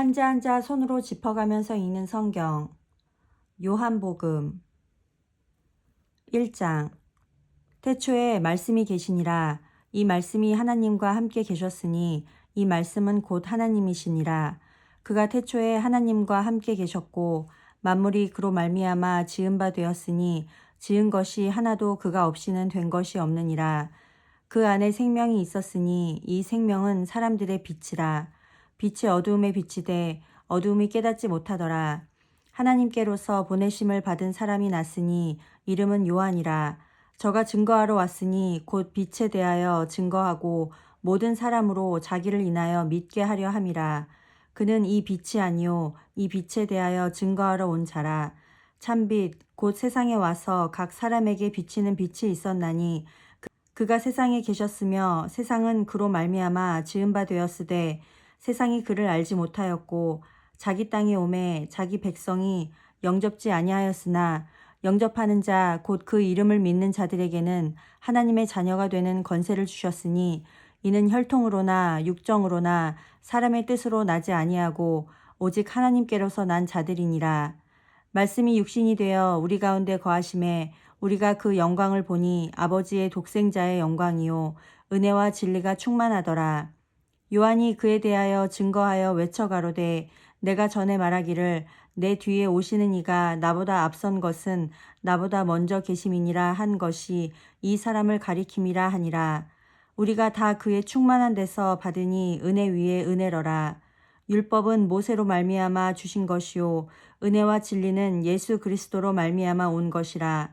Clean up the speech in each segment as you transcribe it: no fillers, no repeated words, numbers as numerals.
한자 한자 손으로 짚어가면서 읽는 성경. 요한복음 1장. 태초에 말씀이 계시니라. 이 말씀이 하나님과 함께 계셨으니 이 말씀은 곧 하나님이시니라. 그가 태초에 하나님과 함께 계셨고 만물이 그로 말미암아 지은 바 되었으니 지은 것이 하나도 그가 없이는 된 것이 없느니라. 그 안에 생명이 있었으니 이 생명은 사람들의 빛이라. 빛이 어두움에 비치되 어두움이 깨닫지 못하더라. 하나님께로서 보내심을 받은 사람이 났으니 이름은 요한이라. 저가 증거하러 왔으니 곧 빛에 대하여 증거하고 모든 사람으로 자기를 인하여 믿게 하려 함이라. 그는 이 빛이 아니요 이 빛에 대하여 증거하러 온 자라. 참빛 곧 세상에 와서 각 사람에게 비치는 빛이 있었나니 그가 세상에 계셨으며 세상은 그로 말미암아 지은 바 되었으되 세상이 그를 알지 못하였고 자기 땅에 오매 자기 백성이 영접지 아니하였으나 영접하는 자 곧 그 이름을 믿는 자들에게는 하나님의 자녀가 되는 권세를 주셨으니 이는 혈통으로나 육정으로나 사람의 뜻으로 나지 아니하고 오직 하나님께로서 난 자들이니라. 말씀이 육신이 되어 우리 가운데 거하심에 우리가 그 영광을 보니 아버지의 독생자의 영광이요 은혜와 진리가 충만하더라. 요한이 그에 대하여 증거하여 외쳐가로되 내가 전에 말하기를 내 뒤에 오시는 이가 나보다 앞선 것은 나보다 먼저 계심이니라 한 것이 이 사람을 가리킴이라 하니라. 우리가 다 그의 충만한 데서 받으니 은혜 위에 은혜러라. 율법은 모세로 말미암아 주신 것이요 은혜와 진리는 예수 그리스도로 말미암아 온 것이라.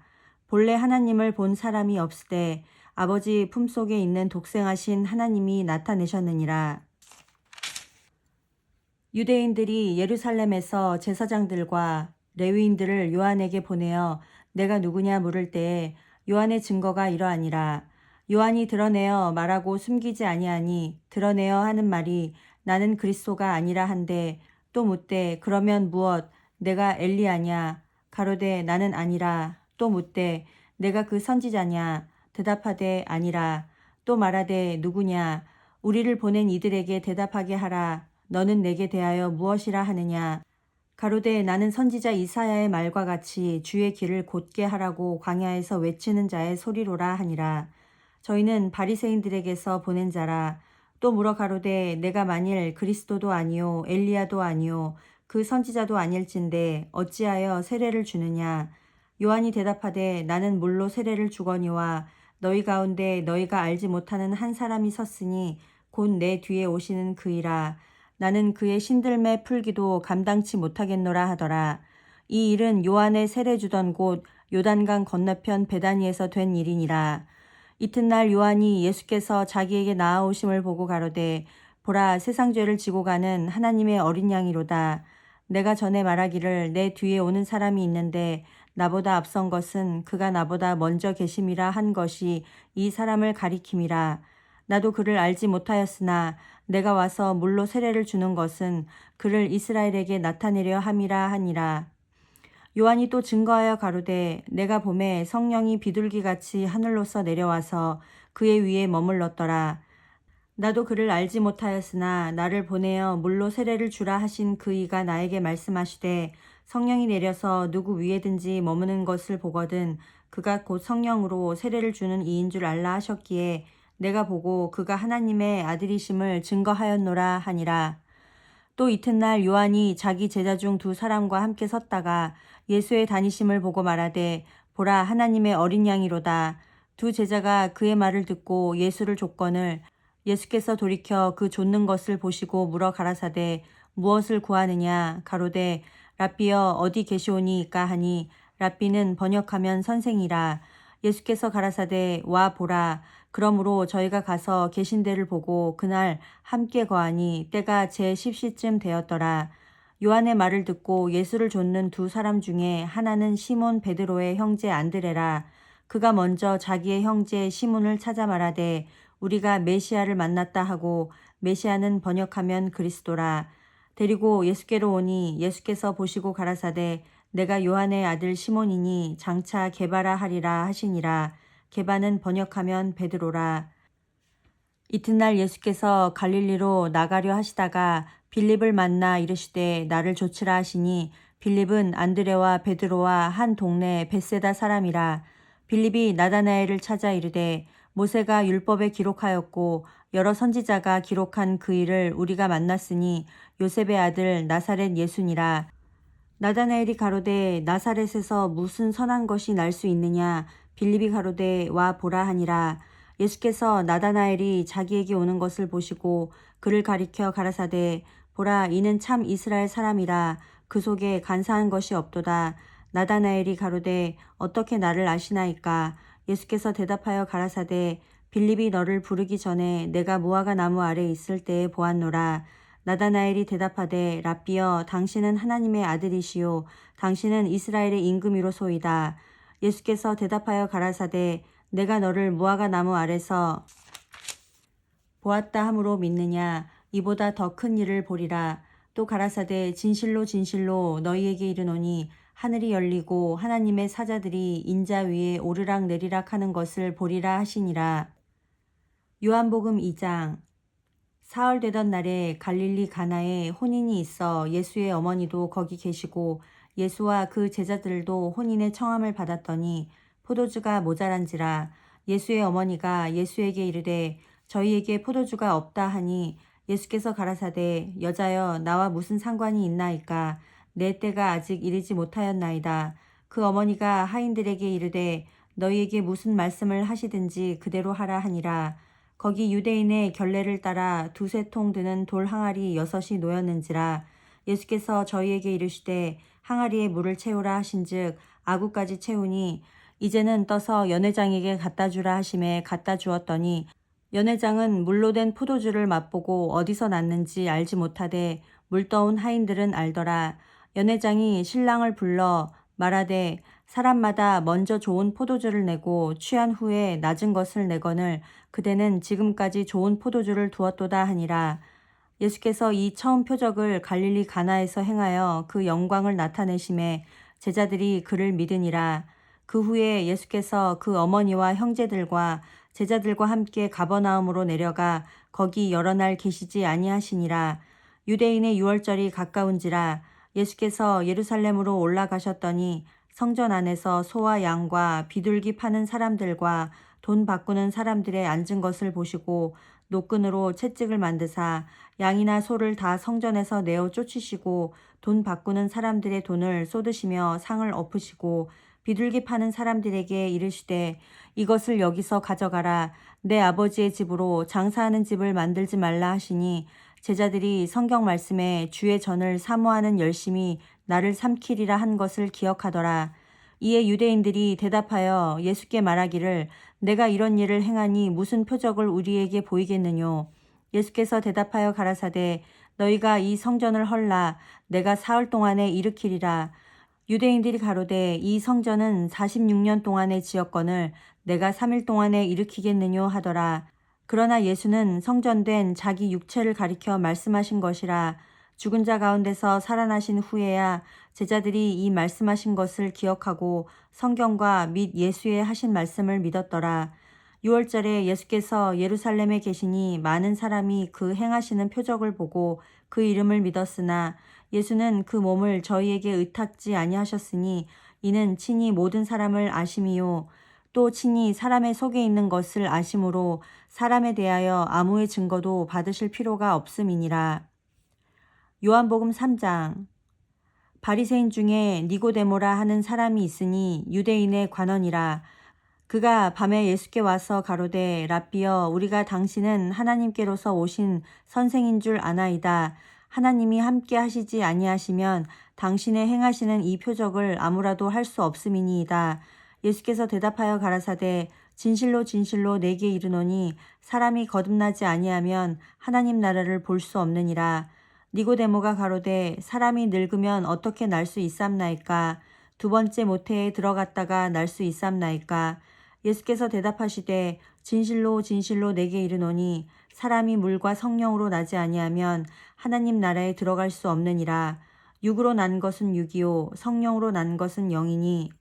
본래 하나님을 본 사람이 없으되 아버지 품속에 있는 독생하신 하나님이 나타내셨느니라. 유대인들이 예루살렘에서 제사장들과 레위인들을 요한에게 보내어 내가 누구냐 물을 때에 요한의 증거가 이러하니라. 요한이 드러내어 말하고 숨기지 아니하니 드러내어 하는 말이 나는 그리스도가 아니라 한데 또 묻되 그러면 무엇 내가 엘리야냐 가로되 나는 아니라 또 묻되 내가 그 선지자냐 대답하되 아니라 또 말하되 누구냐 우리를 보낸 이들에게 대답하게 하라. 너는 내게 대하여 무엇이라 하느냐 가로되 나는 선지자 이사야의 말과 같이 주의 길을 곧게 하라고 광야에서 외치는 자의 소리로라 하니라. 저희는 바리새인들에게서 보낸 자라. 또 물어 가로되 내가 만일 그리스도도 아니요 엘리야도 아니요 그 선지자도 아닐진데 어찌하여 세례를 주느냐. 요한이 대답하되 나는 물로 세례를 주거니와 너희 가운데 너희가 알지 못하는 한 사람이 섰으니 곧 내 뒤에 오시는 그이라. 나는 그의 신들매 풀기도 감당치 못하겠노라 하더라. 이 일은 요한의 세례 주던 곳 요단강 건너편 베다니에서 된 일이니라. 이튿날 요한이 예수께서 자기에게 나아오심을 보고 가로되 보라 세상 죄를 지고 가는 하나님의 어린 양이로다. 내가 전에 말하기를 내 뒤에 오는 사람이 있는데 나보다 앞선 것은 그가 나보다 먼저 계심이라 한 것이 이 사람을 가리킴이라. 나도 그를 알지 못하였으나 내가 와서 물로 세례를 주는 것은 그를 이스라엘에게 나타내려 함이라 하니라. 요한이 또 증거하여 가로되 내가 봄에 성령이 비둘기같이 하늘로서 내려와서 그의 위에 머물렀더라. 나도 그를 알지 못하였으나 나를 보내어 물로 세례를 주라 하신 그 이가 나에게 말씀하시되 성령이 내려서 누구 위에든지 머무는 것을 보거든 그가 곧 성령으로 세례를 주는 이인 줄 알라 하셨기에 내가 보고 그가 하나님의 아들이심을 증거하였노라 하니라. 또 이튿날 요한이 자기 제자 중 두 사람과 함께 섰다가 예수의 다니심을 보고 말하되 보라 하나님의 어린 양이로다. 두 제자가 그의 말을 듣고 예수를 족건을 예수께서 돌이켜 그 좇는 것을 보시고 물어 가라사대 무엇을 구하느냐 가로되 랍비여 어디 계시오니이까 하니 랍비는 번역하면 선생이라. 예수께서 가라사대 와 보라. 그러므로 저희가 가서 계신 데를 보고 그날 함께 거하니 때가 제10시쯤 되었더라. 요한의 말을 듣고 예수를 좇는 두 사람 중에 하나는 시몬 베드로의 형제 안드레라. 그가 먼저 자기의 형제 시몬을 찾아 말하되 우리가 메시아를 만났다 하고 메시아는 번역하면 그리스도라. 데리고 예수께로 오니 예수께서 보시고 가라사대 내가 요한의 아들 시몬이니 장차 게바라 하리라 하시니라. 게바는 번역하면 베드로라. 이튿날 예수께서 갈릴리로 나가려 하시다가 빌립을 만나 이르시되 나를 좇으라 하시니 빌립은 안드레와 베드로와 한 동네 벳세다 사람이라. 빌립이 나다나엘을 찾아 이르되 모세가 율법에 기록하였고 여러 선지자가 기록한 그 일을 우리가 만났으니 요셉의 아들 나사렛 예수니라. 나다나엘이 가로되 나사렛에서 무슨 선한 것이 날 수 있느냐. 빌립이 가로되 와 보라 하니라. 예수께서 나다나엘이 자기에게 오는 것을 보시고 그를 가리켜 가라사대 보라 이는 참 이스라엘 사람이라. 그 속에 간사한 것이 없도다. 나다나엘이 가로되 어떻게 나를 아시나이까. 예수께서 대답하여 가라사대 빌립이 너를 부르기 전에 내가 무화과 나무 아래 있을 때에 보았노라. 나다나엘이 대답하되 랍비여 당신은 하나님의 아들이시요 당신은 이스라엘의 임금이로소이다. 예수께서 대답하여 가라사대 내가 너를 무화과 나무 아래서 보았다 함으로 믿느냐. 이보다 더 큰 일을 보리라. 또 가라사대 진실로 진실로 너희에게 이르노니 하늘이 열리고 하나님의 사자들이 인자 위에 오르락 내리락 하는 것을 보리라 하시니라. 요한복음 2장. 사흘 되던 날에 갈릴리 가나에 혼인이 있어 예수의 어머니도 거기 계시고 예수와 그 제자들도 혼인의 청함을 받았더니 포도주가 모자란지라. 예수의 어머니가 예수에게 이르되 저희에게 포도주가 없다 하니 예수께서 가라사대 여자여 나와 무슨 상관이 있나이까. 내 때가 아직 이르지 못하였나이다. 그 어머니가 하인들에게 이르되 너희에게 무슨 말씀을 하시든지 그대로 하라 하니라. 거기 유대인의 결례를 따라 두세 통 드는 돌 항아리 6이 놓였는지라. 예수께서 저희에게 이르시되 항아리에 물을 채우라 하신즉 아구까지 채우니 이제는 떠서 연회장에게 갖다 주라 하심에 갖다 주었더니 연회장은 물로 된 포도주를 맛보고 어디서 났는지 알지 못하되 물떠온 하인들은 알더라. 연회장이 신랑을 불러 말하되 사람마다 먼저 좋은 포도주를 내고 취한 후에 낮은 것을 내거늘 그대는 지금까지 좋은 포도주를 두었도다 하니라. 예수께서 이 처음 표적을 갈릴리 가나에서 행하여 그 영광을 나타내심에 제자들이 그를 믿으니라. 그 후에 예수께서 그 어머니와 형제들과 제자들과 함께 가버나움으로 내려가 거기 여러 날 계시지 아니하시니라. 유대인의 유월절이 가까운지라. 예수께서 예루살렘으로 올라가셨더니 성전 안에서 소와 양과 비둘기 파는 사람들과 돈 바꾸는 사람들의 앉은 것을 보시고 노끈으로 채찍을 만드사 양이나 소를 다 성전에서 내어 쫓으시고 돈 바꾸는 사람들의 돈을 쏟으시며 상을 엎으시고 비둘기 파는 사람들에게 이르시되 이것을 여기서 가져가라. 내 아버지의 집으로 장사하는 집을 만들지 말라 하시니 제자들이 성경 말씀에 주의 전을 사모하는 열심이 나를 삼키리라 한 것을 기억하더라. 이에 유대인들이 대답하여 예수께 말하기를 내가 이런 일을 행하니 무슨 표적을 우리에게 보이겠느뇨. 예수께서 대답하여 가라사대 너희가 이 성전을 헐라. 내가 사흘 동안에 일으키리라. 유대인들이 가로되 이 성전은 46년 동안에 지었거늘 내가 3일 동안에 일으키겠느뇨 하더라. 그러나 예수는 성전된 자기 육체를 가리켜 말씀하신 것이라. 죽은 자 가운데서 살아나신 후에야 제자들이 이 말씀하신 것을 기억하고 성경과 및 예수의 하신 말씀을 믿었더라. 6월절에 예수께서 예루살렘에 계시니 많은 사람이 그 행하시는 표적을 보고 그 이름을 믿었으나 예수는 그 몸을 저희에게 의탁지 아니하셨으니 이는 친히 모든 사람을 아심이요 또 친히 사람의 속에 있는 것을 아심으로 사람에 대하여 아무의 증거도 받으실 필요가 없음이니라. 요한복음 3장. 바리새인 중에 니고데모라 하는 사람이 있으니 유대인의 관원이라. 그가 밤에 예수께 와서 가로되 랍비여 우리가 당신은 하나님께로서 오신 선생인 줄 아나이다. 하나님이 함께 하시지 아니하시면 당신의 행하시는 이 표적을 아무라도 할 수 없음이니이다. 예수께서 대답하여 가라사대 진실로 진실로 내게 이르노니 사람이 거듭나지 아니하면 하나님 나라를 볼 수 없느니라. 니고데모가 가로되 사람이 늙으면 어떻게 날 수 있삼나이까? 두 번째 모태에 들어갔다가 날 수 있삼나이까? 예수께서 대답하시되 진실로 진실로 내게 이르노니 사람이 물과 성령으로 나지 아니하면 하나님 나라에 들어갈 수 없느니라. 육으로 난 것은 육이요 성령으로 난 것은 영이니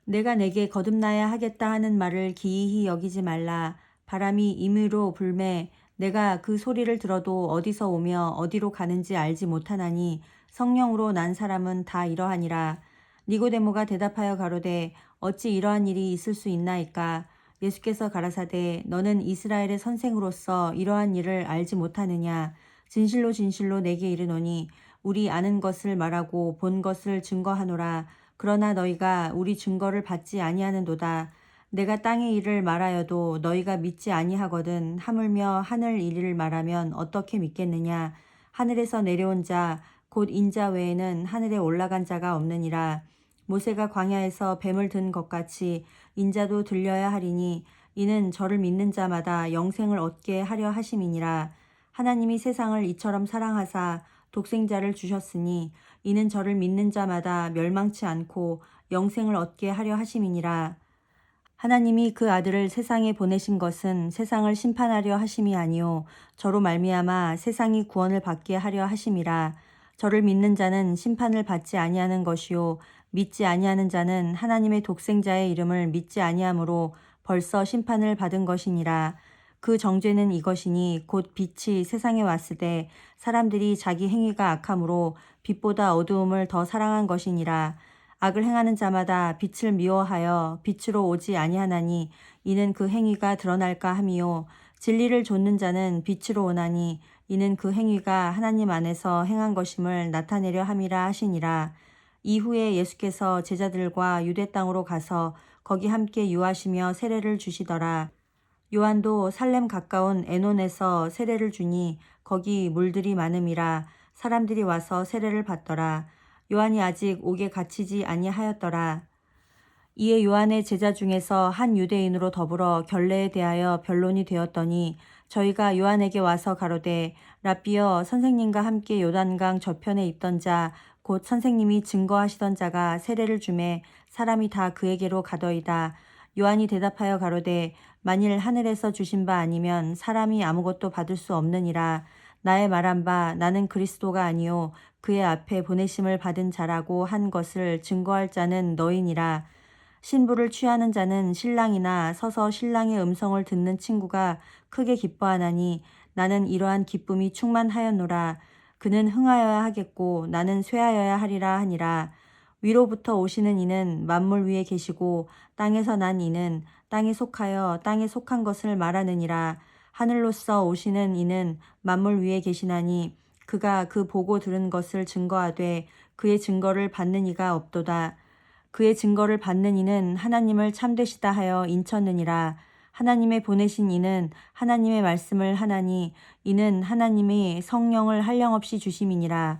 내가 내게 거듭나야 하겠다 하는 말을 기이히 여기지 말라. 바람이 임의로 불매 내가 그 소리를 들어도 어디서 오며 어디로 가는지 알지 못하나니 성령으로 난 사람은 다 이러하니라. 니고데모가 대답하여 가로되 어찌 이러한 일이 있을 수 있나이까. 예수께서 가라사대 너는 이스라엘의 선생으로서 이러한 일을 알지 못하느냐. 진실로 진실로 내게 이르노니 우리 아는 것을 말하고 본 것을 증거하노라. 그러나 너희가 우리 증거를 받지 아니하는도다. 내가 땅의 일을 말하여도 너희가 믿지 아니하거든. 하물며 하늘 일을 말하면 어떻게 믿겠느냐. 하늘에서 내려온 자 곧 인자 외에는 하늘에 올라간 자가 없느니라. 모세가 광야에서 뱀을 든 것 같이 인자도 들려야 하리니 이는 저를 믿는 자마다 영생을 얻게 하려 하심이니라. 하나님이 세상을 이처럼 사랑하사 독생자를 주셨으니 이는 저를 믿는 자마다 멸망치 않고 영생을 얻게 하려 하심이니라. 하나님이 그 아들을 세상에 보내신 것은 세상을 심판하려 하심이 아니요 저로 말미암아 세상이 구원을 받게 하려 하심이라. 저를 믿는 자는 심판을 받지 아니하는 것이요 믿지 아니하는 자는 하나님의 독생자의 이름을 믿지 아니하므로 벌써 심판을 받은 것이니라. 그 정죄는 이것이니 곧 빛이 세상에 왔을 때 사람들이 자기 행위가 악함으로 빛보다 어두움을 더 사랑한 것이니라. 악을 행하는 자마다 빛을 미워하여 빛으로 오지 아니하나니 이는 그 행위가 드러날까 함이요 진리를 좇는 자는 빛으로 오나니 이는 그 행위가 하나님 안에서 행한 것임을 나타내려 함이라 하시니라. 이후에 예수께서 제자들과 유대 땅으로 가서 거기 함께 유하시며 세례를 주시더라. 요한도 살렘 가까운 에논에서 세례를 주니 거기 물들이 많음이라. 사람들이 와서 세례를 받더라. 요한이 아직 옥에 갇히지 아니하였더라. 이에 요한의 제자 중에서 한 유대인으로 더불어 결례에 대하여 변론이 되었더니 저희가 요한에게 와서 가로되 랍비여 선생님과 함께 요단강 저편에 있던 자 곧 선생님이 증거하시던 자가 세례를 주매 사람이 다 그에게로 가더이다. 요한이 대답하여 가로되 만일 하늘에서 주신 바 아니면 사람이 아무것도 받을 수 없느니라. 나의 말한 바 나는 그리스도가 아니요 그의 앞에 보내심을 받은 자라고 한 것을 증거할 자는 너희니라. 신부를 취하는 자는 신랑이나 서서 신랑의 음성을 듣는 친구가 크게 기뻐하나니 나는 이러한 기쁨이 충만하였노라. 그는 흥하여야 하겠고 나는 쇠하여야 하리라 하니라. 위로부터 오시는 이는 만물 위에 계시고 땅에서 난 이는 땅에 속하여 땅에 속한 것을 말하느니라. 하늘로서 오시는 이는 만물 위에 계시나니 그가 그 보고 들은 것을 증거하되 그의 증거를 받는 이가 없도다. 그의 증거를 받는 이는 하나님을 참되시다 하여 인쳤느니라. 하나님의 보내신 이는 하나님의 말씀을 하나니 이는 하나님이 성령을 한량없이 주심이니라.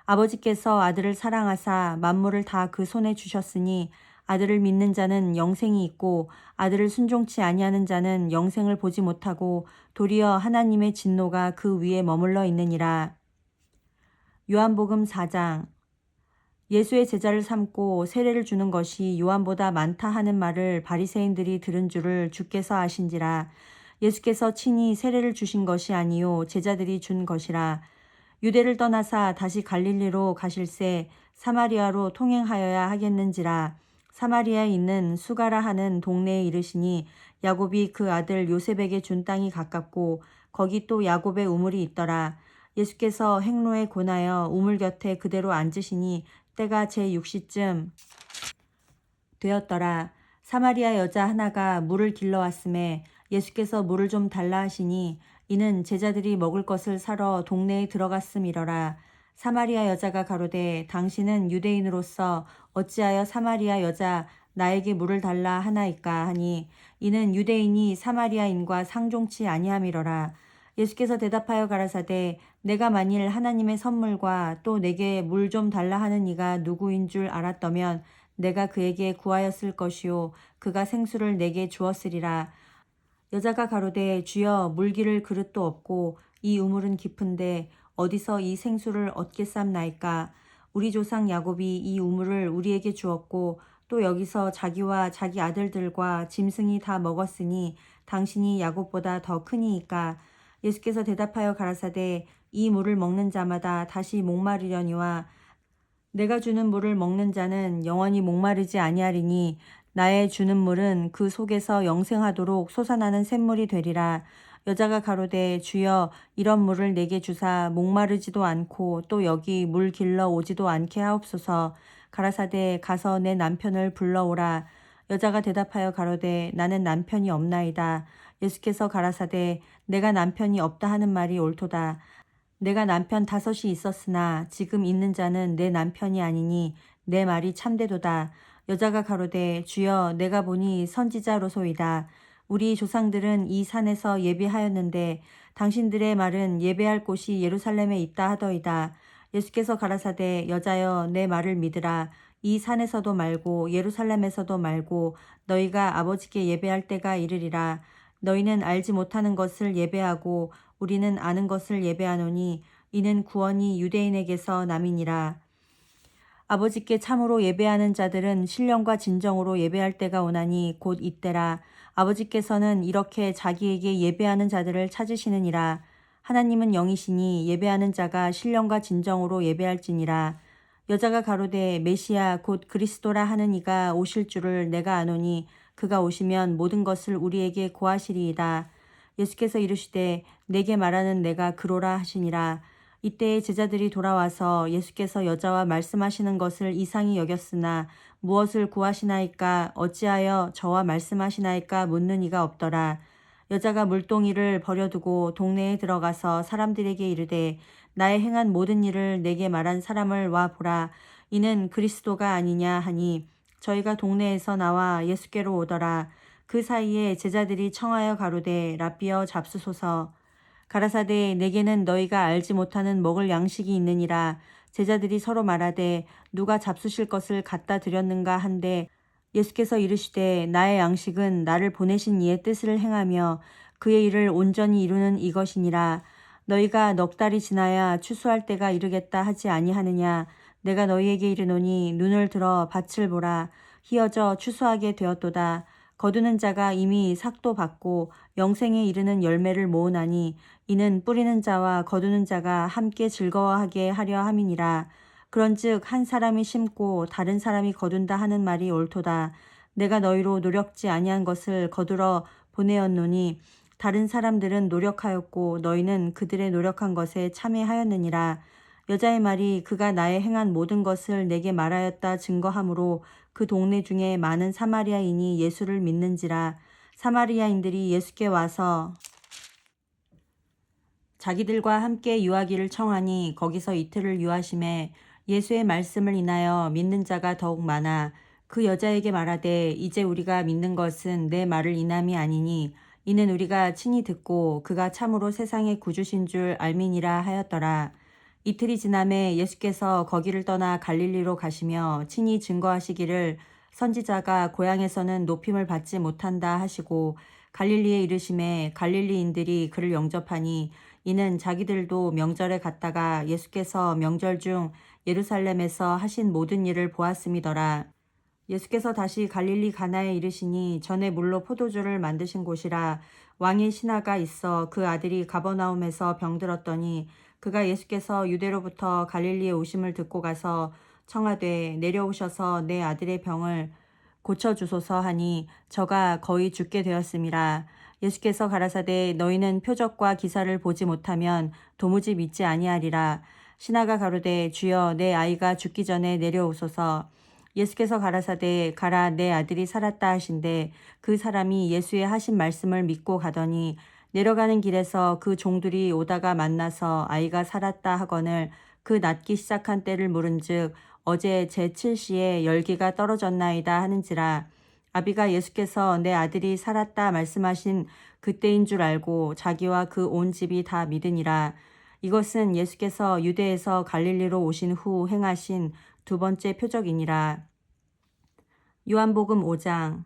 아버지께서 아들을 사랑하사 만물을 다 그 손에 주셨으니 아들을 믿는 자는 영생이 있고 아들을 순종치 아니하는 자는 영생을 보지 못하고 도리어 하나님의 진노가 그 위에 머물러 있느니라. 요한복음 4장. 예수의 제자를 삼고 세례를 주는 것이 요한보다 많다 하는 말을 바리새인들이 들은 줄을 주께서 아신지라. 예수께서 친히 세례를 주신 것이 아니요 제자들이 준 것이라. 유대를 떠나사 다시 갈릴리로 가실새 사마리아로 통행하여야 하겠는지라. 사마리아에 있는 수가라 하는 동네에 이르시니 야곱이 그 아들 요셉에게 준 땅이 가깝고 거기 또 야곱의 우물이 있더라. 예수께서 행로에 권하여 우물 곁에 그대로 앉으시니 때가 제6시쯤 되었더라. 사마리아 여자 하나가 물을 길러왔음에 예수께서 물을 좀 달라 하시니 이는 제자들이 먹을 것을 사러 동네에 들어갔음이러라. 사마리아 여자가 가로되 당신은 유대인으로서 어찌하여 사마리아 여자 나에게 물을 달라 하나이까 하니 이는 유대인이 사마리아인과 상종치 아니함이러라. 예수께서 대답하여 가라사대 내가 만일 하나님의 선물과 또 내게 물 좀 달라 하는 이가 누구인 줄 알았더면 내가 그에게 구하였을 것이요 그가 생수를 내게 주었으리라. 여자가 가로되 주여 물 기를 그릇도 없고 이 우물은 깊은데 어디서 이 생수를 얻겠삼나이까. 우리 조상 야곱이 이 우물을 우리에게 주었고 또 여기서 자기와 자기 아들들과 짐승이 다 먹었으니 당신이 야곱보다 더 크니이까. 예수께서 대답하여 가라사대 이 물을 먹는 자마다 다시 목마르려니와 내가 주는 물을 먹는 자는 영원히 목마르지 아니하리니 나의 주는 물은 그 속에서 영생하도록 솟아나는 샘물이 되리라. 여자가 가로되 주여 이런 물을 내게 주사 목마르지도 않고 또 여기 물 길러 오지도 않게 하옵소서. 가라사대 가서 내 남편을 불러오라. 여자가 대답하여 가로되 나는 남편이 없나이다. 예수께서 가라사대 내가 남편이 없다 하는 말이 옳도다. 내가 남편 5이 있었으나 지금 있는 자는 내 남편이 아니니 내 말이 참되도다. 여자가 가로되 주여 내가 보니 선지자로소이다. 우리 조상들은 이 산에서 예배하였는데 당신들의 말은 예배할 곳이 예루살렘에 있다 하더이다. 예수께서 가라사대 여자여 내 말을 믿으라. 이 산에서도 말고 예루살렘에서도 말고 너희가 아버지께 예배할 때가 이르리라. 너희는 알지 못하는 것을 예배하고 우리는 아는 것을 예배하노니 이는 구원이 유대인에게서 남이니라. 아버지께 참으로 예배하는 자들은 신령과 진정으로 예배할 때가 오나니 곧 이때라. 아버지께서는 이렇게 자기에게 예배하는 자들을 찾으시느니라. 하나님은 영이시니 예배하는 자가 신령과 진정으로 예배할지니라. 여자가 가로되 메시아 곧 그리스도라 하는 이가 오실 줄을 내가 아노니 그가 오시면 모든 것을 우리에게 고하시리이다. 예수께서 이르시되 내게 말하는 내가 그로라 하시니라. 이때에 제자들이 돌아와서 예수께서 여자와 말씀하시는 것을 이상히 여겼으나 무엇을 구하시나이까 어찌하여 저와 말씀하시나이까 묻는 이가 없더라. 여자가 물동이를 버려두고 동네에 들어가서 사람들에게 이르되 나의 행한 모든 일을 내게 말한 사람을 와 보라. 이는 그리스도가 아니냐 하니 저희가 동네에서 나와 예수께로 오더라. 그 사이에 제자들이 청하여 가로되 랍비여 잡수소서. 가라사대 내게는 너희가 알지 못하는 먹을 양식이 있느니라. 제자들이 서로 말하되 누가 잡수실 것을 갖다 드렸는가 한데 예수께서 이르시되 나의 양식은 나를 보내신 이의 뜻을 행하며 그의 일을 온전히 이루는 이것이니라. 너희가 넉 달이 지나야 추수할 때가 이르겠다 하지 아니하느냐. 내가 너희에게 이르노니 눈을 들어 밭을 보라. 희어져 추수하게 되었도다. 거두는 자가 이미 삭도 받고 영생에 이르는 열매를 모으나니 이는 뿌리는 자와 거두는 자가 함께 즐거워하게 하려 함이니라. 그런즉 한 사람이 심고 다른 사람이 거둔다 하는 말이 옳도다. 내가 너희로 노력지 아니한 것을 거두러 보내었노니 다른 사람들은 노력하였고 너희는 그들의 노력한 것에 참여하였느니라. 여자의 말이 그가 나의 행한 모든 것을 내게 말하였다 증거하므로 그 동네 중에 많은 사마리아인이 예수를 믿는지라. 사마리아인들이 예수께 와서 자기들과 함께 유하기를 청하니 거기서 이틀을 유하심에 예수의 말씀을 인하여 믿는 자가 더욱 많아 그 여자에게 말하되 이제 우리가 믿는 것은 내 말을 인함이 아니니 이는 우리가 친히 듣고 그가 참으로 세상의 구주신 줄 알미니라 하였더라. 이틀이 지남에 예수께서 거기를 떠나 갈릴리로 가시며 친히 증거하시기를 선지자가 고향에서는 높임을 받지 못한다 하시고 갈릴리에 이르심에 갈릴리인들이 그를 영접하니 이는 자기들도 명절에 갔다가 예수께서 명절 중 예루살렘에서 하신 모든 일을 보았음이더라. 예수께서 다시 갈릴리 가나에 이르시니 전에 물로 포도주를 만드신 곳이라. 왕의 신하가 있어 그 아들이 가버나움에서 병들었더니 그가 예수께서 유대로부터 갈릴리에 오심을 듣고 가서 청하되 내려오셔서 내 아들의 병을 고쳐주소서 하니 저가 거의 죽게 되었음이라. 예수께서 가라사대 너희는 표적과 기사를 보지 못하면 도무지 믿지 아니하리라. 신하가 가로되 주여 내 아이가 죽기 전에 내려오소서. 예수께서 가라사대 가라 내 아들이 살았다 하신대 그 사람이 예수의 하신 말씀을 믿고 가더니 내려가는 길에서 그 종들이 오다가 만나서 아이가 살았다 하거늘 그 낫기 시작한 때를 물은즉 어제 제7시에 열기가 떨어졌나이다 하는지라. 아비가 예수께서 내 아들이 살았다 말씀하신 그때인 줄 알고 자기와 그 온 집이 다 믿으니라. 이것은 예수께서 유대에서 갈릴리로 오신 후 행하신 두 번째 표적이니라. 요한복음 5장.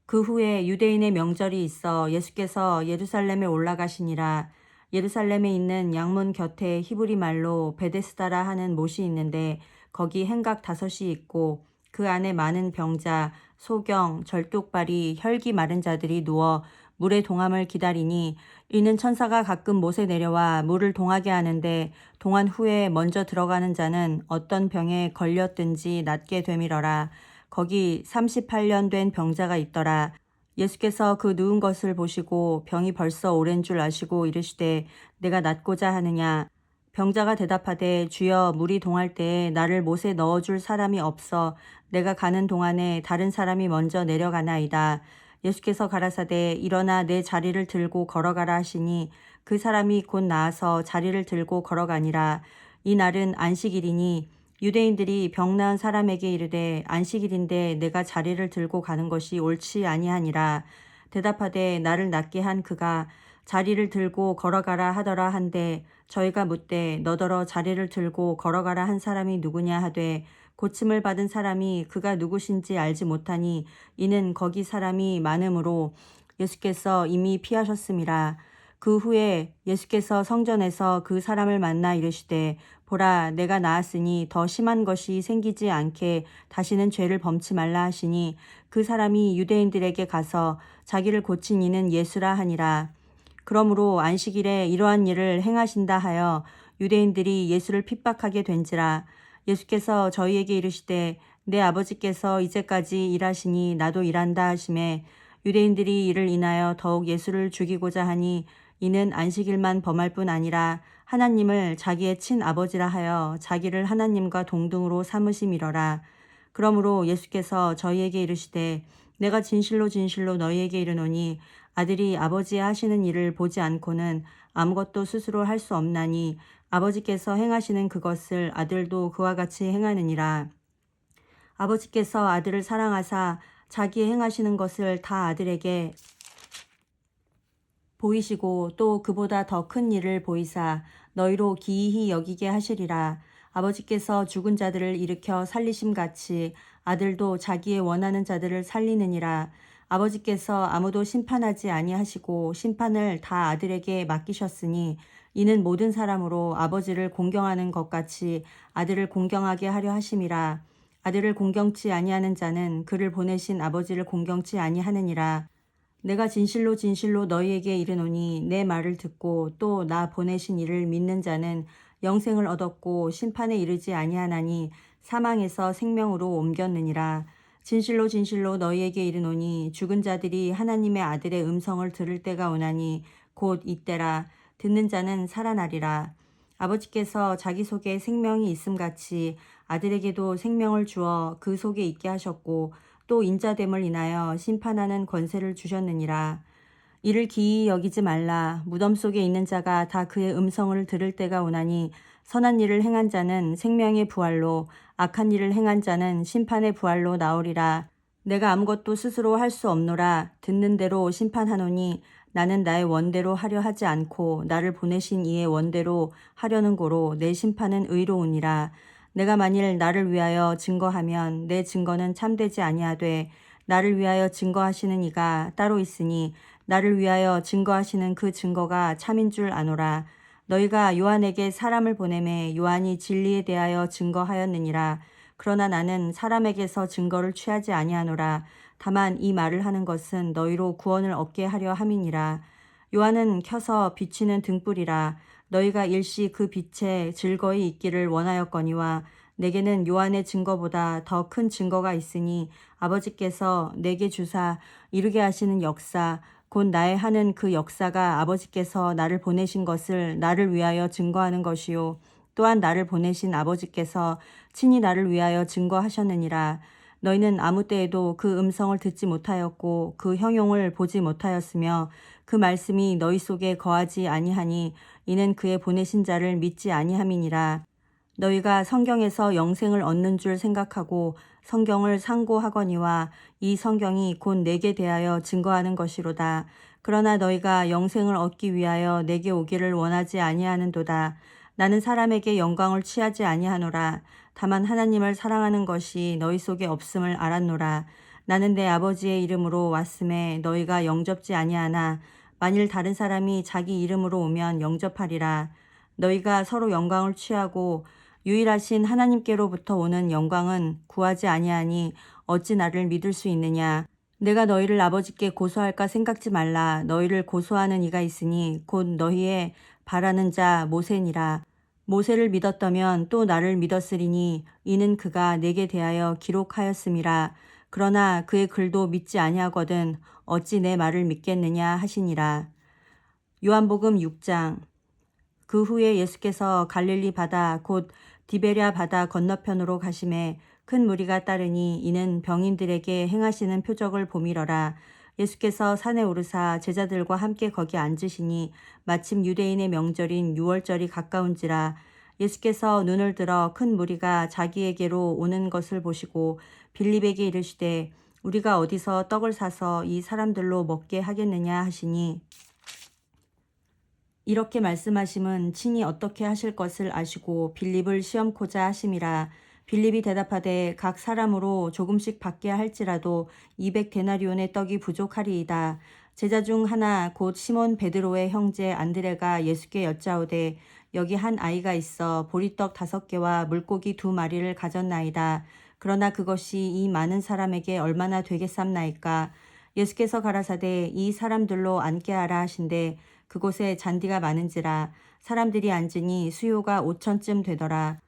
그 후에 유대인의 명절이 있어 예수께서 예루살렘에 올라가시니라. 예루살렘에 있는 양문 곁에 히브리 말로 베데스다라 하는 못이 있는데 거기 행각 5이 있고 그 안에 많은 병자, 소경, 절뚝발이, 혈기 마른 자들이 누워 물의 동함을 기다리니 이는 천사가 가끔 못에 내려와 물을 동하게 하는데 동한 후에 먼저 들어가는 자는 어떤 병에 걸렸든지 낫게 되밀어라. 거기 38년 된 병자가 있더라. 예수께서 그 누운 것을 보시고 병이 벌써 오랜 줄 아시고 이르시되 내가 낫고자 하느냐. 병자가 대답하되 주여 물이 동할 때에 나를 못에 넣어줄 사람이 없어 내가 가는 동안에 다른 사람이 먼저 내려가나이다. 예수께서 가라사대 일어나 내 자리를 들고 걸어가라 하시니 그 사람이 곧 나아서 자리를 들고 걸어가니라. 이 날은 안식일이니 유대인들이 병 나은 사람에게 이르되 안식일인데 내가 자리를 들고 가는 것이 옳지 아니하니라. 대답하되 나를 낫게 한 그가 자리를 들고 걸어가라 하더라 한데 저희가 묻되 너더러 자리를 들고 걸어가라 한 사람이 누구냐 하되 고침을 받은 사람이 그가 누구신지 알지 못하니 이는 거기 사람이 많으므로 예수께서 이미 피하셨음이라. 그 후에 예수께서 성전에서 그 사람을 만나 이르시되 보라 내가 나았으니 더 심한 것이 생기지 않게 다시는 죄를 범치 말라 하시니 그 사람이 유대인들에게 가서 자기를 고친 이는 예수라 하니라. 그러므로 안식일에 이러한 일을 행하신다 하여 유대인들이 예수를 핍박하게 된지라. 예수께서 저희에게 이르시되 내 아버지께서 이제까지 일하시니 나도 일한다 하시매 유대인들이 이를 인하여 더욱 예수를 죽이고자 하니 이는 안식일만 범할 뿐 아니라 하나님을 자기의 친아버지라 하여 자기를 하나님과 동등으로 삼으심이러라. 그러므로 예수께서 저희에게 이르시되 내가 진실로 진실로 너희에게 이르노니 아들이 아버지의 하시는 일을 보지 않고는 아무것도 스스로 할 수 없나니 아버지께서 행하시는 그것을 아들도 그와 같이 행하느니라. 아버지께서 아들을 사랑하사 자기 행하시는 것을 다 아들에게 보이시고 또 그보다 더 큰 일을 보이사 너희로 기이히 여기게 하시리라. 아버지께서 죽은 자들을 일으켜 살리심같이 아들도 자기의 원하는 자들을 살리느니라. 아버지께서 아무도 심판하지 아니하시고 심판을 다 아들에게 맡기셨으니 이는 모든 사람으로 아버지를 공경하는 것 같이 아들을 공경하게 하려 하심이라. 아들을 공경치 아니하는 자는 그를 보내신 아버지를 공경치 아니하느니라. 내가 진실로 진실로 너희에게 이르노니 내 말을 듣고 또 나 보내신 이를 믿는 자는 영생을 얻었고 심판에 이르지 아니하나니 사망에서 생명으로 옮겼느니라. 진실로 진실로 너희에게 이르노니 죽은 자들이 하나님의 아들의 음성을 들을 때가 오나니 곧 이때라. 듣는 자는 살아나리라. 아버지께서 자기 속에 생명이 있음같이 아들에게도 생명을 주어 그 속에 있게 하셨고 또 인자됨을 인하여 심판하는 권세를 주셨느니라. 이를 기이히 여기지 말라. 무덤 속에 있는 자가 다 그의 음성을 들을 때가 오나니 선한 일을 행한 자는 생명의 부활로 악한 일을 행한 자는 심판의 부활로 나오리라. 내가 아무것도 스스로 할 수 없노라. 듣는 대로 심판하노니 나는 나의 원대로 하려 하지 않고 나를 보내신 이의 원대로 하려는 고로 내 심판은 의로우니라. 내가 만일 나를 위하여 증거하면 내 증거는 참되지 아니하되 나를 위하여 증거하시는 이가 따로 있으니 나를 위하여 증거하시는 그 증거가 참인 줄 아노라. 너희가 요한에게 사람을 보내매 요한이 진리에 대하여 증거하였느니라. 그러나 나는 사람에게서 증거를 취하지 아니하노라. 다만 이 말을 하는 것은 너희로 구원을 얻게 하려 함이니라. 요한은 켜서 비치는 등불이라. 너희가 일시 그 빛에 즐거이 있기를 원하였거니와 내게는 요한의 증거보다 더 큰 증거가 있으니 아버지께서 내게 주사 이루게 하시는 역사 곧 나의 하는 그 역사가 아버지께서 나를 보내신 것을 나를 위하여 증거하는 것이요 또한 나를 보내신 아버지께서 친히 나를 위하여 증거하셨느니라. 너희는 아무 때에도 그 음성을 듣지 못하였고 그 형용을 보지 못하였으며 그 말씀이 너희 속에 거하지 아니하니 이는 그의 보내신 자를 믿지 아니함이니라. 너희가 성경에서 영생을 얻는 줄 생각하고 성경을 상고하거니와 이 성경이 곧 내게 대하여 증거하는 것이로다. 그러나 너희가 영생을 얻기 위하여 내게 오기를 원하지 아니하는도다. 나는 사람에게 영광을 취하지 아니하노라. 다만 하나님을 사랑하는 것이 너희 속에 없음을 알았노라. 나는 내 아버지의 이름으로 왔음에 너희가 영접지 아니하나 만일 다른 사람이 자기 이름으로 오면 영접하리라. 너희가 서로 영광을 취하고 유일하신 하나님께로부터 오는 영광은 구하지 아니하니 어찌 나를 믿을 수 있느냐. 내가 너희를 아버지께 고소할까 생각지 말라. 너희를 고소하는 이가 있으니 곧 너희의 바라는 자 모세니라. 모세를 믿었다면 또 나를 믿었으리니 이는 그가 내게 대하여 기록하였음이라. 그러나 그의 글도 믿지 아니하거든 어찌 내 말을 믿겠느냐 하시니라. 요한복음 6장. 그 후에 예수께서 갈릴리 바다 곧 디베랴 바다 건너편으로 가심에 큰 무리가 따르니 이는 병인들에게 행하시는 표적을 보미러라. 예수께서 산에 오르사 제자들과 함께 거기 앉으시니 마침 유대인의 명절인 유월절이 가까운지라. 예수께서 눈을 들어 큰 무리가 자기에게로 오는 것을 보시고 빌립에게 이르시되 우리가 어디서 떡을 사서 이 사람들로 먹게 하겠느냐 하시니 이렇게 말씀하심은 친히 어떻게 하실 것을 아시고 빌립을 시험코자 하심이라. 빌립이 대답하되 각 사람으로 조금씩 받게 할지라도 200데나리온의 떡이 부족하리이다. 제자 중 하나 곧 시몬 베드로의 형제 안드레가 예수께 여짜오되 여기 한 아이가 있어 보리떡 5개와 물고기 2마리를 가졌나이다. 그러나 그것이 이 많은 사람에게 얼마나 되겠삼나이까. 예수께서 가라사대 이 사람들로 앉게 하라 하신대 그곳에 잔디가 많은지라. 사람들이 앉으니 수요가 5천쯤 되더라.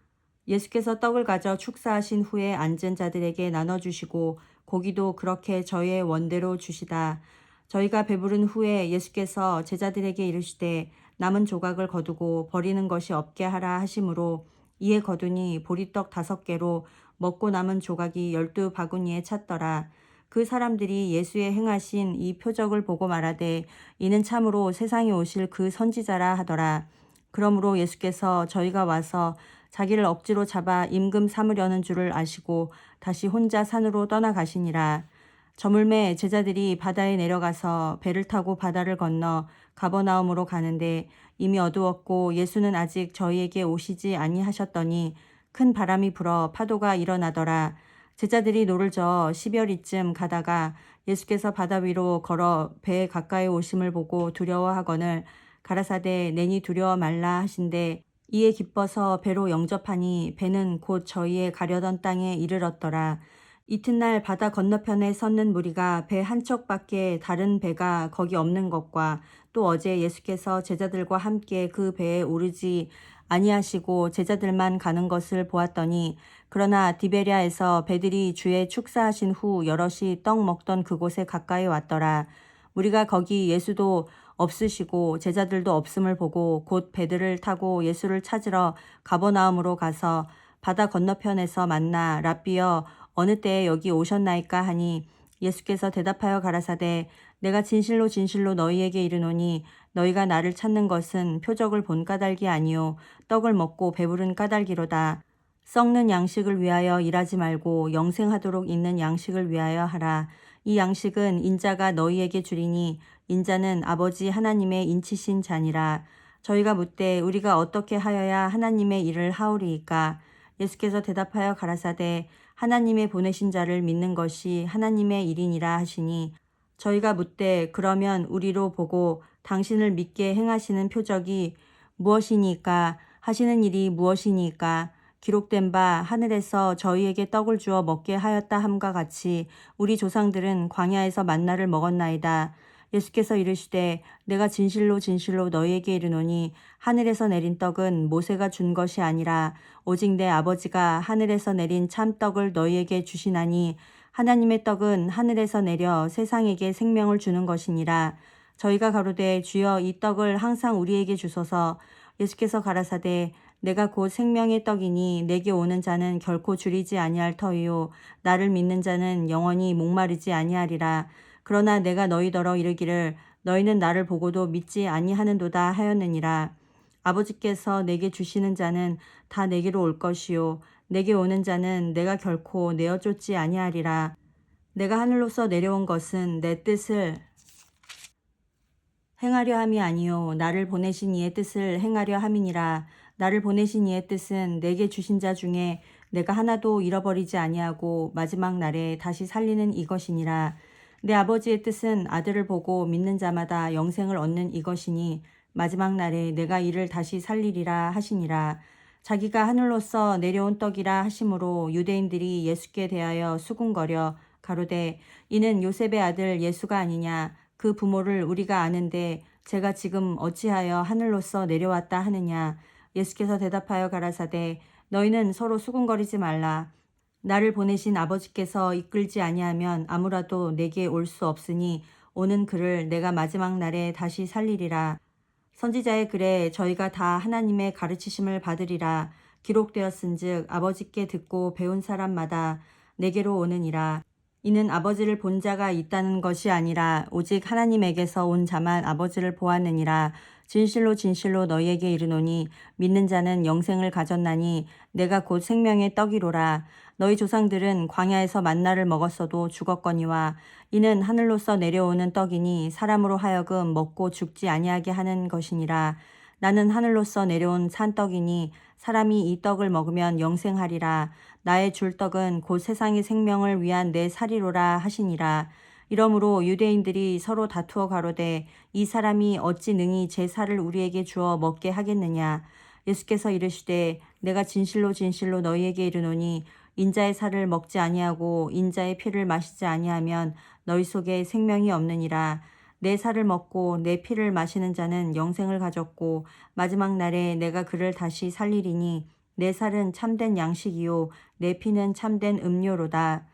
예수께서 떡을 가져 축사하신 후에 앉은 자들에게 나눠주시고 고기도 그렇게 저의 원대로 주시다. 저희가 배부른 후에 예수께서 제자들에게 이르시되 남은 조각을 거두고 버리는 것이 없게 하라 하심으로 이에 거두니 보리떡 5개로 먹고 남은 조각이 12바구니에 찼더라. 그 사람들이 예수의 행하신 이 표적을 보고 말하되 이는 참으로 세상에 오실 그 선지자라 하더라. 그러므로 예수께서 저희가 와서 자기를 억지로 잡아 임금 삼으려는 줄을 아시고 다시 혼자 산으로 떠나가시니라. 저물매 제자들이 바다에 내려가서 배를 타고 바다를 건너 가버나움으로 가는데 이미 어두웠고 예수는 아직 저희에게 오시지 아니하셨더니 큰 바람이 불어 파도가 일어나더라. 제자들이 노를 저어 10여리쯤 가다가 예수께서 바다 위로 걸어 배에 가까이 오심을 보고 두려워하거늘 가라사대 내니 두려워 말라 하신대 이에 기뻐서 배로 영접하니 배는 곧 저희의 가려던 땅에 이르렀더라. 이튿날 바다 건너편에 섰는 무리가 배 한 척밖에 다른 배가 거기 없는 것과 또 어제 예수께서 제자들과 함께 그 배에 오르지 아니하시고 제자들만 가는 것을 보았더니 그러나 디베랴에서 배들이 주의 축사하신 후 여럿이 떡 먹던 그곳에 가까이 왔더라. 우리가 거기 예수도 없으시고 제자들도 없음을 보고 곧 배들을 타고 예수를 찾으러 가버나움으로 가서 바다 건너편에서 만나 랍비여 어느 때에 여기 오셨나이까 하니 예수께서 대답하여 가라사대 내가 진실로 진실로 너희에게 이르노니 너희가 나를 찾는 것은 표적을 본 까닭이 아니요 떡을 먹고 배부른 까닭이로다. 썩는 양식을 위하여 일하지 말고 영생하도록 있는 양식을 위하여 하라. 이 양식은 인자가 너희에게 주리니 인자는 아버지 하나님의 인치신 자니라. 저희가 묻되 우리가 어떻게 하여야 하나님의 일을 하오리이까. 예수께서 대답하여 가라사대 하나님의 보내신 자를 믿는 것이 하나님의 일이니라 하시니 저희가 묻되 그러면 우리로 보고 당신을 믿게 행하시는 표적이 무엇이니까 하시는 일이 무엇이니까 기록된 바 하늘에서 저희에게 떡을 주어 먹게 하였다 함과 같이 우리 조상들은 광야에서 만나를 먹었나이다. 예수께서 이르시되 내가 진실로 진실로 너희에게 이르노니 하늘에서 내린 떡은 모세가 준 것이 아니라 오직 내 아버지가 하늘에서 내린 참떡을 너희에게 주시나니 하나님의 떡은 하늘에서 내려 세상에게 생명을 주는 것이니라. 저희가 가로되 주여 이 떡을 항상 우리에게 주소서. 예수께서 가라사대 내가 곧 생명의 떡이니 내게 오는 자는 결코 줄이지 아니할 터이요 나를 믿는 자는 영원히 목마르지 아니하리라. 그러나 내가 너희더러 이르기를 너희는 나를 보고도 믿지 아니하는도다 하였느니라. 아버지께서 내게 주시는 자는 다 내게로 올 것이요 내게 오는 자는 내가 결코 내어 쫓지 아니하리라. 내가 하늘로서 내려온 것은 내 뜻을 행하려 함이 아니요 나를 보내신 이의 뜻을 행하려 함이니라. 나를 보내신 이의 뜻은 내게 주신 자 중에 내가 하나도 잃어버리지 아니하고 마지막 날에 다시 살리는 이것이니라. 내 아버지의 뜻은 아들을 보고 믿는 자마다 영생을 얻는 이것이니 마지막 날에 내가 이를 다시 살리리라 하시니라. 자기가 하늘로서 내려온 떡이라 하심으로 유대인들이 예수께 대하여 수군거려 가로되 이는 요셉의 아들 예수가 아니냐. 그 부모를 우리가 아는데 제가 지금 어찌하여 하늘로서 내려왔다 하느냐. 예수께서 대답하여 가라사대 너희는 서로 수군거리지 말라. 나를 보내신 아버지께서 이끌지 아니하면 아무라도 내게 올 수 없으니 오는 그를 내가 마지막 날에 다시 살리리라. 선지자의 글에 저희가 다 하나님의 가르치심을 받으리라 기록되었은즉 아버지께 듣고 배운 사람마다 내게로 오느니라. 이는 아버지를 본 자가 있다는 것이 아니라 오직 하나님에게서 온 자만 아버지를 보았느니라. 진실로 진실로 너희에게 이르노니 믿는 자는 영생을 가졌나니 내가 곧 생명의 떡이로라. 너희 조상들은 광야에서 만나를 먹었어도 죽었거니와 이는 하늘로서 내려오는 떡이니 사람으로 하여금 먹고 죽지 아니하게 하는 것이니라. 나는 하늘로서 내려온 산떡이니 사람이 이 떡을 먹으면 영생하리라. 나의 줄 떡은 곧 세상의 생명을 위한 내 살이로라 하시니라. 이러므로 유대인들이 서로 다투어 가로되 이 사람이 어찌 능히 제 살을 우리에게 주어 먹게 하겠느냐. 예수께서 이르시되 내가 진실로 진실로 너희에게 이르노니 인자의 살을 먹지 아니하고 인자의 피를 마시지 아니하면 너희 속에 생명이 없느니라. 내 살을 먹고 내 피를 마시는 자는 영생을 가졌고 마지막 날에 내가 그를 다시 살리리니 내 살은 참된 양식이요 내 피는 참된 음료로다.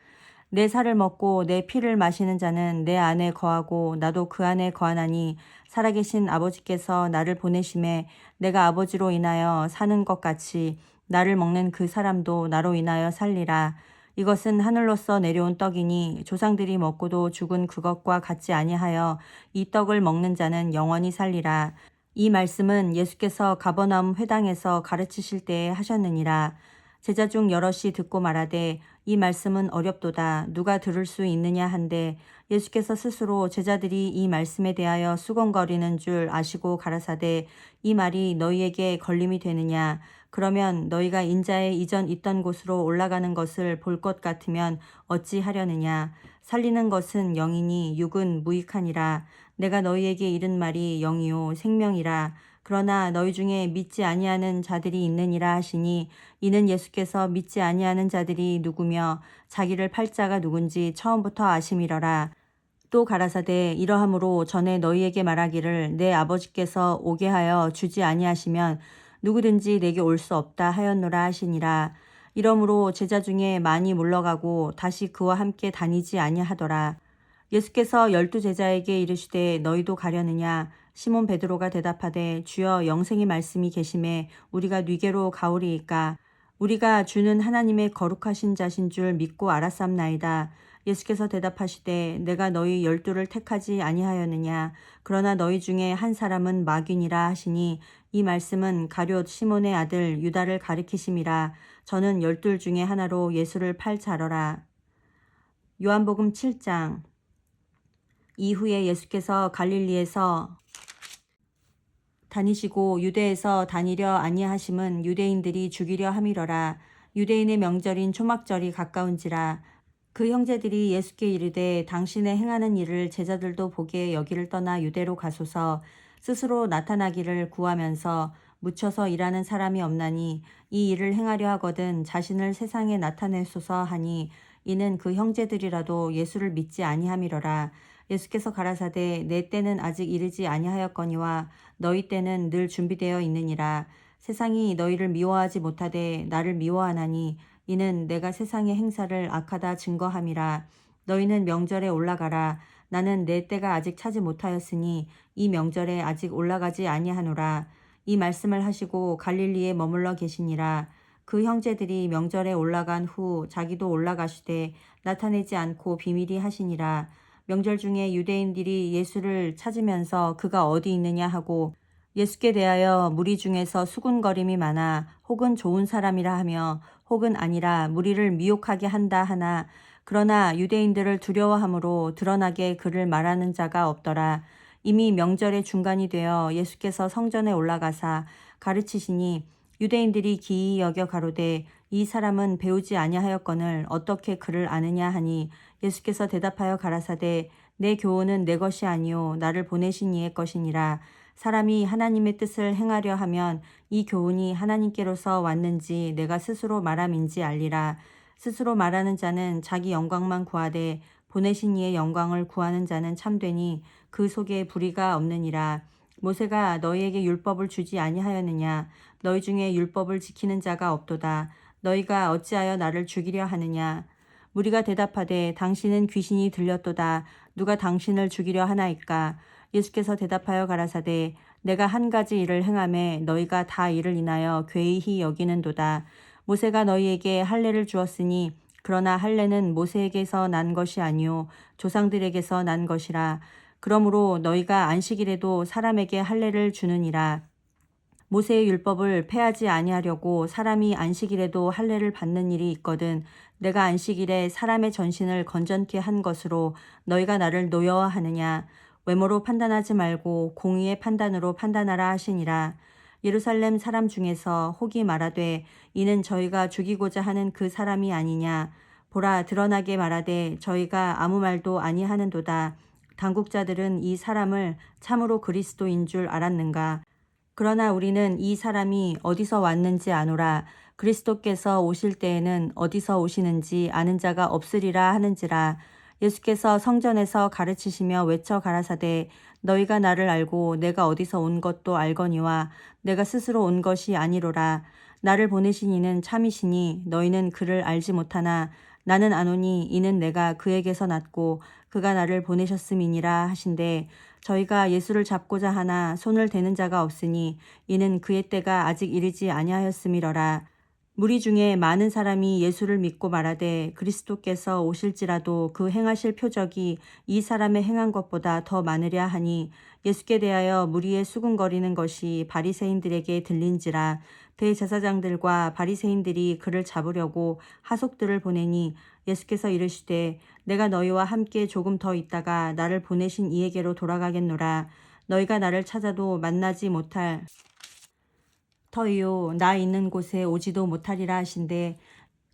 내 살을 먹고 내 피를 마시는 자는 내 안에 거하고 나도 그 안에 거하나니 살아계신 아버지께서 나를 보내심에 내가 아버지로 인하여 사는 것 같이 나를 먹는 그 사람도 나로 인하여 살리라. 이것은 하늘로서 내려온 떡이니 조상들이 먹고도 죽은 그것과 같지 아니하여 이 떡을 먹는 자는 영원히 살리라. 이 말씀은 예수께서 가버나움 회당에서 가르치실 때에 하셨느니라. 제자 중 여럿이 듣고 말하되 이 말씀은 어렵도다. 누가 들을 수 있느냐 한데 예수께서 스스로 제자들이 이 말씀에 대하여 수곤거리는 줄 아시고 가라사대 이 말이 너희에게 걸림이 되느냐. 그러면 너희가 인자의 이전 있던 곳으로 올라가는 것을 볼 것 같으면 어찌 하려느냐. 살리는 것은 영이니 육은 무익하니라. 내가 너희에게 이른 말이 영이요 생명이라. 그러나 너희 중에 믿지 아니하는 자들이 있느니라 하시니 이는 예수께서 믿지 아니하는 자들이 누구며 자기를 팔 자가 누군지 처음부터 아심이러라. 또 가라사대 이러함으로 전에 너희에게 말하기를 내 아버지께서 오게 하여 주지 아니하시면 누구든지 내게 올 수 없다 하였노라 하시니라. 이러므로 제자 중에 많이 물러가고 다시 그와 함께 다니지 아니하더라. 예수께서 12 제자에게 이르시되 너희도 가려느냐. 시몬 베드로가 대답하되 주여 영생의 말씀이 계심에 우리가 뉘게로 가오리이까. 우리가 주는 하나님의 거룩하신 자신 줄 믿고 알았삼나이다. 예수께서 대답하시되 내가 너희 12를 택하지 아니하였느냐. 그러나 너희 중에 한 사람은 마귀니라 하시니 이 말씀은 가룟 시몬의 아들 유다를 가리키심이라. 저는 12 중에 하나로 예수를 팔 자러라. 요한복음 7장. 이후에 예수께서 갈릴리에서 다니시고 유대에서 다니려 아니하심은 유대인들이 죽이려 함이러라. 유대인의 명절인 초막절이 가까운지라. 그 형제들이 예수께 이르되 당신의 행하는 일을 제자들도 보게 여기를 떠나 유대로 가소서. 스스로 나타나기를 구하면서 묻혀서 일하는 사람이 없나니 이 일을 행하려 하거든 자신을 세상에 나타내소서 하니 이는 그 형제들이라도 예수를 믿지 아니함이러라. 예수께서 가라사대 내 때는 아직 이르지 아니하였거니와 너희 때는 늘 준비되어 있느니라. 세상이 너희를 미워하지 못하되 나를 미워하나니 이는 내가 세상의 행사를 악하다 증거함이라. 너희는 명절에 올라가라. 나는 내 때가 아직 차지 못하였으니 이 명절에 아직 올라가지 아니하노라. 이 말씀을 하시고 갈릴리에 머물러 계시니라. 그 형제들이 명절에 올라간 후 자기도 올라가시되 나타내지 않고 비밀히 하시니라. 명절 중에 유대인들이 예수를 찾으면서 그가 어디 있느냐 하고 예수께 대하여 무리 중에서 수군거림이 많아 혹은 좋은 사람이라 하며 혹은 아니라 무리를 미혹하게 한다 하나 그러나 유대인들을 두려워함으로 드러나게 그를 말하는 자가 없더라. 이미 명절의 중간이 되어 예수께서 성전에 올라가사 가르치시니 유대인들이 기이 여겨 가로되 이 사람은 배우지 아니하였거늘 어떻게 그를 아느냐 하니 예수께서 대답하여 가라사대 내 교훈은 내 것이 아니요 나를 보내신 이의 것이니라. 사람이 하나님의 뜻을 행하려 하면 이 교훈이 하나님께로서 왔는지 내가 스스로 말함인지 알리라. 스스로 말하는 자는 자기 영광만 구하되 보내신 이의 영광을 구하는 자는 참되니 그 속에 불의가 없느니라. 모세가 너희에게 율법을 주지 아니하였느냐? 너희 중에 율법을 지키는 자가 없도다. 너희가 어찌하여 나를 죽이려 하느냐? 무리가 대답하되 당신은 귀신이 들렸도다. 누가 당신을 죽이려 하나이까? 예수께서 대답하여 가라사대 내가 한 가지 일을 행하매 너희가 다 이를 인하여 괴이히 여기는도다. 모세가 너희에게 할례를 주었으니 그러나 할례는 모세에게서 난 것이 아니요 조상들에게서 난 것이라. 그러므로 너희가 안식일에도 사람에게 할례를 주느니라. 모세의 율법을 폐하지 아니하려고 사람이 안식일에도 할례를 받는 일이 있거든 내가 안식일에 사람의 전신을 건전케 한 것으로 너희가 나를 노여워하느냐. 외모로 판단하지 말고 공의의 판단으로 판단하라 하시니라. 예루살렘 사람 중에서 혹이 말하되 이는 저희가 죽이고자 하는 그 사람이 아니냐. 보라 드러나게 말하되 저희가 아무 말도 아니하는도다. 당국자들은 이 사람을 참으로 그리스도인 줄 알았는가. 그러나 우리는 이 사람이 어디서 왔는지 아노라. 그리스도께서 오실 때에는 어디서 오시는지 아는 자가 없으리라 하는지라. 예수께서 성전에서 가르치시며 외쳐 가라사대 너희가 나를 알고 내가 어디서 온 것도 알거니와 내가 스스로 온 것이 아니로라. 나를 보내신 이는 참이시니 너희는 그를 알지 못하나 나는 아노니 이는 내가 그에게서 났고 그가 나를 보내셨음이니라 하신대. 저희가 예수를 잡고자 하나 손을 대는 자가 없으니 이는 그의 때가 아직 이르지 아니하였음이러라. 무리 중에 많은 사람이 예수를 믿고 말하되 그리스도께서 오실지라도 그 행하실 표적이 이 사람의 행한 것보다 더 많으랴 하니 예수께 대하여 무리의 수군거리는 것이 바리새인들에게 들린지라. 대제사장들과 바리새인들이 그를 잡으려고 하속들을 보내니 예수께서 이르시되 내가 너희와 함께 조금 더 있다가 나를 보내신 이에게로 돌아가겠노라. 너희가 나를 찾아도 만나지 못할 터이요 나 있는 곳에 오지도 못하리라 하신대.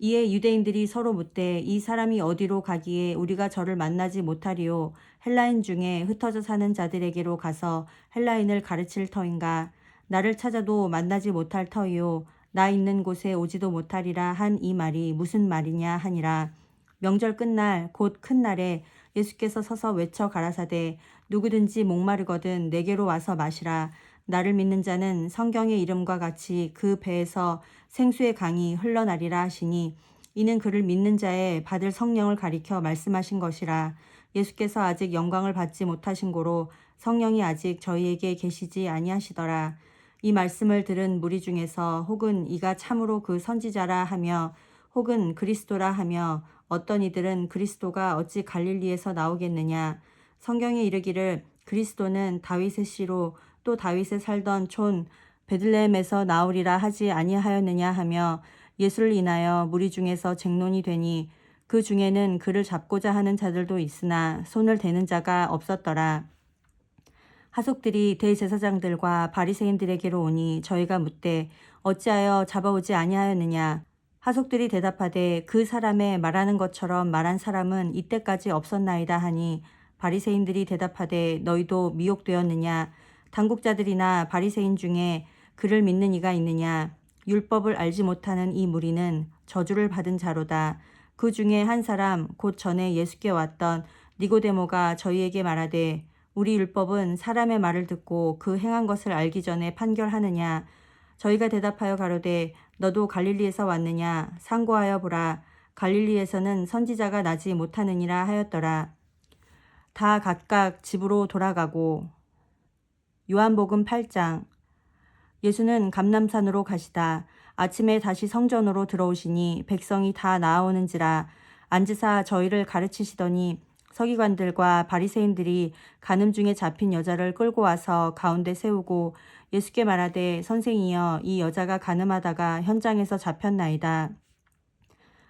이에 유대인들이 서로 묻되 이 사람이 어디로 가기에 우리가 저를 만나지 못하리요. 헬라인 중에 흩어져 사는 자들에게로 가서 헬라인을 가르칠 터인가. 나를 찾아도 만나지 못할 터이요 나 있는 곳에 오지도 못하리라 한 이 말이 무슨 말이냐 하니라. 명절 끝날 곧 큰 날에 예수께서 서서 외쳐 가라사대 누구든지 목마르거든 내게로 와서 마시라. 나를 믿는 자는 성경의 이름과 같이 그 배에서 생수의 강이 흘러나리라 하시니 이는 그를 믿는 자의 받을 성령을 가리켜 말씀하신 것이라. 예수께서 아직 영광을 받지 못하신 고로 성령이 아직 저희에게 계시지 아니하시더라. 이 말씀을 들은 무리 중에서 혹은 이가 참으로 그 선지자라 하며 혹은 그리스도라 하며 어떤 이들은 그리스도가 어찌 갈릴리에서 나오겠느냐. 성경에 이르기를 그리스도는 다윗의 씨로 또 다윗에 살던 촌 베들레헴에서 나오리라 하지 아니하였느냐 하며 예수를 인하여 무리 중에서 쟁론이 되니 그 중에는 그를 잡고자 하는 자들도 있으나 손을 대는 자가 없었더라. 하속들이 대제사장들과 바리새인들에게로 오니 저희가 묻되 어찌하여 잡아오지 아니하였느냐. 하속들이 대답하되 그 사람의 말하는 것처럼 말한 사람은 이때까지 없었나이다 하니 바리새인들이 대답하되 너희도 미혹되었느냐. 당국자들이나 바리새인 중에 그를 믿는 이가 있느냐. 율법을 알지 못하는 이 무리는 저주를 받은 자로다. 그 중에 한 사람 곧 전에 예수께 왔던 니고데모가 저희에게 말하되 우리 율법은 사람의 말을 듣고 그 행한 것을 알기 전에 판결하느냐. 저희가 대답하여 가로되 너도 갈릴리에서 왔느냐. 상고하여 보라. 갈릴리에서는 선지자가 나지 못하느니라 하였더라. 다 각각 집으로 돌아가고. 요한복음 8장. 예수는 감람산으로 가시다. 아침에 다시 성전으로 들어오시니 백성이 다 나아오는지라. 앉으사 저희를 가르치시더니 서기관들과 바리새인들이 간음 중에 잡힌 여자를 끌고 와서 가운데 세우고 예수께 말하되 선생이여 이 여자가 간음하다가 현장에서 잡혔나이다.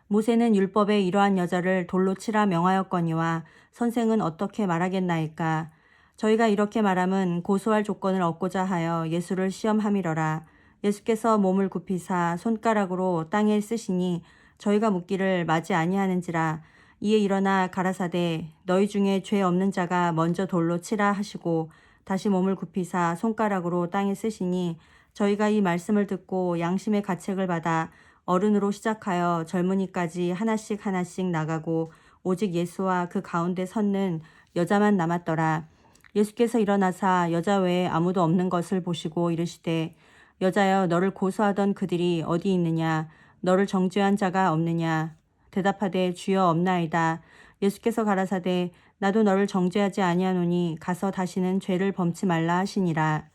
모세는 율법에 이러한 여자를 돌로 치라 명하였거니와 선생은 어떻게 말하겠나이까. 저희가 이렇게 말함은 고소할 조건을 얻고자 하여 예수를 시험함이러라. 예수께서 몸을 굽히사 손가락으로 땅에 쓰시니 저희가 묻기를 마지 아니하는지라. 이에 일어나 가라사대 너희 중에 죄 없는 자가 먼저 돌로 치라 하시고 다시 몸을 굽히사 손가락으로 땅에 쓰시니 저희가 이 말씀을 듣고 양심의 가책을 받아 어른으로 시작하여 젊은이까지 하나씩 하나씩 나가고 오직 예수와 그 가운데 섰는 여자만 남았더라. 예수께서 일어나사 여자 외에 아무도 없는 것을 보시고 이르시되 여자여 너를 고소하던 그들이 어디 있느냐 너를 정죄한 자가 없느냐 대답하되 주여 없나이다. 예수께서 가라사대 나도 너를 정죄하지 아니하노니 가서 다시는 죄를 범치 말라 하시니라.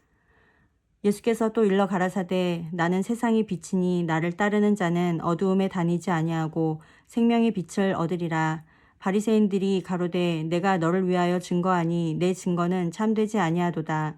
예수께서 또 일러 가라사대 나는 세상의 빛이니 나를 따르는 자는 어두움에 다니지 아니하고 생명의 빛을 얻으리라. 바리새인들이 가로되 내가 너를 위하여 증거하니 내 증거는 참되지 아니하도다.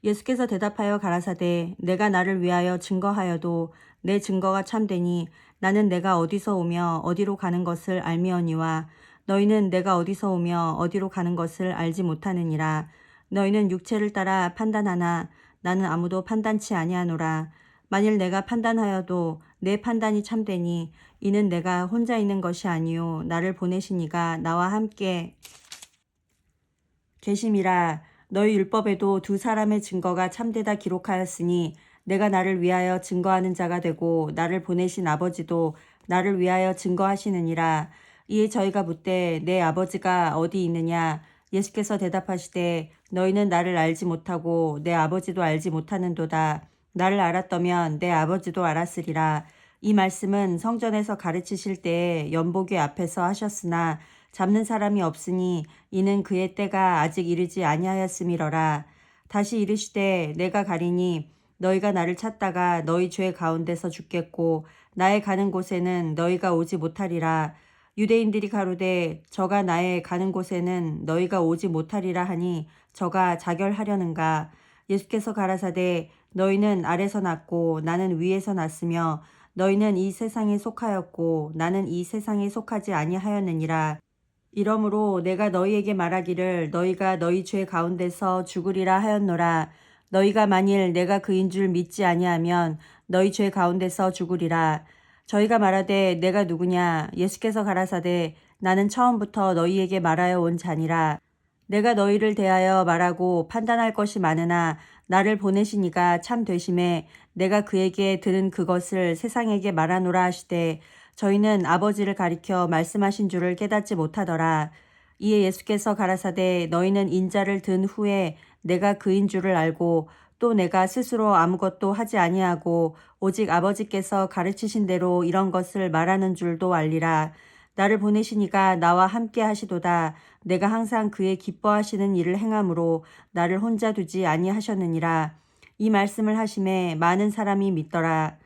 예수께서 대답하여 가라사대 내가 나를 위하여 증거하여도 내 증거가 참되니 나는 내가 어디서 오며 어디로 가는 것을 알미언니와 너희는 내가 어디서 오며 어디로 가는 것을 알지 못하느니라. 너희는 육체를 따라 판단하나 나는 아무도 판단치 아니하노라. 만일 내가 판단하여도 내 판단이 참되니 이는 내가 혼자 있는 것이 아니요 나를 보내시니가 나와 함께 계심이라. 너희 율법에도 두 사람의 증거가 참되다 기록하였으니 내가 나를 위하여 증거하는 자가 되고 나를 보내신 아버지도 나를 위하여 증거하시느니라. 이에 저희가 묻되 내 아버지가 어디 있느냐? 예수께서 대답하시되 너희는 나를 알지 못하고 내 아버지도 알지 못하는도다. 나를 알았더면 내 아버지도 알았으리라. 이 말씀은 성전에서 가르치실 때에 연복궤 앞에서 하셨으나 잡는 사람이 없으니 이는 그의 때가 아직 이르지 아니하였음이러라. 다시 이르시되 내가 가리니 너희가 나를 찾다가 너희 죄 가운데서 죽겠고 나의 가는 곳에는 너희가 오지 못하리라. 유대인들이 가로되 저가 나의 가는 곳에는 너희가 오지 못하리라 하니 저가 자결하려는가. 예수께서 가라사대 너희는 아래서 났고 나는 위에서 났으며 너희는 이 세상에 속하였고 나는 이 세상에 속하지 아니하였느니라. 이러므로 내가 너희에게 말하기를 너희가 너희 죄 가운데서 죽으리라 하였노라. 너희가 만일 내가 그인 줄 믿지 아니하면 너희 죄 가운데서 죽으리라. 저희가 말하되 내가 누구냐? 예수께서 가라사대 나는 처음부터 너희에게 말하여 온 자니라. 내가 너희를 대하여 말하고 판단할 것이 많으나 나를 보내시니가 참 되심에 내가 그에게 들은 그것을 세상에게 말하노라 하시되 저희는 아버지를 가리켜 말씀하신 줄을 깨닫지 못하더라. 이에 예수께서 가라사대 너희는 인자를 든 후에 내가 그인 줄을 알고 또 내가 스스로 아무것도 하지 아니하고 오직 아버지께서 가르치신 대로 이런 것을 말하는 줄도 알리라. 나를 보내시니가 나와 함께 하시도다. 내가 항상 그의 기뻐하시는 일을 행함으로 나를 혼자 두지 아니하셨느니라. 이 말씀을 하심에 많은 사람이 믿더라.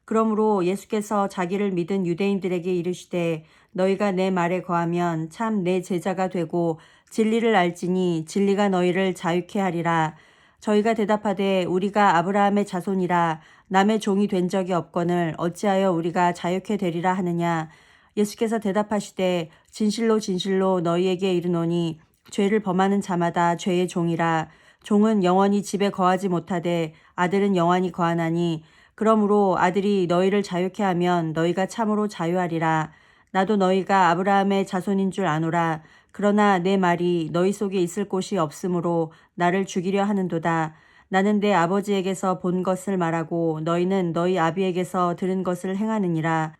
그러므로 예수께서 자기를 믿은 유대인들에게 이르시되 너희가 내 말에 거하면 참 내 제자가 되고 진리를 알지니 진리가 너희를 자유케 하리라. 저희가 대답하되 우리가 아브라함의 자손이라 남의 종이 된 적이 없거늘 어찌하여 우리가 자유케 되리라 하느냐. 예수께서 대답하시되 진실로 진실로 너희에게 이르노니 죄를 범하는 자마다 죄의 종이라. 종은 영원히 집에 거하지 못하되 아들은 영원히 거하나니 그러므로 아들이 너희를 자유케 하면 너희가 참으로 자유하리라. 나도 너희가 아브라함의 자손인 줄 아노라. 그러나 내 말이 너희 속에 있을 곳이 없으므로 나를 죽이려 하는도다. 나는 내 아버지에게서 본 것을 말하고 너희는 너희 아비에게서 들은 것을 행하느니라.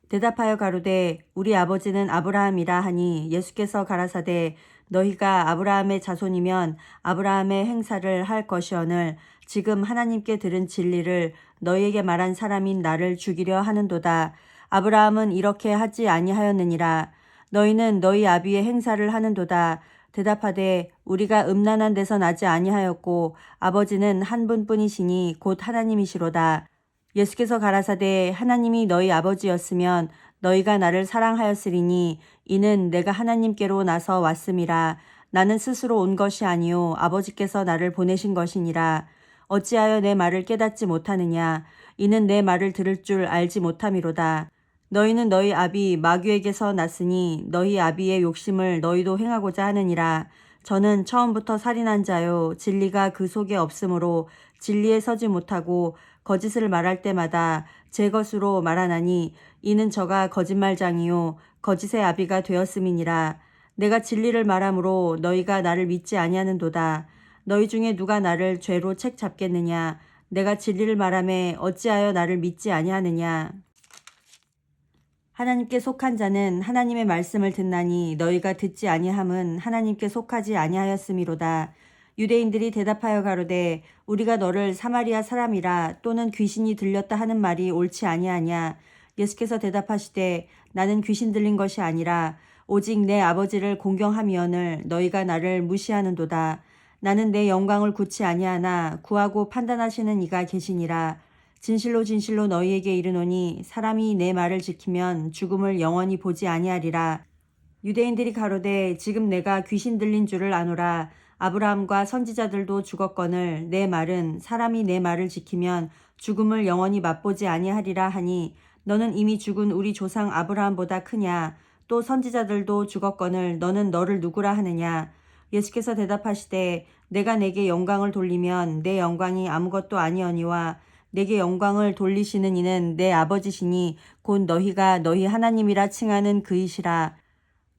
대답하여 가로되 우리 아버지는 아브라함이라 하니 예수께서 가라사대 너희가 아브라함의 자손이면 아브라함의 행사를 할 것이오늘 지금 하나님께 들은 진리를 너희에게 말한 사람인 나를 죽이려 하는도다. 아브라함은 이렇게 하지 아니하였느니라. 너희는 너희 아비의 행사를 하는도다. 대답하되 우리가 음란한 데서 나지 아니하였고 아버지는 한 분뿐이시니 곧 하나님이시로다. 예수께서 가라사대 하나님이 너희 아버지였으면 너희가 나를 사랑하였으리니 이는 내가 하나님께로 나서 왔음이라. 나는 스스로 온 것이 아니요 아버지께서 나를 보내신 것이니라. 어찌하여 내 말을 깨닫지 못하느냐. 이는 내 말을 들을 줄 알지 못함이로다. 너희는 너희 아비 마귀에게서 났으니 너희 아비의 욕심을 너희도 행하고자 하느니라. 저는 처음부터 살인한 자요 진리가 그 속에 없으므로 진리에 서지 못하고 거짓을 말할 때마다 제 것으로 말하나니 이는 저가 거짓말장이요 거짓의 아비가 되었음이니라. 내가 진리를 말함으로 너희가 나를 믿지 아니하는도다. 너희 중에 누가 나를 죄로 책 잡겠느냐. 내가 진리를 말하매 어찌하여 나를 믿지 아니하느냐. 하나님께 속한 자는 하나님의 말씀을 듣나니 너희가 듣지 아니함은 하나님께 속하지 아니하였음이로다. 유대인들이 대답하여 가로되 우리가 너를 사마리아 사람이라 또는 귀신이 들렸다 하는 말이 옳지 아니하냐. 예수께서 대답하시되 나는 귀신 들린 것이 아니라 오직 내 아버지를 공경하미언을 너희가 나를 무시하는도다. 나는 내 영광을 굳지 아니하나 구하고 판단하시는 이가 계시니라. 진실로 진실로 너희에게 이르노니 사람이 내 말을 지키면 죽음을 영원히 보지 아니하리라. 유대인들이 가로되 지금 내가 귀신 들린 줄을 아노라. 아브라함과 선지자들도 죽었거늘 내 말은 사람이 내 말을 지키면 죽음을 영원히 맛보지 아니하리라 하니 너는 이미 죽은 우리 조상 아브라함보다 크냐. 또 선지자들도 죽었거늘 너는 너를 누구라 하느냐. 예수께서 대답하시되 내가 내게 영광을 돌리면 내 영광이 아무것도 아니오니와 내게 영광을 돌리시는 이는 내 아버지시니 곧 너희가 너희 하나님이라 칭하는 그이시라.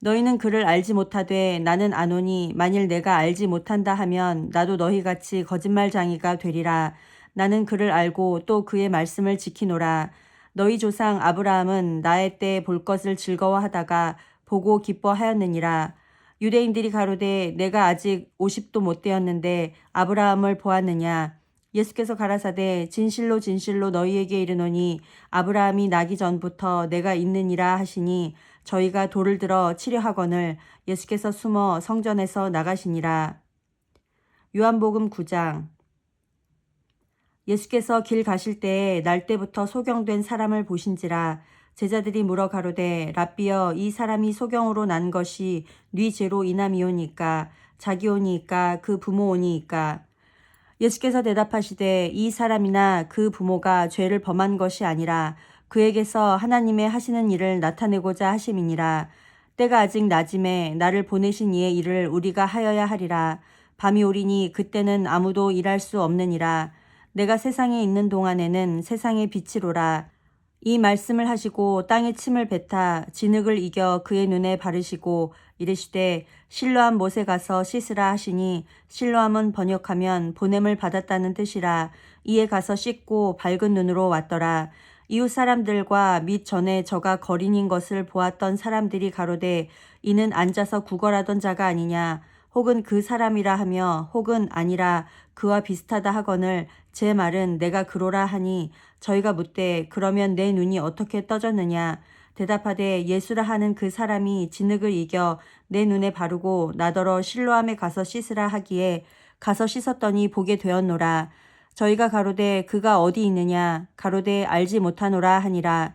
너희는 그를 알지 못하되 나는 아노니 만일 내가 알지 못한다 하면 나도 너희같이 거짓말장이가 되리라. 나는 그를 알고 또 그의 말씀을 지키노라. 너희 조상 아브라함은 나의 때 볼 것을 즐거워하다가 보고 기뻐하였느니라. 유대인들이 가로되 내가 아직 50도 못 되었는데 아브라함을 보았느냐. 예수께서 가라사대 진실로 진실로 너희에게 이르노니 아브라함이 나기 전부터 내가 있느니라 하시니 저희가 돌을 들어 치려 하거늘 예수께서 숨어 성전에서 나가시니라. 요한복음 9장. 예수께서 길 가실 때에 날 때부터 소경된 사람을 보신지라. 제자들이 물어 가로되 랍비여 이 사람이 소경으로 난 것이 네 죄로 인함이오니까 자기오니까 그 부모오니까. 예수께서 대답하시되 이 사람이나 그 부모가 죄를 범한 것이 아니라 그에게서 하나님의 하시는 일을 나타내고자 하심이니라. 때가 아직 낮음에 나를 보내신 이의 일을 우리가 하여야 하리라. 밤이 오리니 그때는 아무도 일할 수 없느니라. 내가 세상에 있는 동안에는 세상의 빛이로라. 이 말씀을 하시고 땅에 침을 뱉아 진흙을 이겨 그의 눈에 바르시고 이르시되 실로암 못에 가서 씻으라 하시니 실로암은 번역하면 보냄을 받았다는 뜻이라. 이에 가서 씻고 밝은 눈으로 왔더라. 이웃 사람들과 및 전에 저가 거린인 것을 보았던 사람들이 가로되 이는 앉아서 구걸하던 자가 아니냐. 혹은 그 사람이라 하며 혹은 아니라 그와 비슷하다 하거늘 제 말은 내가 그로라 하니 저희가 묻되 그러면 내 눈이 어떻게 떠졌느냐. 대답하되 예수라 하는 그 사람이 진흙을 이겨 내 눈에 바르고 나더러 실로암에 가서 씻으라 하기에 가서 씻었더니 보게 되었노라. 저희가 가로되 그가 어디 있느냐. 가로되 알지 못하노라 하니라.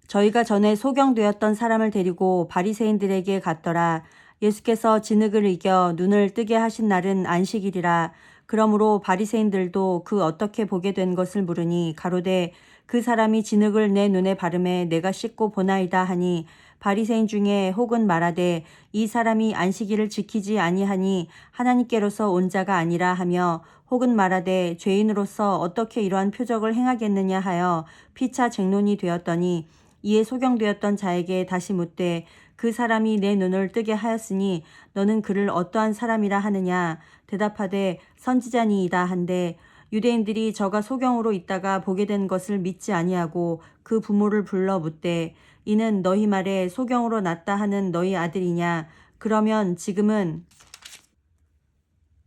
저희가 전에 소경되었던 사람을 데리고 바리새인들에게 갔더라. 예수께서 진흙을 이겨 눈을 뜨게 하신 날은 안식일이라. 그러므로 바리새인들도 그 어떻게 보게 된 것을 물으니 가로되 그 사람이 진흙을 내 눈에 바르매 내가 씻고 보나이다 하니 바리새인 중에 혹은 말하되 이 사람이 안식일을 지키지 아니하니 하나님께로서 온 자가 아니라 하며 혹은 말하되 죄인으로서 어떻게 이러한 표적을 행하겠느냐 하여 피차 쟁론이 되었더니 이에 소경되었던 자에게 다시 묻되 그 사람이 내 눈을 뜨게 하였으니 너는 그를 어떠한 사람이라 하느냐. 대답하되 선지자니이다 한데 유대인들이 저가 소경으로 있다가 보게 된 것을 믿지 아니하고 그 부모를 불러 묻되 이는 너희 말에 소경으로 났다 하는 너희 아들이냐. 그러면 지금은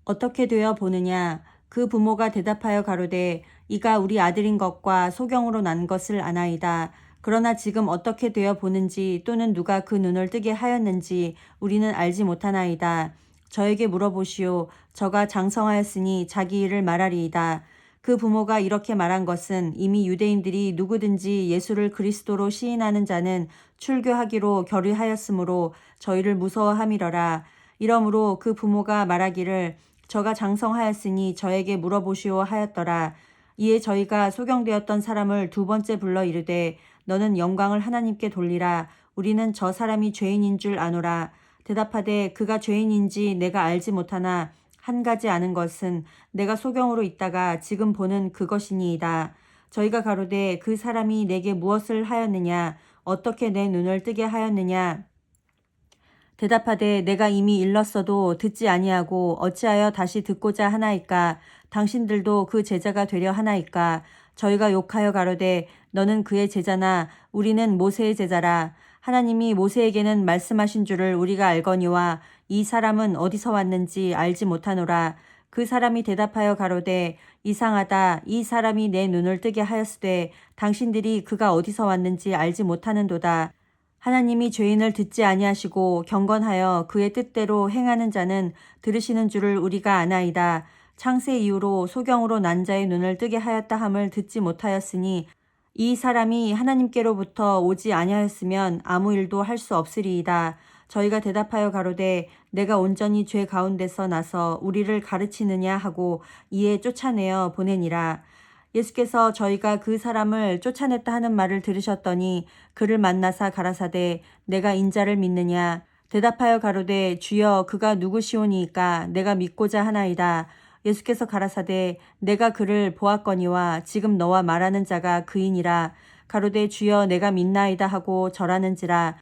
어떻게 되어 보느냐. 그 부모가 대답하여 가로되 이가 우리 아들인 것과 소경으로 난 것을 아나이다. 그러나 지금 어떻게 되어 보는지 또는 누가 그 눈을 뜨게 하였는지 우리는 알지 못하나이다. 저에게 물어보시오. 저가 장성하였으니 자기 일을 말하리이다. 그 부모가 이렇게 말한 것은 이미 유대인들이 누구든지 예수를 그리스도로 시인하는 자는 출교하기로 결의하였으므로 저희를 무서워함이러라. 이러므로 그 부모가 말하기를 저가 장성하였으니 저에게 물어보시오 하였더라. 이에 저희가 소경되었던 사람을 두 번째 불러 이르되 너는 영광을 하나님께 돌리라. 우리는 저 사람이 죄인인 줄 아노라. 대답하되 그가 죄인인지 내가 알지 못하나 한 가지 아는 것은 내가 소경으로 있다가 지금 보는 그것이니이다. 저희가 가로되 그 사람이 내게 무엇을 하였느냐. 어떻게 내 눈을 뜨게 하였느냐. 대답하되 내가 이미 일렀어도 듣지 아니하고 어찌하여 다시 듣고자 하나이까. 당신들도 그 제자가 되려 하나이까. 저희가 욕하여 가로되 너는 그의 제자나 우리는 모세의 제자라. 하나님이 모세에게는 말씀하신 줄을 우리가 알거니와 이 사람은 어디서 왔는지 알지 못하노라. 그 사람이 대답하여 가로되 이상하다. 이 사람이 내 눈을 뜨게 하였으되 당신들이 그가 어디서 왔는지 알지 못하는도다. 하나님이 죄인을 듣지 아니하시고 경건하여 그의 뜻대로 행하는 자는 들으시는 줄을 우리가 아나이다. 창세 이후로 소경으로 난 자의 눈을 뜨게 하였다 함을 듣지 못하였으니 이 사람이 하나님께로부터 오지 아니하였으면 아무 일도 할 수 없으리이다. 저희가 대답하여 가로되 내가 온전히 죄 가운데서 나서 우리를 가르치느냐 하고 이에 쫓아내어 보내니라. 예수께서 저희가 그 사람을 쫓아냈다 하는 말을 들으셨더니 그를 만나사 가라사대 내가 인자를 믿느냐. 대답하여 가로되 주여 그가 누구시오니이까 내가 믿고자 하나이다. 예수께서 가라사대 내가 그를 보았거니와 지금 너와 말하는 자가 그이니라. 가로되 주여 내가 믿나이다 하고 절하는지라.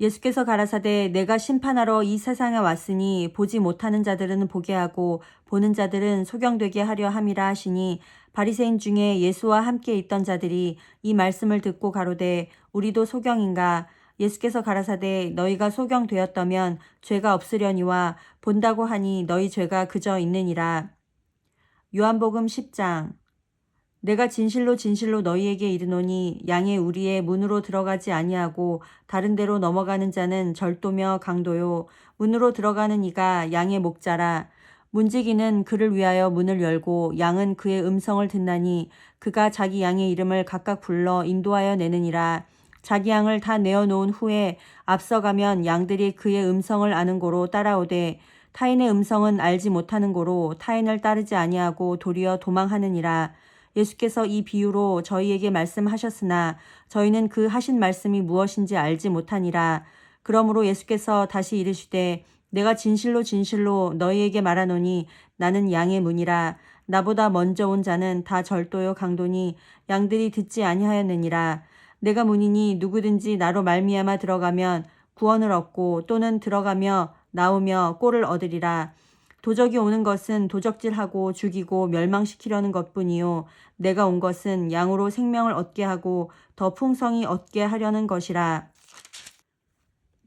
예수께서 가라사대 내가 심판하러 이 세상에 왔으니 보지 못하는 자들은 보게 하고 보는 자들은 소경되게 하려 함이라 하시니 바리새인 중에 예수와 함께 있던 자들이 이 말씀을 듣고 가로되 우리도 소경인가. 예수께서 가라사대 너희가 소경되었다면 죄가 없으려니와 본다고 하니 너희 죄가 그저 있느니라. 요한복음 10장. 내가 진실로 진실로 너희에게 이르노니 양의 우리의 문으로 들어가지 아니하고 다른 데로 넘어가는 자는 절도며 강도요 문으로 들어가는 이가 양의 목자라. 문지기는 그를 위하여 문을 열고 양은 그의 음성을 듣나니 그가 자기 양의 이름을 각각 불러 인도하여 내느니라. 자기 양을 다 내어놓은 후에 앞서가면 양들이 그의 음성을 아는 고로 따라오되 타인의 음성은 알지 못하는 고로 타인을 따르지 아니하고 도리어 도망하느니라. 예수께서 이 비유로 저희에게 말씀하셨으나 저희는 그 하신 말씀이 무엇인지 알지 못하니라. 그러므로 예수께서 다시 이르시되 내가 진실로 진실로 너희에게 말하노니 나는 양의 문이라. 나보다 먼저 온 자는 다 절도요 강도니 양들이 듣지 아니하였느니라. 내가 문이니 누구든지 나로 말미암아 들어가면 구원을 얻고 또는 들어가며 나오며 꼴을 얻으리라. 도적이 오는 것은 도적질하고 죽이고 멸망시키려는 것뿐이요 내가 온 것은 양으로 생명을 얻게 하고 더 풍성히 얻게 하려는 것이라.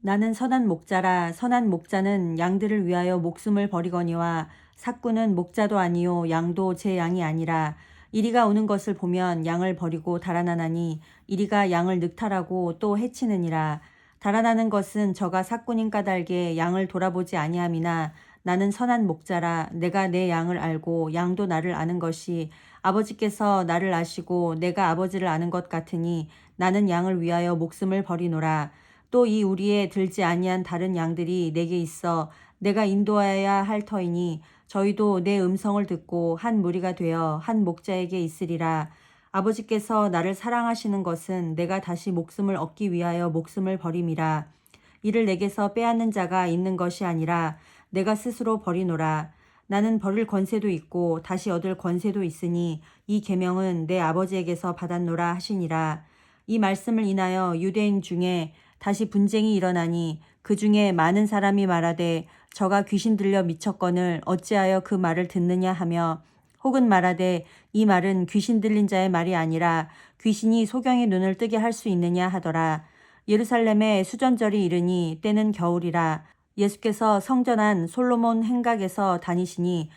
나는 선한 목자라. 선한 목자는 양들을 위하여 목숨을 버리거니와 삭구는 목자도 아니요 양도 제 양이 아니라. 이리가 오는 것을 보면 양을 버리고 달아나나니 이리가 양을 늑탈하고 또 해치느니라. 달아나는 것은 저가 삭군인 까닭에 양을 돌아보지 아니함이나 나는 선한 목자라. 내가 내 양을 알고 양도 나를 아는 것이 아버지께서 나를 아시고 내가 아버지를 아는 것 같으니 나는 양을 위하여 목숨을 버리노라. 또 이 우리에 들지 아니한 다른 양들이 내게 있어 내가 인도하여야 할 터이니 저희도 내 음성을 듣고 한 무리가 되어 한 목자에게 있으리라. 아버지께서 나를 사랑하시는 것은 내가 다시 목숨을 얻기 위하여 목숨을 버림이라. 이를 내게서 빼앗는 자가 있는 것이 아니라 내가 스스로 버리노라. 나는 버릴 권세도 있고 다시 얻을 권세도 있으니 이 계명은 내 아버지에게서 받았노라 하시니라. 이 말씀을 인하여 유대인 중에 다시 분쟁이 일어나니 그 중에 많은 사람이 말하되 저가 귀신 들려 미쳤거늘 어찌하여 그 말을 듣느냐 하며 혹은 말하되 이 말은 귀신 들린 자의 말이 아니라 귀신이 소경의 눈을 뜨게 할 수 있느냐 하더라. 예루살렘에 수전절이 이르니 때는 겨울이라. 예수께서 성전 안 솔로몬 행각에서 다니시니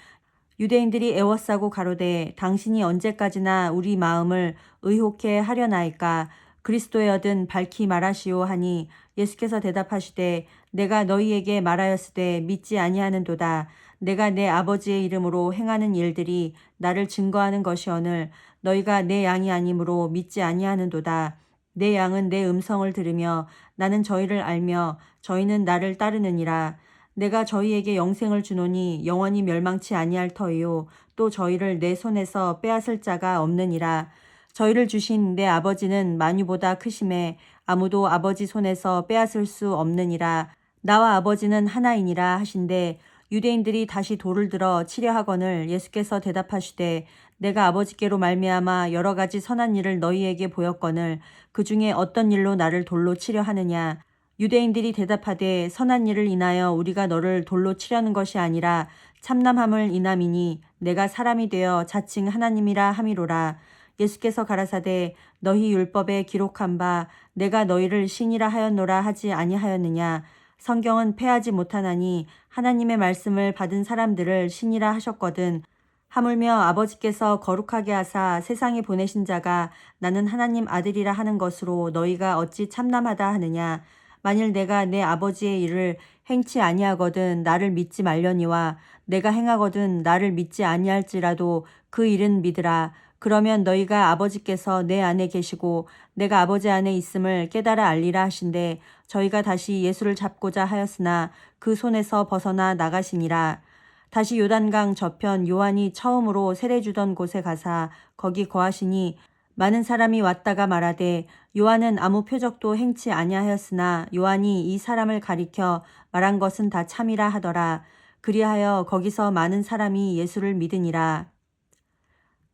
유대인들이 애워싸고 가로되 당신이 언제까지나 우리 마음을 의혹해 하려나이까. 그리스도의 얻은 밝히 말하시오 하니 예수께서 대답하시되 내가 너희에게 말하였으되 믿지 아니하는도다. 내가 내 아버지의 이름으로 행하는 일들이 나를 증거하는 것이오늘 너희가 내 양이 아니므로 믿지 아니하는도다. 내 양은 내 음성을 들으며 나는 저희를 알며 저희는 나를 따르느니라. 내가 저희에게 영생을 주노니 영원히 멸망치 아니할 터이요 또 저희를 내 손에서 빼앗을 자가 없느니라. 저희를 주신 내 아버지는 만유보다 크심에 아무도 아버지 손에서 빼앗을 수 없느니라. 나와 아버지는 하나이니라 하신대 유대인들이 다시 돌을 들어 치려 하거늘 예수께서 대답하시되 내가 아버지께로 말미암아 여러 가지 선한 일을 너희에게 보였거늘 그 중에 어떤 일로 나를 돌로 치려 하느냐. 유대인들이 대답하되 선한 일을 인하여 우리가 너를 돌로 치려는 것이 아니라 참남함을 인함이니 내가 사람이 되어 자칭 하나님이라 함이로라. 예수께서 가라사대 너희 율법에 기록한 바 내가 너희를 신이라 하였노라 하지 아니하였느냐. 성경은 패하지 못하나니 하나님의 말씀을 받은 사람들을 신이라 하셨거든. 하물며 아버지께서 거룩하게 하사 세상에 보내신 자가 나는 하나님 아들이라 하는 것으로 너희가 어찌 참남하다 하느냐. 만일 내가 내 아버지의 일을 행치 아니하거든 나를 믿지 말려니와 내가 행하거든 나를 믿지 아니할지라도 그 일은 믿으라. 그러면 너희가 아버지께서 내 안에 계시고 내가 아버지 안에 있음을 깨달아 알리라 하신대. 저희가 다시 예수를 잡고자 하였으나 그 손에서 벗어나 나가시니라. 다시 요단강 저편 요한이 처음으로 세례 주던 곳에 가사 거기 거하시니 많은 사람이 왔다가 말하되 요한은 아무 표적도 행치 아니하였으나 요한이 이 사람을 가리켜 말한 것은 다 참이라 하더라. 그리하여 거기서 많은 사람이 예수를 믿으니라.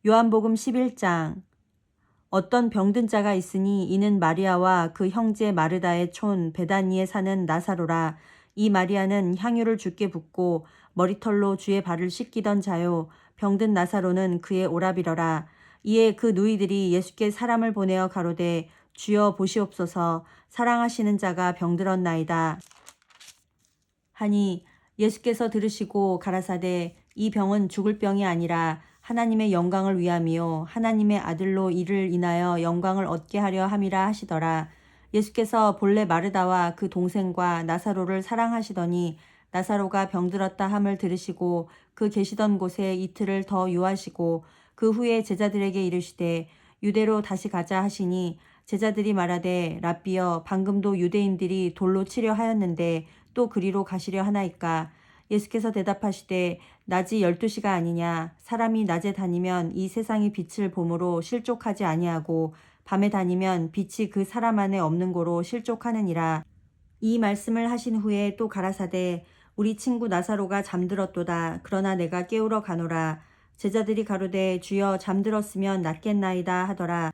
요한복음 11장. 어떤 병든 자가 있으니 이는 마리아와 그 형제 마르다의 촌 베다니에 사는 나사로라. 이 마리아는 향유를 주께 붓고 머리털로 주의 발을 씻기던 자요. 병든 나사로는 그의 오라비러라. 이에 그 누이들이 예수께 사람을 보내어 가로되 주여 보시옵소서 사랑하시는 자가 병들었나이다 하니 예수께서 들으시고 가라사대 이 병은 죽을 병이 아니라 하나님의 영광을 위함이요 하나님의 아들로 이를 인하여 영광을 얻게 하려 함이라 하시더라. 예수께서 본래 마르다와 그 동생과 나사로를 사랑하시더니 나사로가 병들었다 함을 들으시고 그 계시던 곳에 이틀을 더 유하시고 그 후에 제자들에게 이르시되 유대로 다시 가자 하시니 제자들이 말하되 랍비여 방금도 유대인들이 돌로 치려 하였는데 또 그리로 가시려 하나이까. 예수께서 대답하시되 낮이 12시가 아니냐. 사람이 낮에 다니면 이 세상의 빛을 보므로 실족하지 아니하고 밤에 다니면 빛이 그 사람 안에 없는 고로 실족하느니라. 이 말씀을 하신 후에 또 가라사대 우리 친구 나사로가 잠들었도다. 그러나 내가 깨우러 가노라. 제자들이 가로되 주여 잠들었으면 낫겠나이다 하더라.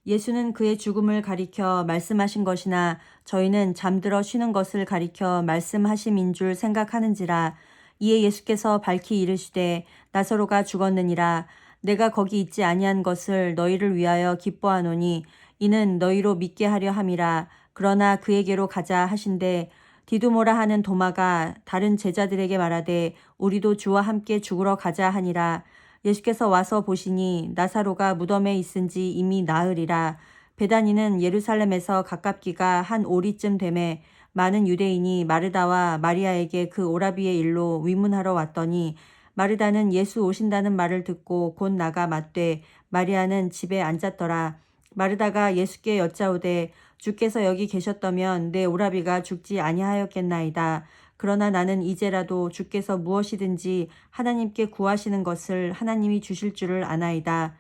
예수는 그의 죽음을 가리켜 말씀하신 것이나 저희는 잠들어 쉬는 것을 가리켜 말씀하심인 줄 생각하는지라. 이에 예수께서 밝히 이르시되 나사로가 죽었느니라. 내가 거기 있지 아니한 것을 너희를 위하여 기뻐하노니 이는 너희로 믿게 하려 함이라. 그러나 그에게로 가자 하신대 디두모라 하는 도마가 다른 제자들에게 말하되 우리도 주와 함께 죽으러 가자 하니라. 예수께서 와서 보시니 나사로가 무덤에 있은지 이미 나으리라. 베다니는 예루살렘에서 가깝기가 한 오리쯤 되매 많은 유대인이 마르다와 마리아에게 그 오라비의 일로 위문하러 왔더니 마르다는 예수 오신다는 말을 듣고 곧 나가 맞되 마리아는 집에 앉았더라. 마르다가 예수께 여짜오되 주께서 여기 계셨다면 내 오라비가 죽지 아니하였겠나이다. 그러나 나는 이제라도 주께서 무엇이든지 하나님께 구하시는 것을 하나님이 주실 줄을 아나이다.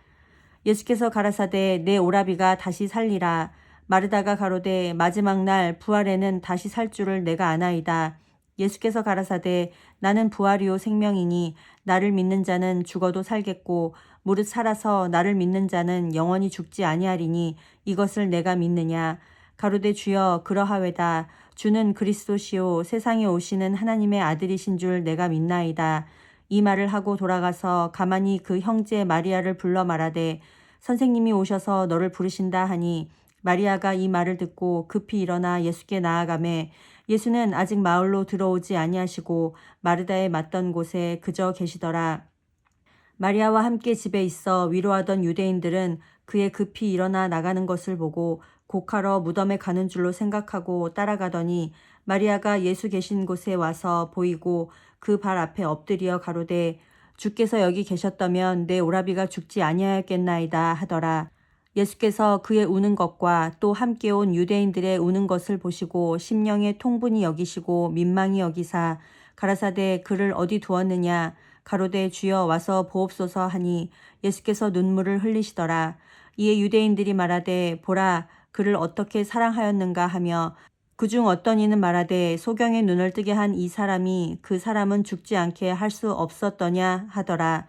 예수께서 가라사대 내 오라비가 다시 살리라. 마르다가 가로되 마지막 날 부활에는 다시 살 줄을 내가 아나이다. 예수께서 가라사대 나는 부활이요 생명이니 나를 믿는 자는 죽어도 살겠고 무릇 살아서 나를 믿는 자는 영원히 죽지 아니하리니 이것을 내가 믿느냐. 가로되 주여 그러하외다. 주는 그리스도시요 세상에 오시는 하나님의 아들이신 줄 내가 믿나이다. 이 말을 하고 돌아가서 가만히 그 형제 마리아를 불러 말하되 선생님이 오셔서 너를 부르신다 하니 마리아가 이 말을 듣고 급히 일어나 예수께 나아가매 예수는 아직 마을로 들어오지 아니하시고 마르다에 맞던 곳에 그저 계시더라. 마리아와 함께 집에 있어 위로하던 유대인들은 그의 급히 일어나 나가는 것을 보고 곡하러 무덤에 가는 줄로 생각하고 따라가더니 마리아가 예수 계신 곳에 와서 보이고 그 발 앞에 엎드려 가로되 주께서 여기 계셨다면 내 오라비가 죽지 아니하였겠나이다 하더라. 예수께서 그의 우는 것과 또 함께 온 유대인들의 우는 것을 보시고 심령에 통분히 여기시고 민망히 여기사 가라사대 그를 어디 두었느냐. 가로되 주여 와서 보옵소서 하니 예수께서 눈물을 흘리시더라. 이에 유대인들이 말하되 보라 그를 어떻게 사랑하였는가 하며 그중 어떤 이는 말하되 소경의 눈을 뜨게 한 이 사람이 그 사람은 죽지 않게 할 수 없었더냐 하더라.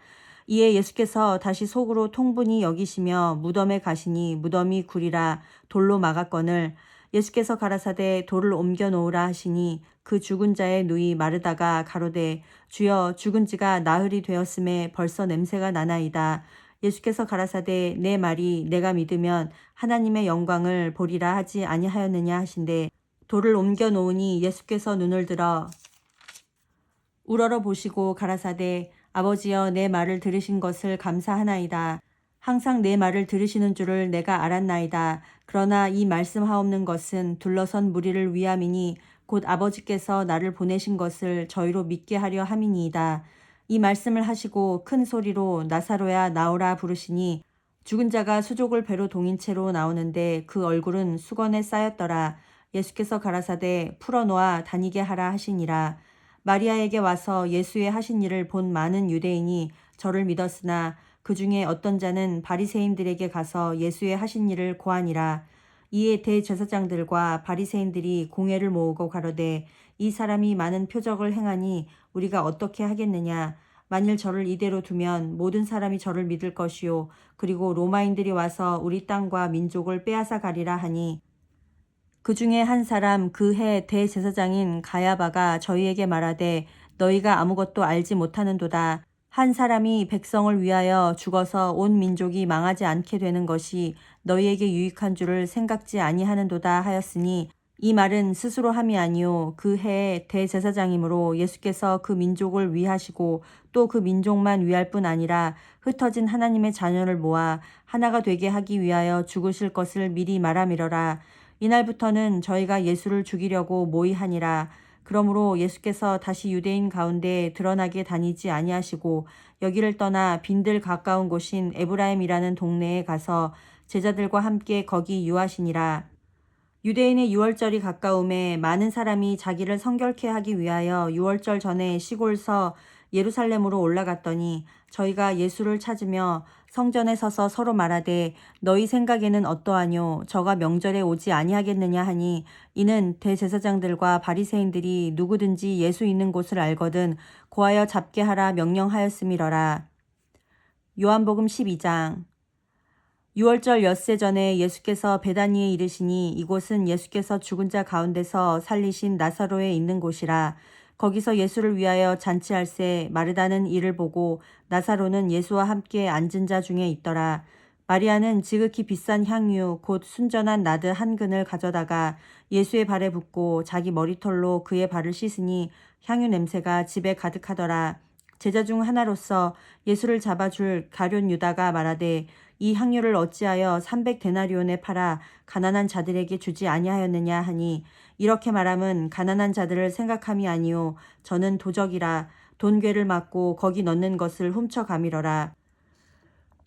이에 예수께서 다시 속으로 통분히 여기시며 무덤에 가시니 무덤이 구리라 돌로 막았거늘 예수께서 가라사대 돌을 옮겨 놓으라 하시니 그 죽은 자의 누이 마르다가 가로되 주여 죽은 지가 나흘이 되었음에 벌써 냄새가 나나이다. 예수께서 가라사대 내 말이 내가 믿으면 하나님의 영광을 보리라 하지 아니하였느냐 하신대 돌을 옮겨 놓으니 예수께서 눈을 들어 우러러 보시고 가라사대 아버지여 내 말을 들으신 것을 감사하나이다. 항상 내 말을 들으시는 줄을 내가 알았나이다. 그러나 이 말씀하옵는 것은 둘러선 무리를 위함이니 곧 아버지께서 나를 보내신 것을 저희로 믿게 하려 함이니이다. 이 말씀을 하시고 큰 소리로 나사로야 나오라 부르시니 죽은 자가 수족을 배로 동인 채로 나오는데 그 얼굴은 수건에 쌓였더라. 예수께서 가라사대 풀어놓아 다니게 하라 하시니라. 마리아에게 와서 예수의 하신 일을 본 많은 유대인이 저를 믿었으나 그 중에 어떤 자는 바리새인들에게 가서 예수의 하신 일을 고하니라. 이에 대제사장들과 바리새인들이 공회를 모으고 가로되 이 사람이 많은 표적을 행하니 우리가 어떻게 하겠느냐. 만일 저를 이대로 두면 모든 사람이 저를 믿을 것이요 그리고 로마인들이 와서 우리 땅과 민족을 빼앗아 가리라 하니 그 중에 한 사람 그 해 대제사장인 가야바가 저희에게 말하되 너희가 아무것도 알지 못하는도다. 한 사람이 백성을 위하여 죽어서 온 민족이 망하지 않게 되는 것이 너희에게 유익한 줄을 생각지 아니하는도다 하였으니 이 말은 스스로 함이 아니요 그 해의 대제사장이므로 예수께서 그 민족을 위하시고 또 그 민족만 위할 뿐 아니라 흩어진 하나님의 자녀를 모아 하나가 되게 하기 위하여 죽으실 것을 미리 말함이러라. 이날부터는 저희가 예수를 죽이려고 모의하니라. 그러므로 예수께서 다시 유대인 가운데 드러나게 다니지 아니하시고 여기를 떠나 빈들 가까운 곳인 에브라임이라는 동네에 가서 제자들과 함께 거기 유하시니라. 유대인의 유월절이 가까움에 많은 사람이 자기를 성결케 하기 위하여 유월절 전에 시골서 예루살렘으로 올라갔더니 저희가 예수를 찾으며 성전에 서서 서로 말하되 너희 생각에는 어떠하뇨 저가 명절에 오지 아니하겠느냐 하니 이는 대제사장들과 바리새인들이 누구든지 예수 있는 곳을 알거든 고하여 잡게 하라 명령하였음이러라. 요한복음 12장. 유월절 엿새 전에 예수께서 베다니에 이르시니 이곳은 예수께서 죽은 자 가운데서 살리신 나사로에 있는 곳이라. 거기서 예수를 위하여 잔치할새 마르다는 이를 보고 나사로는 예수와 함께 앉은 자 중에 있더라. 마리아는 지극히 비싼 향유 곧 순전한 나드 한 근을 가져다가 예수의 발에 붓고 자기 머리털로 그의 발을 씻으니 향유 냄새가 집에 가득하더라. 제자 중 하나로서 예수를 잡아줄 가룟 유다가 말하되 이 향유를 어찌하여 300데나리온에 팔아 가난한 자들에게 주지 아니하였느냐 하니 이렇게 말함은 가난한 자들을 생각함이 아니요 저는 도적이라 돈괴를 맞고 거기 넣는 것을 훔쳐가미러라.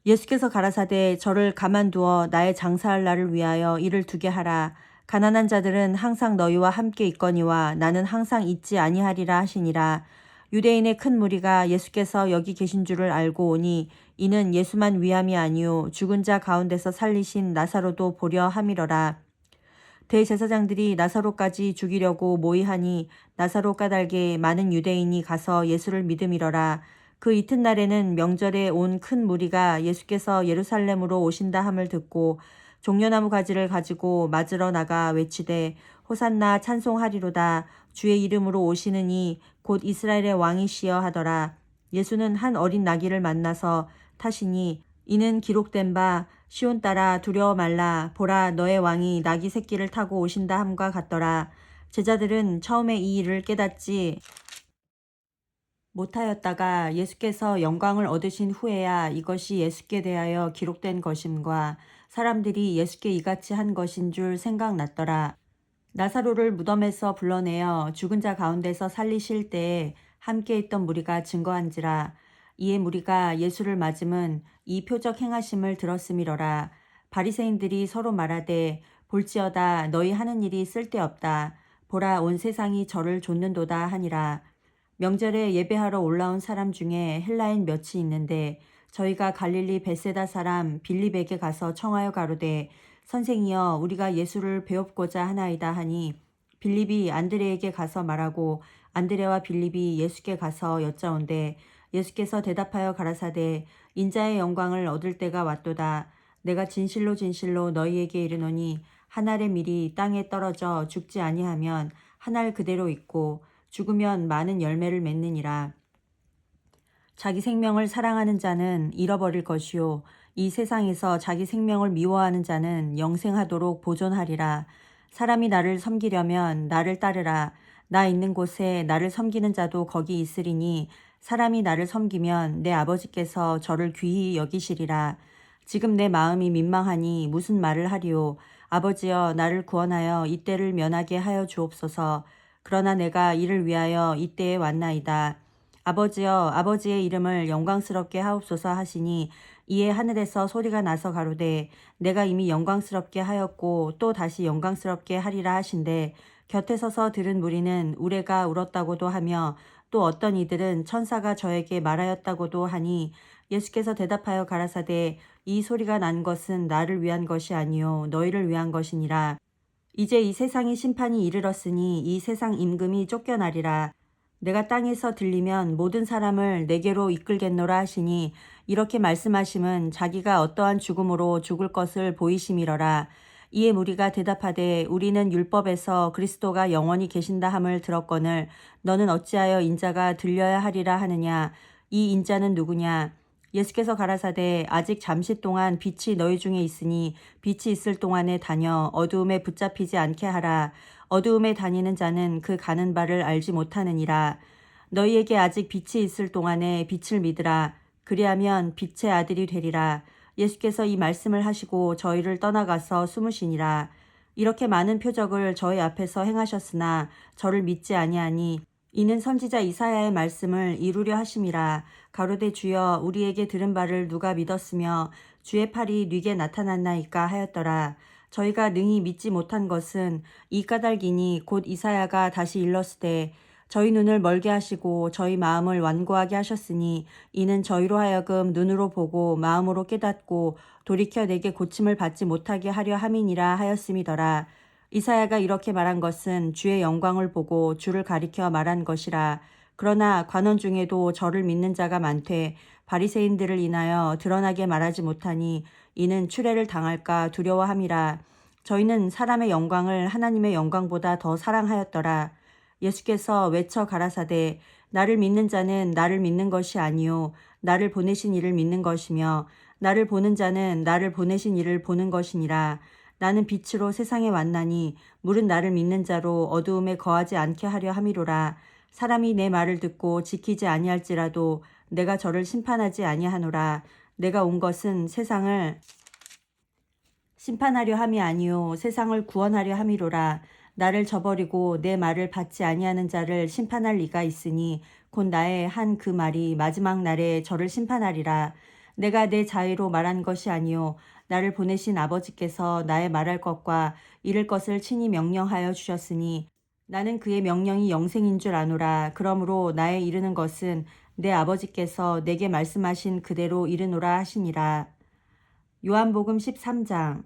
예수께서 가라사대 저를 가만두어 나의 장사할 날을 위하여 이를 두게 하라. 가난한 자들은 항상 너희와 함께 있거니와 나는 항상 있지 아니하리라 하시니라. 유대인의 큰 무리가 예수께서 여기 계신 줄을 알고 오니 이는 예수만 위함이 아니요 죽은 자 가운데서 살리신 나사로도 보려 함이러라. 대제사장들이 나사로까지 죽이려고 모의하니 나사로 까닭에 많은 유대인이 가서 예수를 믿음이러라. 그 이튿날에는 명절에 온 큰 무리가 예수께서 예루살렘으로 오신다 함을 듣고 종려나무 가지를 가지고 맞으러 나가 외치되 호산나 찬송하리로다 주의 이름으로 오시느니 곧 이스라엘의 왕이시여 하더라. 예수는 한 어린 나귀를 만나서 타시니 이는 기록된 바 시온 딸아 두려워 말라 보라 너의 왕이 나귀 새끼를 타고 오신다 함과 같더라. 제자들은 처음에 이 일을 깨닫지 못하였다가 예수께서 영광을 얻으신 후에야 이것이 예수께 대하여 기록된 것임과 사람들이 예수께 이같이 한 것인 줄 생각났더라. 나사로를 무덤에서 불러내어 죽은 자 가운데서 살리실 때에 함께 있던 무리가 증거한지라. 이에 무리가 예수를 맞음은 이 표적 행하심을 들었음이러라. 바리새인들이 서로 말하되 볼지어다 너희 하는 일이 쓸데없다. 보라 온 세상이 저를 좇는도다 하니라. 명절에 예배하러 올라온 사람 중에 헬라인 몇이 있는데 저희가 갈릴리 벳세다 사람 빌립에게 가서 청하여 가로되 선생이여 우리가 예수를 배웁고자 하나이다 하니 빌립이 안드레에게 가서 말하고 안드레와 빌립이 예수께 가서 여짜온대 예수께서 대답하여 가라사대 인자의 영광을 얻을 때가 왔도다. 내가 진실로 진실로 너희에게 이르노니 한 알의 밀이 땅에 떨어져 죽지 아니하면 한 알 그대로 있고 죽으면 많은 열매를 맺느니라. 자기 생명을 사랑하는 자는 잃어버릴 것이요 이 세상에서 자기 생명을 미워하는 자는 영생하도록 보존하리라. 사람이 나를 섬기려면 나를 따르라. 나 있는 곳에 나를 섬기는 자도 거기 있으리니 사람이 나를 섬기면 내 아버지께서 저를 귀히 여기시리라. 지금 내 마음이 민망하니 무슨 말을 하리요. 아버지여 나를 구원하여 이때를 면하게 하여 주옵소서. 그러나 내가 이를 위하여 이때에 왔나이다. 아버지여 아버지의 이름을 영광스럽게 하옵소서 하시니 이에 하늘에서 소리가 나서 가로되 내가 이미 영광스럽게 하였고 또 다시 영광스럽게 하리라 하신대 곁에 서서 들은 무리는 우레가 울었다고도 하며 또 어떤 이들은 천사가 저에게 말하였다고도 하니 예수께서 대답하여 가라사대 이 소리가 난 것은 나를 위한 것이 아니요 너희를 위한 것이니라. 이제 이 세상이 심판이 이르렀으니 이 세상 임금이 쫓겨나리라. 내가 땅에서 들리면 모든 사람을 내게로 이끌겠노라 하시니 이렇게 말씀하심은 자기가 어떠한 죽음으로 죽을 것을 보이심이러라. 이에 무리가 대답하되 우리는 율법에서 그리스도가 영원히 계신다 함을 들었거늘 너는 어찌하여 인자가 들려야 하리라 하느냐. 이 인자는 누구냐. 예수께서 가라사대 아직 잠시 동안 빛이 너희 중에 있으니 빛이 있을 동안에 다녀 어두움에 붙잡히지 않게 하라. 어두움에 다니는 자는 그 가는 바를 알지 못하느니라. 너희에게 아직 빛이 있을 동안에 빛을 믿으라. 그리하면 빛의 아들이 되리라. 예수께서 이 말씀을 하시고 저희를 떠나가서 숨으시니라. 이렇게 많은 표적을 저희 앞에서 행하셨으나 저를 믿지 아니하니 이는 선지자 이사야의 말씀을 이루려 하심이라. 가로되 주여 우리에게 들은 바를 누가 믿었으며 주의 팔이 네게 나타났나이까 하였더라. 저희가 능히 믿지 못한 것은 이 까닭이니 곧 이사야가 다시 일렀으되 저희 눈을 멀게 하시고 저희 마음을 완고하게 하셨으니 이는 저희로 하여금 눈으로 보고 마음으로 깨닫고 돌이켜 내게 고침을 받지 못하게 하려 함이니라 하였음이더라. 이사야가 이렇게 말한 것은 주의 영광을 보고 주를 가리켜 말한 것이라. 그러나 관원 중에도 저를 믿는 자가 많되 바리새인들을 인하여 드러나게 말하지 못하니 이는 추례를 당할까 두려워함이라. 저희는 사람의 영광을 하나님의 영광보다 더 사랑하였더라. 예수께서 외쳐 가라사대 나를 믿는 자는 나를 믿는 것이 아니요 나를 보내신 이를 믿는 것이며 나를 보는 자는 나를 보내신 이를 보는 것이니라. 나는 빛으로 세상에 왔나니 물은 나를 믿는 자로 어두움에 거하지 않게 하려 함이로라. 사람이 내 말을 듣고 지키지 아니할지라도 내가 저를 심판하지 아니하노라. 내가 온 것은 세상을 심판하려 함이 아니요 세상을 구원하려 함이로라. 나를 저버리고 내 말을 받지 아니하는 자를 심판할 리가 있으니 곧 나의 한 그 말이 마지막 날에 저를 심판하리라. 내가 내 자의로 말한 것이 아니요 나를 보내신 아버지께서 나의 말할 것과 이를 것을 친히 명령하여 주셨으니 나는 그의 명령이 영생인 줄 아노라. 그러므로 나의 이르는 것은 내 아버지께서 내게 말씀하신 그대로 이르노라 하시니라. 요한복음 13장.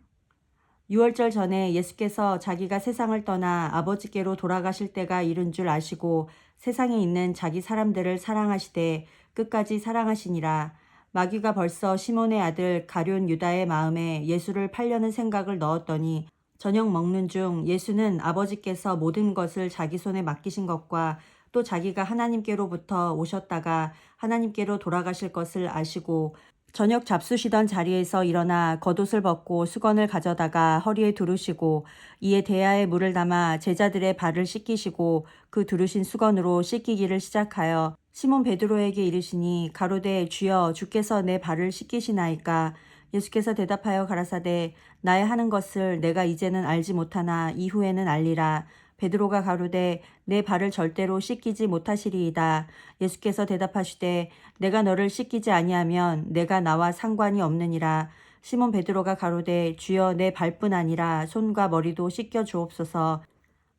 유월절 전에 예수께서 자기가 세상을 떠나 아버지께로 돌아가실 때가 이른 줄 아시고 세상에 있는 자기 사람들을 사랑하시되 끝까지 사랑하시니라. 마귀가 벌써 시몬의 아들 가룟 유다의 마음에 예수를 팔려는 생각을 넣었더니 저녁 먹는 중 예수는 아버지께서 모든 것을 자기 손에 맡기신 것과 또 자기가 하나님께로부터 오셨다가 하나님께로 돌아가실 것을 아시고 저녁 잡수시던 자리에서 일어나 겉옷을 벗고 수건을 가져다가 허리에 두르시고 이에 대야에 물을 담아 제자들의 발을 씻기시고 그 두르신 수건으로 씻기기를 시작하여 시몬 베드로에게 이르시니 가로되 주여 주께서 내 발을 씻기시나이까. 예수께서 대답하여 가라사대 나의 하는 것을 내가 이제는 알지 못하나 이후에는 알리라. 베드로가 가로되 내 발을 절대로 씻기지 못하시리이다. 예수께서 대답하시되 내가 너를 씻기지 아니하면 내가 나와 상관이 없느니라. 시몬 베드로가 가로되 주여 내 발뿐 아니라 손과 머리도 씻겨 주옵소서.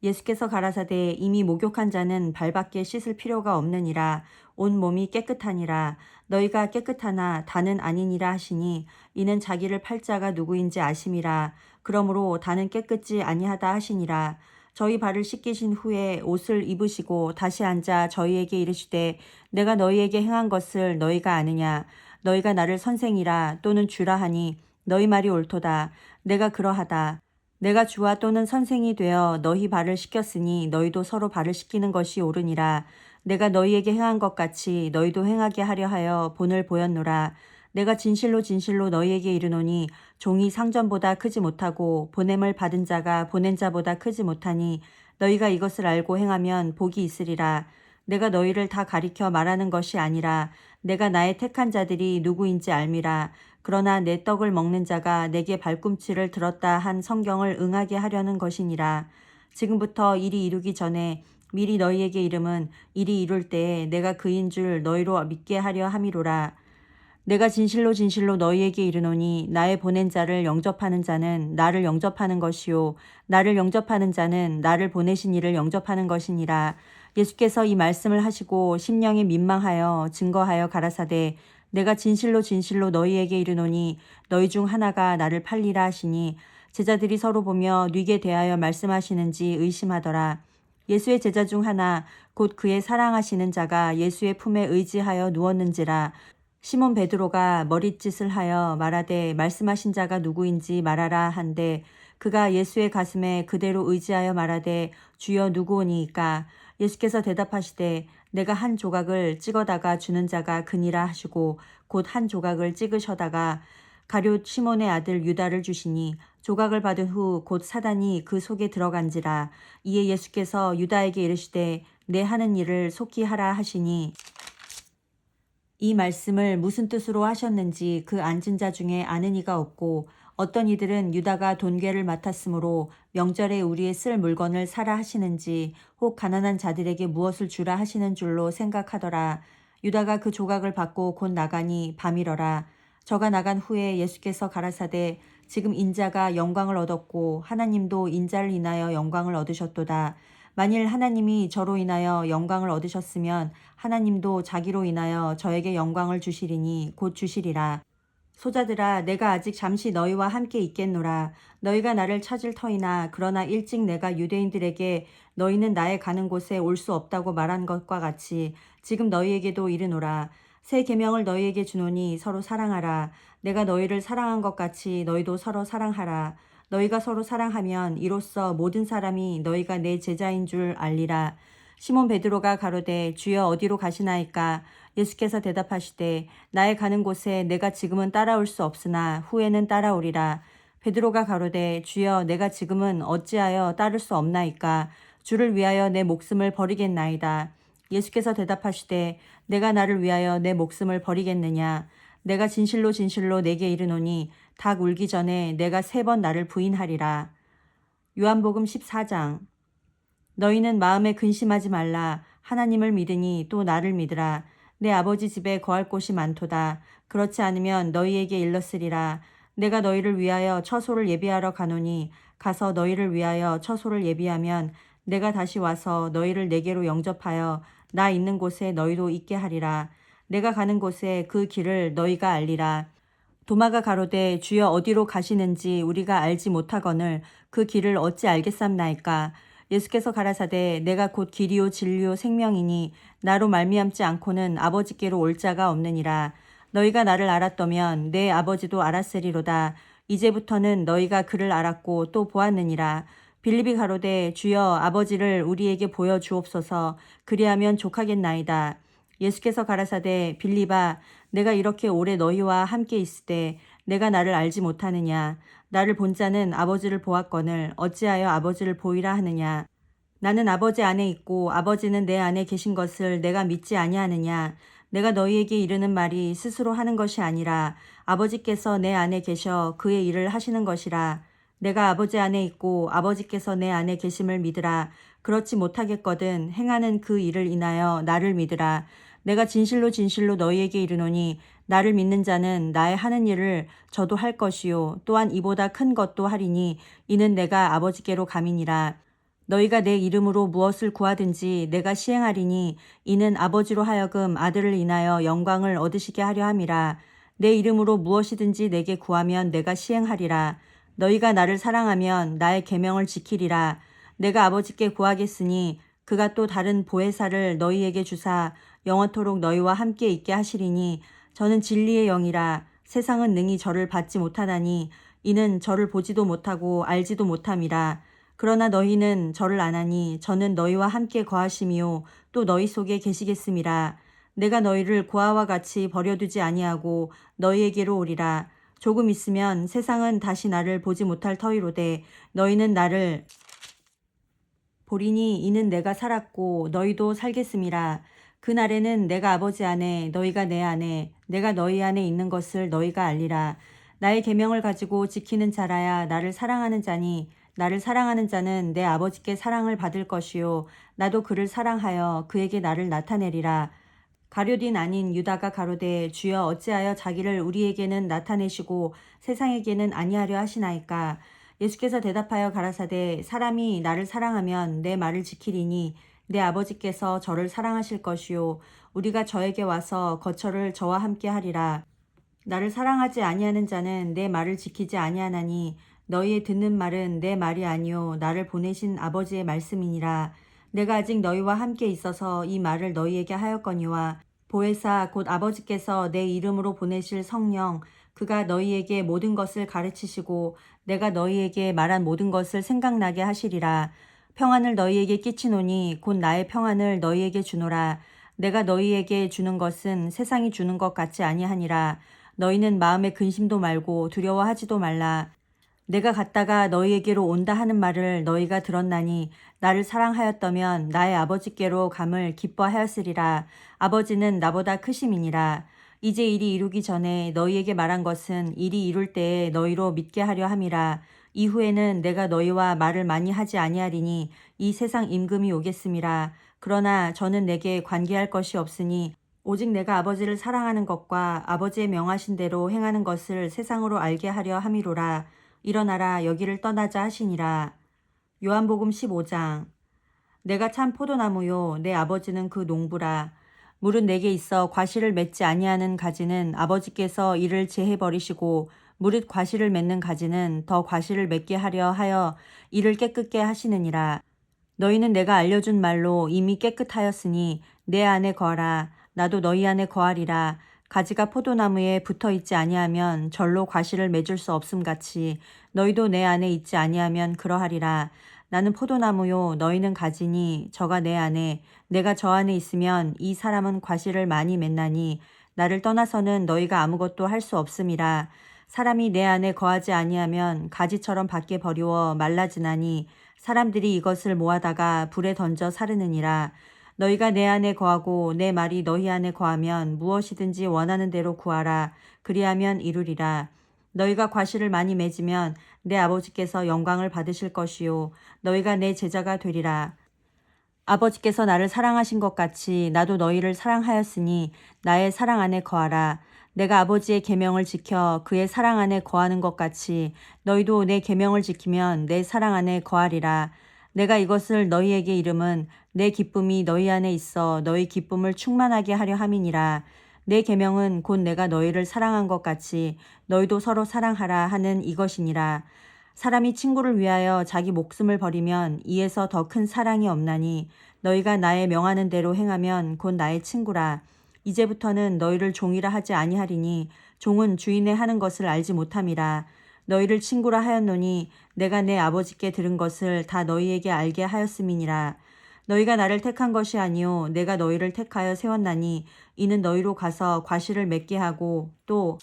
예수께서 가라사대 이미 목욕한 자는 발밖에 씻을 필요가 없느니라. 온 몸이 깨끗하니라. 너희가 깨끗하나 다는 아니니라 하시니 이는 자기를 팔 자가 누구인지 아심이라. 그러므로 다는 깨끗지 아니하다 하시니라. 저희 발을 씻기신 후에 옷을 입으시고 다시 앉아 저희에게 이르시되 내가 너희에게 행한 것을 너희가 아느냐. 너희가 나를 선생이라 또는 주라 하니 너희 말이 옳도다. 내가 그러하다. 내가 주와 또는 선생이 되어 너희 발을 씻겼으니 너희도 서로 발을 씻기는 것이 옳으니라. 내가 너희에게 행한 것 같이 너희도 행하게 하려 하여 본을 보였노라. 내가 진실로 진실로 너희에게 이르노니 종이 상전보다 크지 못하고 보냄을 받은 자가 보낸 자보다 크지 못하니 너희가 이것을 알고 행하면 복이 있으리라. 내가 너희를 다 가리켜 말하는 것이 아니라 내가 나의 택한 자들이 누구인지 알미라. 그러나 내 떡을 먹는 자가 내게 발꿈치를 들었다 한 성경을 응하게 하려는 것이니라. 지금부터 일이 이루기 전에 미리 너희에게 이름은 일이 이룰 때에 내가 그인 줄 너희로 믿게 하려 함이로라. 내가 진실로 진실로 너희에게 이르노니 나의 보낸 자를 영접하는 자는 나를 영접하는 것이요 나를 영접하는 자는 나를 보내신 이를 영접하는 것이니라. 예수께서 이 말씀을 하시고 심령이 민망하여 증거하여 가라사대 내가 진실로 진실로 너희에게 이르노니 너희 중 하나가 나를 팔리라 하시니 제자들이 서로 보며 뉘게 대하여 말씀하시는지 의심하더라. 예수의 제자 중 하나 곧 그의 사랑하시는 자가 예수의 품에 의지하여 누웠는지라. 시몬 베드로가 머릿짓을 하여 말하되 말씀하신 자가 누구인지 말하라 한데 그가 예수의 가슴에 그대로 의지하여 말하되 주여 누구오니이까. 예수께서 대답하시되 내가 한 조각을 찍어다가 주는 자가 그니라 하시고 곧 한 조각을 찍으셔다가 가룟 시몬의 아들 유다를 주시니 조각을 받은 후 곧 사단이 그 속에 들어간지라. 이에 예수께서 유다에게 이르시되 내 하는 일을 속히 하라 하시니 이 말씀을 무슨 뜻으로 하셨는지 그 앉은 자 중에 아는 이가 없고 어떤 이들은 유다가 돈괴를 맡았으므로 명절에 우리의 쓸 물건을 사라 하시는지 혹 가난한 자들에게 무엇을 주라 하시는 줄로 생각하더라. 유다가 그 조각을 받고 곧 나가니 밤이러라. 저가 나간 후에 예수께서 가라사대 지금 인자가 영광을 얻었고 하나님도 인자를 인하여 영광을 얻으셨도다. 만일 하나님이 저로 인하여 영광을 얻으셨으면 하나님도 자기로 인하여 저에게 영광을 주시리니 곧 주시리라. 소자들아 내가 아직 잠시 너희와 함께 있겠노라. 너희가 나를 찾을 터이나 그러나 일찍 내가 유대인들에게 너희는 나의 가는 곳에 올 수 없다고 말한 것과 같이 지금 너희에게도 이르노라. 새 계명을 너희에게 주노니 서로 사랑하라. 내가 너희를 사랑한 것 같이 너희도 서로 사랑하라. 너희가 서로 사랑하면 이로써 모든 사람이 너희가 내 제자인 줄 알리라. 시몬 베드로가 가로되 주여 어디로 가시나이까. 예수께서 대답하시되 나의 가는 곳에 내가 지금은 따라올 수 없으나 후에는 따라오리라. 베드로가 가로되 주여 내가 지금은 어찌하여 따를 수 없나이까. 주를 위하여 내 목숨을 버리겠나이다. 예수께서 대답하시되 내가 나를 위하여 내 목숨을 버리겠느냐. 내가 진실로 진실로 내게 이르노니 닭 울기 전에 내가 3번 나를 부인하리라. 요한복음 14장. 너희는 마음에 근심하지 말라. 하나님을 믿으니 또 나를 믿으라. 내 아버지 집에 거할 곳이 많도다. 그렇지 않으면 너희에게 일렀으리라. 내가 너희를 위하여 처소를 예비하러 가노니 가서 너희를 위하여 처소를 예비하면 내가 다시 와서 너희를 내게로 영접하여 나 있는 곳에 너희도 있게 하리라. 내가 가는 곳에 그 길을 너희가 알리라. 도마가 가로되 주여 어디로 가시는지 우리가 알지 못하거늘 그 길을 어찌 알겠삼나이까. 예수께서 가라사대 내가 곧 길이요 진리요 생명이니 나로 말미암지 않고는 아버지께로 올 자가 없느니라. 너희가 나를 알았더면 내 아버지도 알았으리로다. 이제부터는 너희가 그를 알았고 또 보았느니라. 빌립이 가로되 주여 아버지를 우리에게 보여 주옵소서. 그리하면 족하겠나이다. 예수께서 가라사대 빌립아 내가 이렇게 오래 너희와 함께 있으되 내가 나를 알지 못하느냐. 나를 본 자는 아버지를 보았거늘 어찌하여 아버지를 보이라 하느냐. 나는 아버지 안에 있고 아버지는 내 안에 계신 것을 내가 믿지 아니하느냐. 내가 너희에게 이르는 말이 스스로 하는 것이 아니라 아버지께서 내 안에 계셔 그의 일을 하시는 것이라. 내가 아버지 안에 있고 아버지께서 내 안에 계심을 믿으라. 그렇지 못하겠거든 행하는 그 일을 인하여 나를 믿으라. 내가 진실로 진실로 너희에게 이르노니 나를 믿는 자는 나의 하는 일을 저도 할 것이요 또한 이보다 큰 것도 하리니 이는 내가 아버지께로 감이니라. 너희가 내 이름으로 무엇을 구하든지 내가 시행하리니 이는 아버지로 하여금 아들을 인하여 영광을 얻으시게 하려 함이라. 내 이름으로 무엇이든지 내게 구하면 내가 시행하리라. 너희가 나를 사랑하면 나의 계명을 지키리라. 내가 아버지께 구하겠으니 그가 또 다른 보혜사를 너희에게 주사 영원토록 너희와 함께 있게 하시리니 저는 진리의 영이라. 세상은 능히 저를 받지 못하나니 이는 저를 보지도 못하고 알지도 못함이라. 그러나 너희는 저를 아나니 저는 너희와 함께 거하심이요 또 너희 속에 계시겠음이라. 내가 너희를 고아와 같이 버려두지 아니하고 너희에게로 오리라. 조금 있으면 세상은 다시 나를 보지 못할 터이로되 너희는 나를 보리니 이는 내가 살았고 너희도 살겠음이라. 그날에는 내가 아버지 안에 너희가 내 안에 내가 너희 안에 있는 것을 너희가 알리라. 나의 계명을 가지고 지키는 자라야 나를 사랑하는 자니 나를 사랑하는 자는 내 아버지께 사랑을 받을 것이요 나도 그를 사랑하여 그에게 나를 나타내리라. 가룟인 아닌 유다가 가로되 주여 어찌하여 자기를 우리에게는 나타내시고 세상에게는 아니하려 하시나이까. 예수께서 대답하여 가라사대 사람이 나를 사랑하면 내 말을 지키리니 내 아버지께서 저를 사랑하실 것이요 우리가 저에게 와서 거처를 저와 함께 하리라. 나를 사랑하지 아니하는 자는 내 말을 지키지 아니하나니 너희의 듣는 말은 내 말이 아니요 나를 보내신 아버지의 말씀이니라. 내가 아직 너희와 함께 있어서 이 말을 너희에게 하였거니와 보혜사 곧 아버지께서 내 이름으로 보내실 성령 그가 너희에게 모든 것을 가르치시고 내가 너희에게 말한 모든 것을 생각나게 하시리라. 평안을 너희에게 끼치노니 곧 나의 평안을 너희에게 주노라. 내가 너희에게 주는 것은 세상이 주는 것 같지 아니하니라. 너희는 마음에 근심도 말고 두려워하지도 말라. 내가 갔다가 너희에게로 온다 하는 말을 너희가 들었나니 나를 사랑하였다면 나의 아버지께로 감을 기뻐하였으리라. 아버지는 나보다 크심이니라. 이제 일이 이루기 전에 너희에게 말한 것은 일이 이룰 때에 너희로 믿게 하려 함이라. 이후에는 내가 너희와 말을 많이 하지 아니하리니 이 세상 임금이 오겠음이라. 그러나 저는 내게 관계할 것이 없으니 오직 내가 아버지를 사랑하는 것과 아버지의 명하신 대로 행하는 것을 세상으로 알게 하려 함이로라. 일어나라 여기를 떠나자 하시니라. 요한복음 15장. 내가 참 포도나무요 내 아버지는 그 농부라. 물은 내게 있어 과실을 맺지 아니하는 가지는 아버지께서 이를 제해 버리시고 무릇 과실을 맺는 가지는 더 과실을 맺게 하려 하여 이를 깨끗게 하시느니라. 너희는 내가 알려준 말로 이미 깨끗하였으니 내 안에 거하라. 나도 너희 안에 거하리라. 가지가 포도나무에 붙어 있지 아니하면 절로 과실을 맺을 수 없음 같이 너희도 내 안에 있지 아니하면 그러하리라. 나는 포도나무요 너희는 가지니 저가 내 안에 내가 저 안에 있으면 이 사람은 과실을 많이 맺나니 나를 떠나서는 너희가 아무것도 할 수 없음이라. 사람이 내 안에 거하지 아니하면 가지처럼 밖에 버리워 말라지나니 사람들이 이것을 모아다가 불에 던져 사르느니라. 너희가 내 안에 거하고 내 말이 너희 안에 거하면 무엇이든지 원하는 대로 구하라. 그리하면 이루리라. 너희가 과실을 많이 맺으면 내 아버지께서 영광을 받으실 것이요 너희가 내 제자가 되리라. 아버지께서 나를 사랑하신 것 같이 나도 너희를 사랑하였으니 나의 사랑 안에 거하라. 내가 아버지의 계명을 지켜 그의 사랑 안에 거하는 것 같이 너희도 내 계명을 지키면 내 사랑 안에 거하리라. 내가 이것을 너희에게 이름은 내 기쁨이 너희 안에 있어 너희 기쁨을 충만하게 하려 함이니라. 내 계명은 곧 내가 너희를 사랑한 것 같이 너희도 서로 사랑하라 하는 이것이니라. 사람이 친구를 위하여 자기 목숨을 버리면 이에서 더 큰 사랑이 없나니 너희가 나의 명하는 대로 행하면 곧 나의 친구라. 이제부터는 너희를 종이라 하지 아니하리니 종은 주인의 하는 것을 알지 못함이라. 너희를 친구라 하였노니 내가 내 아버지께 들은 것을 다 너희에게 알게 하였음이니라. 너희가 나를 택한 것이 아니요 내가 너희를 택하여 세웠나니 이는 너희로 가서 과실을 맺게 하고 또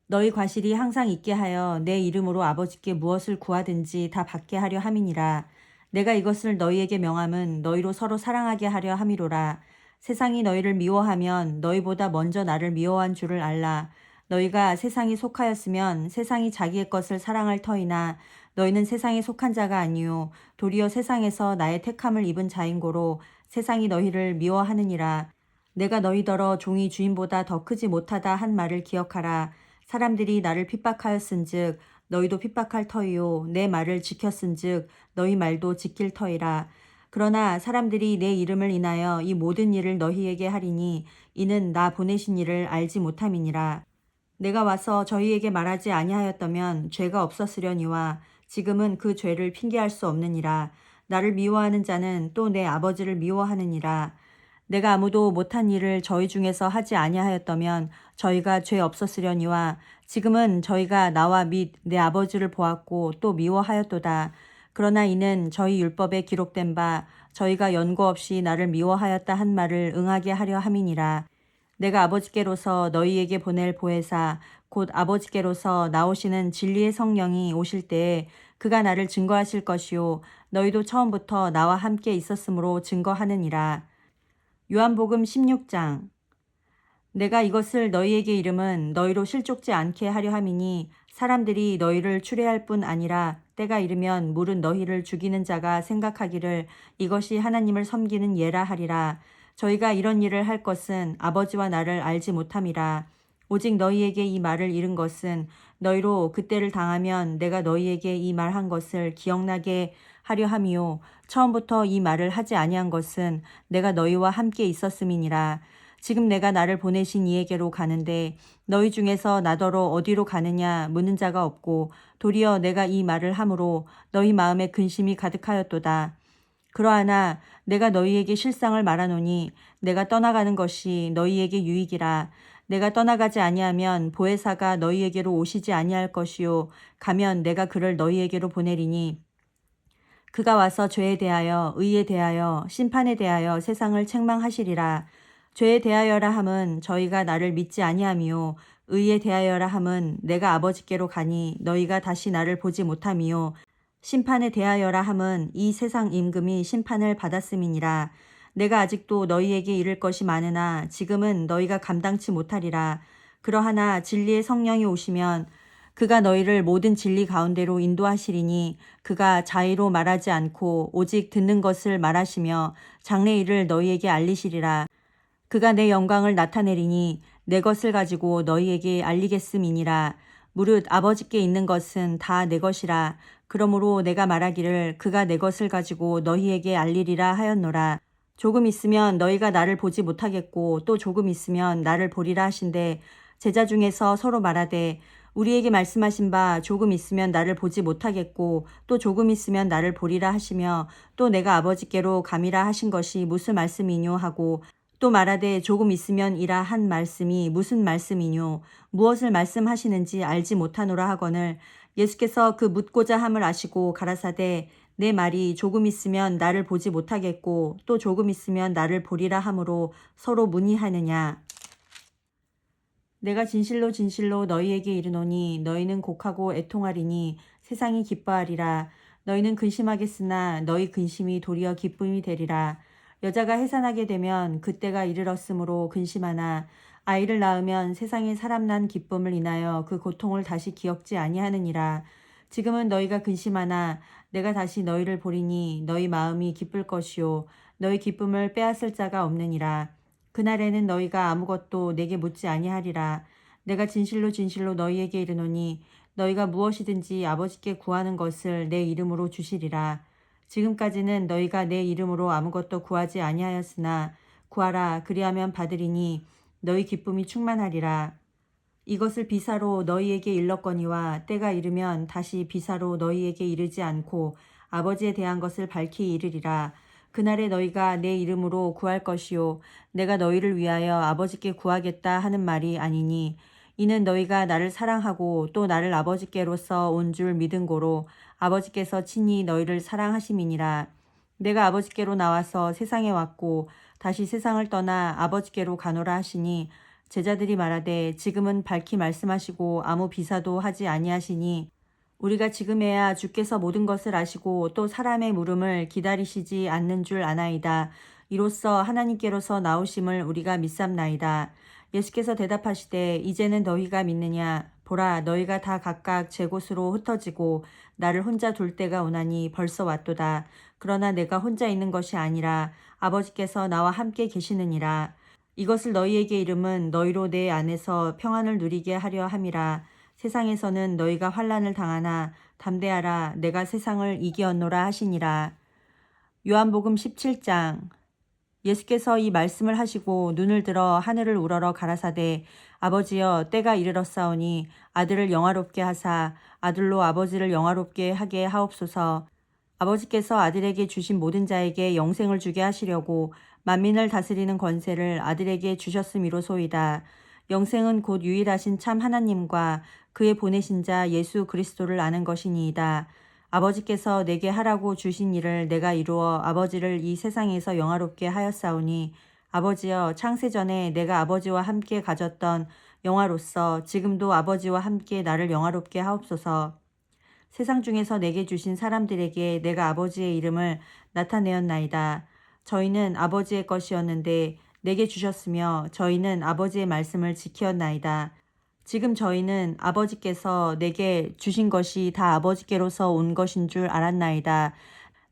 너희 과실이 항상 있게 하여 내 이름으로 아버지께 무엇을 구하든지 다 받게 하려 함이니라. 내가 이것을 너희에게 명함은 너희로 서로 사랑하게 하려 함이로라. 세상이 너희를 미워하면 너희보다 먼저 나를 미워한 줄을 알라. 너희가 세상에 속하였으면 세상이 자기의 것을 사랑할 터이나 너희는 세상에 속한 자가 아니요 도리어 세상에서 나의 택함을 입은 자인고로 세상이 너희를 미워하느니라. 내가 너희더러 종이 주인보다 더 크지 못하다 한 말을 기억하라. 사람들이 나를 핍박하였은즉 너희도 핍박할 터이요 내 말을 지켰은즉 너희 말도 지킬 터이라. 그러나 사람들이 내 이름을 인하여 이 모든 일을 너희에게 하리니 이는 나 보내신 이를 알지 못함이니라. 내가 와서 저희에게 말하지 아니하였다면 죄가 없었으려니와 지금은 그 죄를 핑계할 수 없느니라. 나를 미워하는 자는 또 내 아버지를 미워하느니라. 내가 아무도 못한 일을 저희 중에서 하지 아니하였다면 저희가 죄 없었으려니와 지금은 저희가 나와 및 내 아버지를 보았고 또 미워하였도다. 그러나 이는 저희 율법에 기록된 바 저희가 연고 없이 나를 미워하였다 한 말을 응하게 하려 함이니라. 내가 아버지께로서 너희에게 보낼 보혜사 곧 아버지께로서 나오시는 진리의 성령이 오실 때에 그가 나를 증거하실 것이요 너희도 처음부터 나와 함께 있었으므로 증거하느니라. 요한복음 16장. 내가 이것을 너희에게 이름은 너희로 실족지 않게 하려 함이니 사람들이 너희를 추례할 뿐 아니라 때가 이르면 물은 너희를 죽이는 자가 생각하기를 이것이 하나님을 섬기는 예라 하리라. 저희가 이런 일을 할 것은 아버지와 나를 알지 못함이라. 오직 너희에게 이 말을 이른 것은 너희로 그때를 당하면 내가 너희에게 이 말한 것을 기억나게 하려 함이요 처음부터 이 말을 하지 아니한 것은 내가 너희와 함께 있었음이니라. 지금 내가 나를 보내신 이에게로 가는데 너희 중에서 나더러 어디로 가느냐 묻는 자가 없고 도리어 내가 이 말을 함으로 너희 마음에 근심이 가득하였도다. 그러하나 내가 너희에게 실상을 말하노니 내가 떠나가는 것이 너희에게 유익이라. 내가 떠나가지 아니하면 보혜사가 너희에게로 오시지 아니할 것이요 가면 내가 그를 너희에게로 보내리니 그가 와서 죄에 대하여 의에 대하여 심판에 대하여 세상을 책망하시리라. 죄에 대하여라 함은 저희가 나를 믿지 아니함이요 의에 대하여라 함은 내가 아버지께로 가니 너희가 다시 나를 보지 못함이요 심판에 대하여라 함은 이 세상 임금이 심판을 받았음이니라. 내가 아직도 너희에게 이를 것이 많으나 지금은 너희가 감당치 못하리라. 그러하나 진리의 성령이 오시면 그가 너희를 모든 진리 가운데로 인도하시리니 그가 자의로 말하지 않고 오직 듣는 것을 말하시며 장래 일을 너희에게 알리시리라. 그가 내 영광을 나타내리니 내 것을 가지고 너희에게 알리겠음이니라. 무릇 아버지께 있는 것은 다 내 것이라. 그러므로 내가 말하기를 그가 내 것을 가지고 너희에게 알리리라 하였노라. 조금 있으면 너희가 나를 보지 못하겠고 또 조금 있으면 나를 보리라 하신대 제자 중에서 서로 말하되 우리에게 말씀하신 바 조금 있으면 나를 보지 못하겠고 또 조금 있으면 나를 보리라 하시며 또 내가 아버지께로 감이라 하신 것이 무슨 말씀이뇨 하고 또 말하되 조금 있으면 이라 한 말씀이 무슨 말씀이뇨 무엇을 말씀하시는지 알지 못하노라 하거늘 예수께서 그 묻고자 함을 아시고 가라사대 내 말이 조금 있으면 나를 보지 못하겠고 또 조금 있으면 나를 보리라 하므로 서로 문의하느냐. 내가 진실로 진실로 너희에게 이르노니 너희는 곡하고 애통하리니 세상이 기뻐하리라. 너희는 근심하겠으나 너희 근심이 도리어 기쁨이 되리라. 여자가 해산하게 되면 그때가 이르렀으므로 근심하나 아이를 낳으면 세상에 사람 난 기쁨을 인하여 그 고통을 다시 기억지 아니하느니라. 지금은 너희가 근심하나 내가 다시 너희를 보리니 너희 마음이 기쁠 것이요 너희 기쁨을 빼앗을 자가 없느니라. 그날에는 너희가 아무것도 내게 묻지 아니하리라. 내가 진실로 진실로 너희에게 이르노니 너희가 무엇이든지 아버지께 구하는 것을 내 이름으로 주시리라. 지금까지는 너희가 내 이름으로 아무것도 구하지 아니하였으나 구하라 그리하면 받으리니 너희 기쁨이 충만하리라. 이것을 비사로 너희에게 일렀거니와 때가 이르면 다시 비사로 너희에게 이르지 않고 아버지에 대한 것을 밝히 이르리라. 그날에 너희가 내 이름으로 구할 것이요 내가 너희를 위하여 아버지께 구하겠다 하는 말이 아니니 이는 너희가 나를 사랑하고 또 나를 아버지께로서 온 줄 믿은 고로 아버지께서 친히 너희를 사랑하심이니라. 내가 아버지께로 나와서 세상에 왔고 다시 세상을 떠나 아버지께로 가노라 하시니 제자들이 말하되 지금은 밝히 말씀하시고 아무 비사도 하지 아니하시니 우리가 지금에야 주께서 모든 것을 아시고 또 사람의 물음을 기다리시지 않는 줄 아나이다. 이로써 하나님께로서 나오심을 우리가 믿삼나이다. 예수께서 대답하시되 이제는 너희가 믿느냐. 보라 너희가 다 각각 제 곳으로 흩어지고 나를 혼자 둘 때가 오나니 벌써 왔도다. 그러나 내가 혼자 있는 것이 아니라 아버지께서 나와 함께 계시느니라. 이것을 너희에게 이름은 너희로 내 안에서 평안을 누리게 하려 함이라. 세상에서는 너희가 환난을 당하나 담대하라 내가 세상을 이기었노라 하시니라. 요한복음 17장. 예수께서 이 말씀을 하시고 눈을 들어 하늘을 우러러 가라사대 아버지여 때가 이르렀사오니 아들을 영화롭게 하사 아들로 아버지를 영화롭게 하게 하옵소서. 아버지께서 아들에게 주신 모든 자에게 영생을 주게 하시려고 만민을 다스리는 권세를 아들에게 주셨음이로소이다. 영생은 곧 유일하신 참 하나님과 그의 보내신 자 예수 그리스도를 아는 것이니이다. 아버지께서 내게 하라고 주신 일을 내가 이루어 아버지를 이 세상에서 영화롭게 하였사오니 아버지여 창세전에 내가 아버지와 함께 가졌던 영화로서 지금도 아버지와 함께 나를 영화롭게 하옵소서. 세상 중에서 내게 주신 사람들에게 내가 아버지의 이름을 나타내었나이다. 저희는 아버지의 것이었는데 내게 주셨으며 저희는 아버지의 말씀을 지키었나이다. 지금 저희는 아버지께서 내게 주신 것이 다 아버지께로서 온 것인 줄 알았나이다.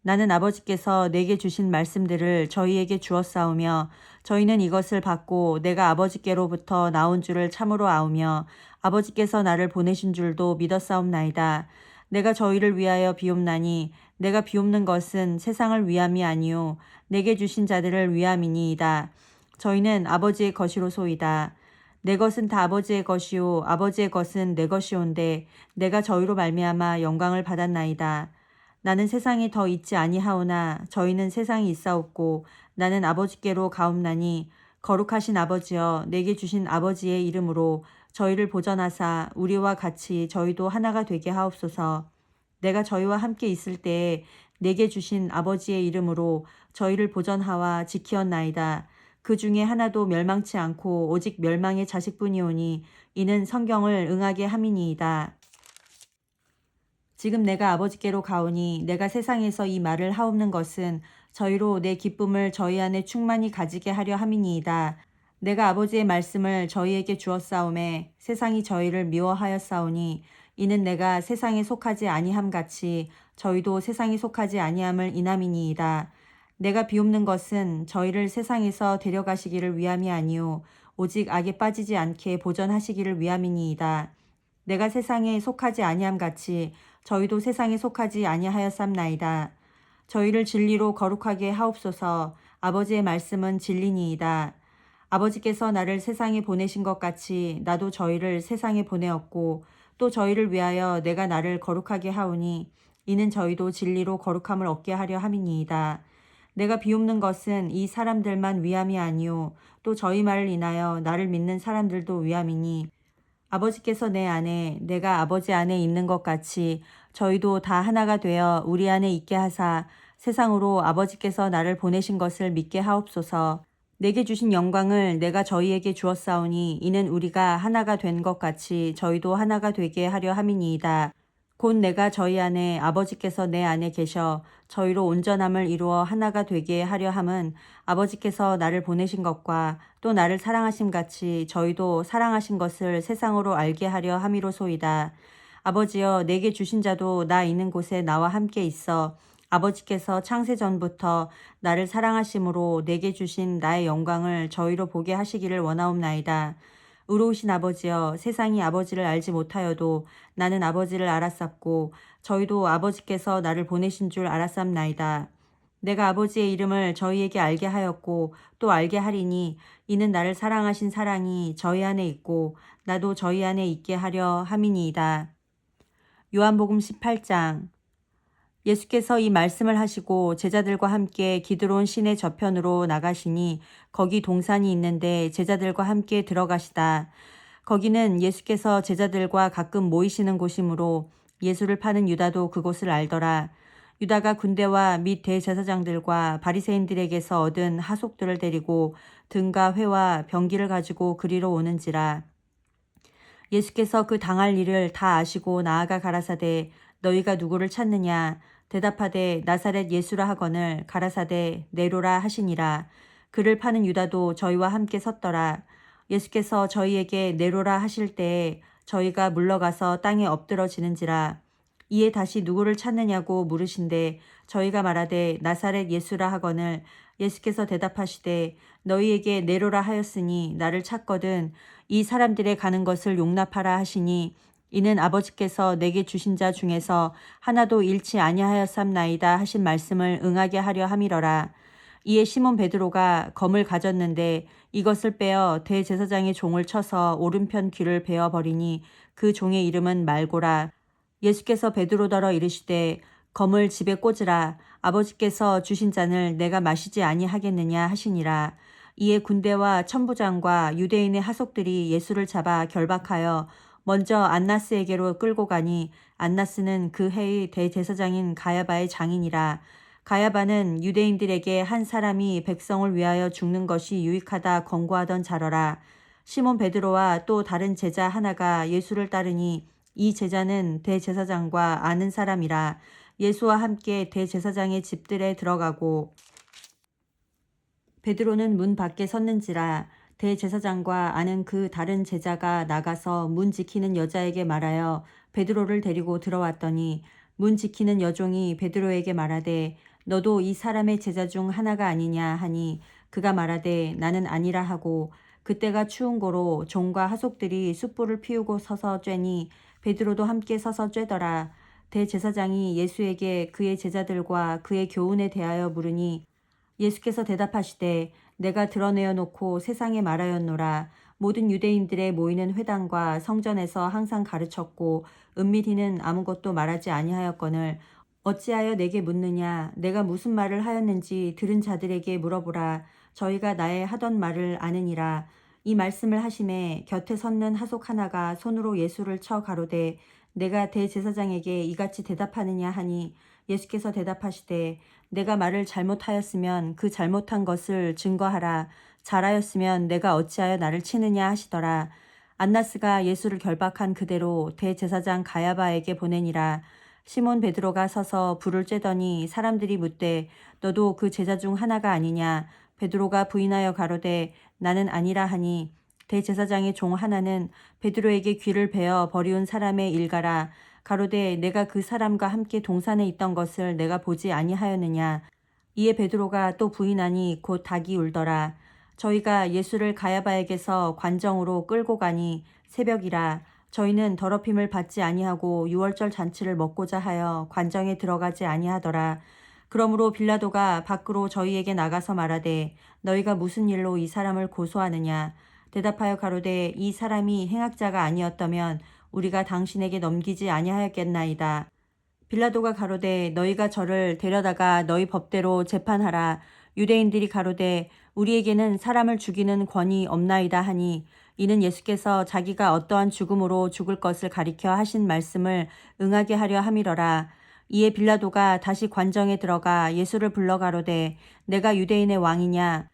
나는 아버지께서 내게 주신 말씀들을 저희에게 주었사오며 저희는 이것을 받고 내가 아버지께로부터 나온 줄을 참으로 아오며 아버지께서 나를 보내신 줄도 믿었사옵나이다. 내가 저희를 위하여 비옵나니 내가 비옵는 것은 세상을 위함이 아니요 내게 주신 자들을 위함이니이다. 저희는 아버지의 것이로소이다. 내 것은 다 아버지의 것이요 아버지의 것은 내 것이온데 내가 저희로 말미암아 영광을 받았나이다. 나는 세상에 더 있지 아니하오나 저희는 세상에 있사옵고 나는 아버지께로 가옵나니 거룩하신 아버지여 내게 주신 아버지의 이름으로 저희를 보전하사 우리와 같이 저희도 하나가 되게 하옵소서. 내가 저희와 함께 있을 때에 내게 주신 아버지의 이름으로 저희를 보전하와 지키었나이다. 그 중에 하나도 멸망치 않고 오직 멸망의 자식뿐이오니 이는 성경을 응하게 함이니이다. 지금 내가 아버지께로 가오니 내가 세상에서 이 말을 하옵는 것은 저희로 내 기쁨을 저희 안에 충만히 가지게 하려 함이니이다. 내가 아버지의 말씀을 저희에게 주었사오매 세상이 저희를 미워하였사오니 이는 내가 세상에 속하지 아니함 같이 저희도 세상에 속하지 아니함을 인함이니이다. 내가 비옵는 것은 저희를 세상에서 데려가시기를 위함이 아니요 오직 악에 빠지지 않게 보전하시기를 위함이니이다. 내가 세상에 속하지 아니함 같이 저희도 세상에 속하지 아니하였삼나이다. 저희를 진리로 거룩하게 하옵소서. 아버지의 말씀은 진리니이다. 아버지께서 나를 세상에 보내신 것 같이 나도 저희를 세상에 보내었고 또 저희를 위하여 내가 나를 거룩하게 하오니 이는 저희도 진리로 거룩함을 얻게 하려 함이니이다. 내가 비옵는 것은 이 사람들만 위함이 아니요 또 저희 말을 인하여 나를 믿는 사람들도 위함이니 아버지께서 내 안에 내가 아버지 안에 있는 것 같이 저희도 다 하나가 되어 우리 안에 있게 하사 세상으로 아버지께서 나를 보내신 것을 믿게 하옵소서. 내게 주신 영광을 내가 저희에게 주었사오니 이는 우리가 하나가 된 것 같이 저희도 하나가 되게 하려 함이니이다. 곧 내가 저희 안에 아버지께서 내 안에 계셔 저희로 온전함을 이루어 하나가 되게 하려 함은 아버지께서 나를 보내신 것과 또 나를 사랑하심 같이 저희도 사랑하신 것을 세상으로 알게 하려 함이로소이다. 아버지여 내게 주신 자도 나 있는 곳에 나와 함께 있어 아버지께서 창세전부터 나를 사랑하심으로 내게 주신 나의 영광을 저희로 보게 하시기를 원하옵나이다. 의로우신 아버지여 세상이 아버지를 알지 못하여도 나는 아버지를 알았sap고 저희도 아버지께서 나를 보내신 줄 알았sap나이다. 내가 아버지의 이름을 저희에게 알게 하였고 또 알게 하리니 이는 나를 사랑하신 사랑이 저희 안에 있고 나도 저희 안에 있게 하려 함이니이다. 요한복음 18장. 예수께서 이 말씀을 하시고 제자들과 함께 기드론 시내 저편으로 나가시니 거기 동산이 있는데 제자들과 함께 들어가시다. 거기는 예수께서 제자들과 가끔 모이시는 곳이므로 예수를 파는 유다도 그곳을 알더라. 유다가 군대와 및 대제사장들과 바리새인들에게서 얻은 하속들을 데리고 등과 회와 병기를 가지고 그리로 오는지라. 예수께서 그 당할 일을 다 아시고 나아가 가라사대 너희가 누구를 찾느냐 대답하되 나사렛 예수라 하거늘 가라사대 내로라 하시니라. 그를 파는 유다도 저희와 함께 섰더라. 예수께서 저희에게 내로라 하실 때에 저희가 물러가서 땅에 엎드러지는지라. 이에 다시 누구를 찾느냐고 물으신데 저희가 말하되 나사렛 예수라 하거늘 예수께서 대답하시되 너희에게 내로라 하였으니 나를 찾거든 이 사람들의 가는 것을 용납하라 하시니 이는 아버지께서 내게 주신 자 중에서 하나도 잃지 아니하였삼나이다 하신 말씀을 응하게 하려 함이러라. 이에 시몬 베드로가 검을 가졌는데 이것을 빼어 대제사장의 종을 쳐서 오른편 귀를 베어 버리니 그 종의 이름은 말고라. 예수께서 베드로더러 이르시되 검을 집에 꽂으라. 아버지께서 주신 잔을 내가 마시지 아니하겠느냐 하시니라. 이에 군대와 천부장과 유대인의 하속들이 예수를 잡아 결박하여 먼저 안나스에게로 끌고 가니 안나스는 그 해의 대제사장인 가야바의 장인이라. 가야바는 유대인들에게 한 사람이 백성을 위하여 죽는 것이 유익하다 권고하던 자러라. 시몬 베드로와 또 다른 제자 하나가 예수를 따르니 이 제자는 대제사장과 아는 사람이라. 예수와 함께 대제사장의 집들에 들어가고 베드로는 문 밖에 섰는지라. 대제사장과 아는 그 다른 제자가 나가서 문 지키는 여자에게 말하여 베드로를 데리고 들어왔더니 문 지키는 여종이 베드로에게 말하되 너도 이 사람의 제자 중 하나가 아니냐 하니 그가 말하되 나는 아니라 하고 그때가 추운 고로 종과 하속들이 숯불을 피우고 서서 쬐니 베드로도 함께 서서 쬐더라. 대제사장이 예수에게 그의 제자들과 그의 교훈에 대하여 물으니 예수께서 대답하시되 내가 드러내어 놓고 세상에 말하였노라. 모든 유대인들의 모이는 회당과 성전에서 항상 가르쳤고 은밀히는 아무것도 말하지 아니하였거늘 어찌하여 내게 묻느냐. 내가 무슨 말을 하였는지 들은 자들에게 물어보라. 저희가 나의 하던 말을 아느니라. 이 말씀을 하심에 곁에 섰는 하속 하나가 손으로 예수를 쳐 가로되 내가 대제사장에게 이같이 대답하느냐 하니 예수께서 대답하시되 내가 말을 잘못하였으면 그 잘못한 것을 증거하라. 잘하였으면 내가 어찌하여 나를 치느냐 하시더라. 안나스가 예수를 결박한 그대로 대제사장 가야바에게 보내니라. 시몬 베드로가 서서 불을 쬐더니 사람들이 묻되 너도 그 제자 중 하나가 아니냐. 베드로가 부인하여 가로되 나는 아니라 하니 대제사장의 종 하나는 베드로에게 귀를 베어 버리운 사람의 일가라. 가로되 내가 그 사람과 함께 동산에 있던 것을 내가 보지 아니하였느냐. 이에 베드로가 또 부인하니 곧 닭이 울더라. 저희가 예수를 가야바에게서 관정으로 끌고 가니 새벽이라. 저희는 더럽힘을 받지 아니하고 유월절 잔치를 먹고자 하여 관정에 들어가지 아니하더라. 그러므로 빌라도가 밖으로 저희에게 나가서 말하되 너희가 무슨 일로 이 사람을 고소하느냐. 대답하여 가로되 이 사람이 행악자가 아니었다면 우리가 당신에게 넘기지 아니하였겠나이다. 빌라도가 가로되 너희가 저를 데려다가 너희 법대로 재판하라. 유대인들이 가로되 우리에게는 사람을 죽이는 권이 없나이다 하니 이는 예수께서 자기가 어떠한 죽음으로 죽을 것을 가리켜 하신 말씀을 응하게 하려 함이러라. 이에 빌라도가 다시 관정에 들어가 예수를 불러 가로되 내가 유대인의 왕이냐.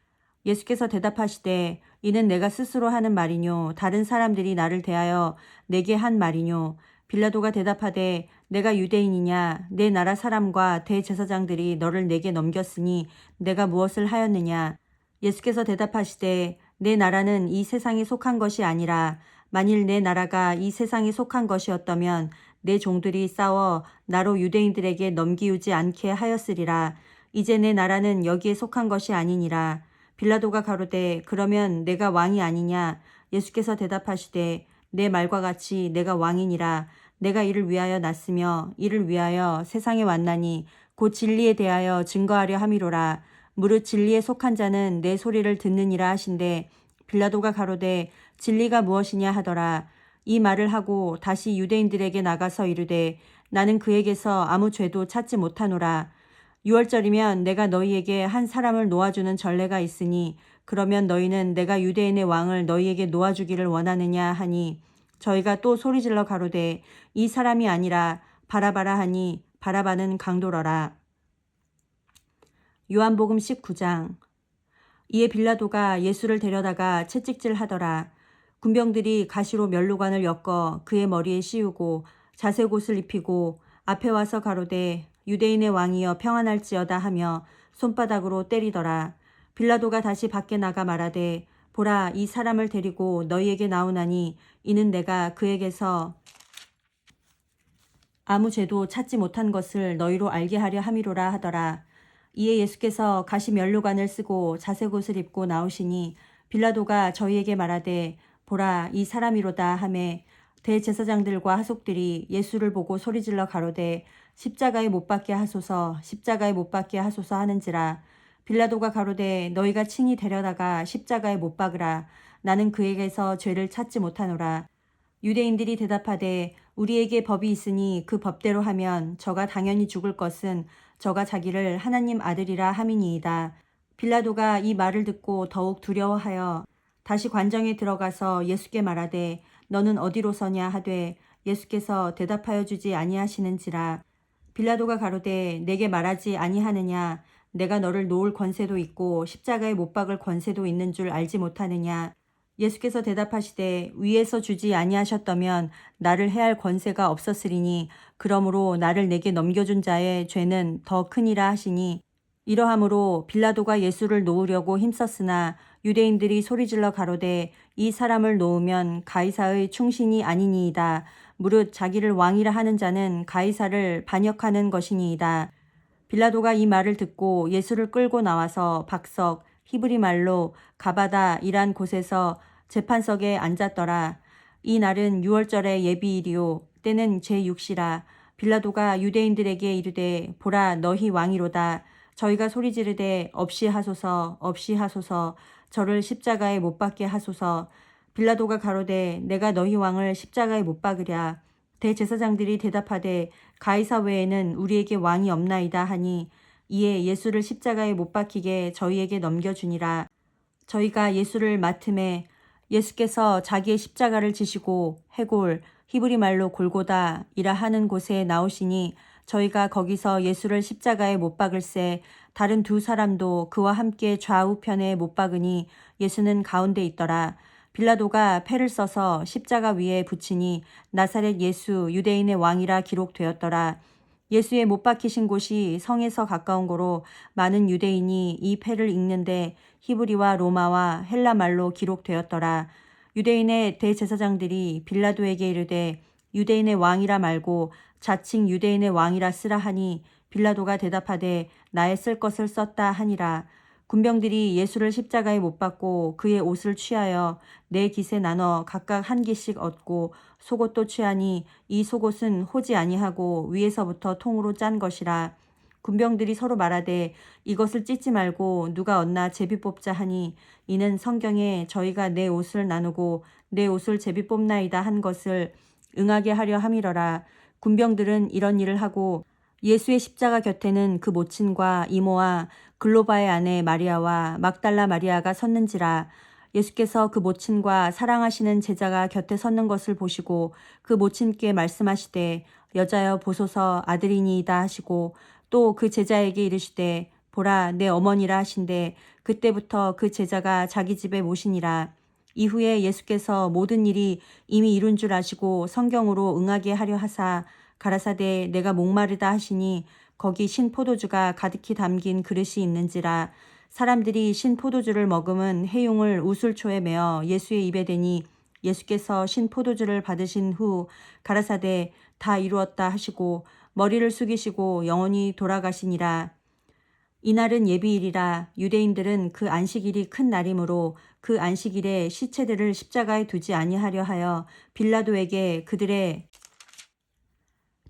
예수께서 대답하시되 이는 내가 스스로 하는 말이뇨. 다른 사람들이 나를 대하여 내게 한 말이뇨. 빌라도가 대답하되 내가 유대인이냐. 내 나라 사람과 대제사장들이 너를 내게 넘겼으니 내가 무엇을 하였느냐. 예수께서 대답하시되 내 나라는 이 세상에 속한 것이 아니라 만일 내 나라가 이 세상에 속한 것이었다면 내 종들이 싸워 나로 유대인들에게 넘기우지 않게 하였으리라. 이제 내 나라는 여기에 속한 것이 아니니라. 빌라도가 가로되 그러면 내가 왕이 아니냐. 예수께서 대답하시되 내 말과 같이 내가 왕이니라. 내가 이를 위하여 났으며 이를 위하여 세상에 왔나니 곧 진리에 대하여 증거하려 함이로라. 무릇 진리에 속한 자는 내 소리를 듣느니라 하신대 빌라도가 가로되 진리가 무엇이냐 하더라. 이 말을 하고 다시 유대인들에게 나가서 이르되 나는 그에게서 아무 죄도 찾지 못하노라. 유월절이면 내가 너희에게 한 사람을 놓아주는 전례가 있으니 그러면 너희는 내가 유대인의 왕을 너희에게 놓아주기를 원하느냐 하니 저희가 또 소리질러 가로되 이 사람이 아니라 바라바라 하니 바라바는 강도러라. 요한복음 19장. 이에 빌라도가 예수를 데려다가 채찍질 하더라. 군병들이 가시로 면류관을 엮어 그의 머리에 씌우고 자색옷을 입히고 앞에 와서 가로되 유대인의 왕이여 평안할지어다 하며 손바닥으로 때리더라. 빌라도가 다시 밖에 나가 말하되 보라 이 사람을 데리고 너희에게 나오나니 이는 내가 그에게서 아무 죄도 찾지 못한 것을 너희로 알게 하려 함이로라 하더라. 이에 예수께서 가시 면류관을 쓰고 자색옷을 입고 나오시니 빌라도가 저희에게 말하되 보라 이 사람이로다 하매 대제사장들과 하속들이 예수를 보고 소리질러 가로되 십자가에 못 박게 하소서 십자가에 못 박게 하소서 하는지라. 빌라도가 가로되 너희가 친히 데려다가 십자가에 못 박으라. 나는 그에게서 죄를 찾지 못하노라. 유대인들이 대답하되 우리에게 법이 있으니 그 법대로 하면 저가 당연히 죽을 것은 저가 자기를 하나님 아들이라 함이니이다. 빌라도가 이 말을 듣고 더욱 두려워하여 다시 관정에 들어가서 예수께 말하되 너는 어디로 서냐 하되 예수께서 대답하여 주지 아니하시는지라. 빌라도가 가로되 내게 말하지 아니하느냐 내가 너를 놓을 권세도 있고 십자가에 못 박을 권세도 있는 줄 알지 못하느냐. 예수께서 대답하시되 위에서 주지 아니하셨다면 나를 해할 권세가 없었으리니 그러므로 나를 내게 넘겨준 자의 죄는 더 크니라 하시니, 이러함으로 빌라도가 예수를 놓으려고 힘썼으나 유대인들이 소리질러 가로되 이 사람을 놓으면 가이사의 충신이 아니니이다. 무릇 자기를 왕이라 하는 자는 가이사를 반역하는 것이니이다. 빌라도가 이 말을 듣고 예수를 끌고 나와서 박석, 히브리 말로 가바다이란 곳에서 재판석에 앉았더라. 이 날은 유월절의 예비일이요 때는 제6시라. 빌라도가 유대인들에게 이르되 보라 너희 왕이로다. 저희가 소리 지르되 없이 하소서 없이 하소서 저를 십자가에 못 박게 하소서. 빌라도가 가로되 내가 너희 왕을 십자가에 못 박으랴. 대제사장들이 대답하되 가이사 외에는 우리에게 왕이 없나이다 하니, 이에 예수를 십자가에 못 박히게 저희에게 넘겨주니라. 저희가 예수를 맡음에 예수께서 자기의 십자가를 지시고 해골 히브리 말로 골고다이라 하는 곳에 나오시니 저희가 거기서 예수를 십자가에 못 박을새 다른 두 사람도 그와 함께 좌우편에 못 박으니 예수는 가운데 있더라. 빌라도가 패를 써서 십자가 위에 붙이니 나사렛 예수 유대인의 왕이라 기록되었더라. 예수의 못 박히신 곳이 성에서 가까운 고로 많은 유대인이 이 패를 읽는데 히브리와 로마와 헬라 말로 기록되었더라. 유대인의 대제사장들이 빌라도에게 이르되 유대인의 왕이라 말고 자칭 유대인의 왕이라 쓰라 하니, 빌라도가 대답하되 나의 쓸 것을 썼다 하니라. 군병들이 예수를 십자가에 못 박고 그의 옷을 취하여 네 깃에 나눠 각각 한 깃씩 얻고 속옷도 취하니 이 속옷은 호지 아니하고 위에서부터 통으로 짠 것이라. 군병들이 서로 말하되 이것을 찢지 말고 누가 얻나 제비 뽑자 하니, 이는 성경에 저희가 내 옷을 나누고 내 옷을 제비 뽑나이다 한 것을 응하게 하려 함이러라. 군병들은 이런 일을 하고 예수의 십자가 곁에는 그 모친과 이모와 글로바의 아내 마리아와 막달라 마리아가 섰는지라. 예수께서 그 모친과 사랑하시는 제자가 곁에 섰는 것을 보시고 그 모친께 말씀하시되 여자여 보소서 아들이니이다 하시고, 또 그 제자에게 이르시되 보라 내 어머니라 하신대 그때부터 그 제자가 자기 집에 모시니라. 이후에 예수께서 모든 일이 이미 이룬 줄 아시고 성경으로 응하게 하려 하사 가라사대 내가 목마르다 하시니 거기 신 포도주가 가득히 담긴 그릇이 있는지라. 사람들이 신 포도주를 머금은 해용을 우슬초에 메어 예수의 입에 대니 예수께서 신 포도주를 받으신 후 가라사대 다 이루었다 하시고 머리를 숙이시고 영원히 돌아가시니라. 이날은 예비일이라. 유대인들은 그 안식일이 큰 날이므로 그 안식일에 시체들을 십자가에 두지 아니하려 하여 빌라도에게 그들의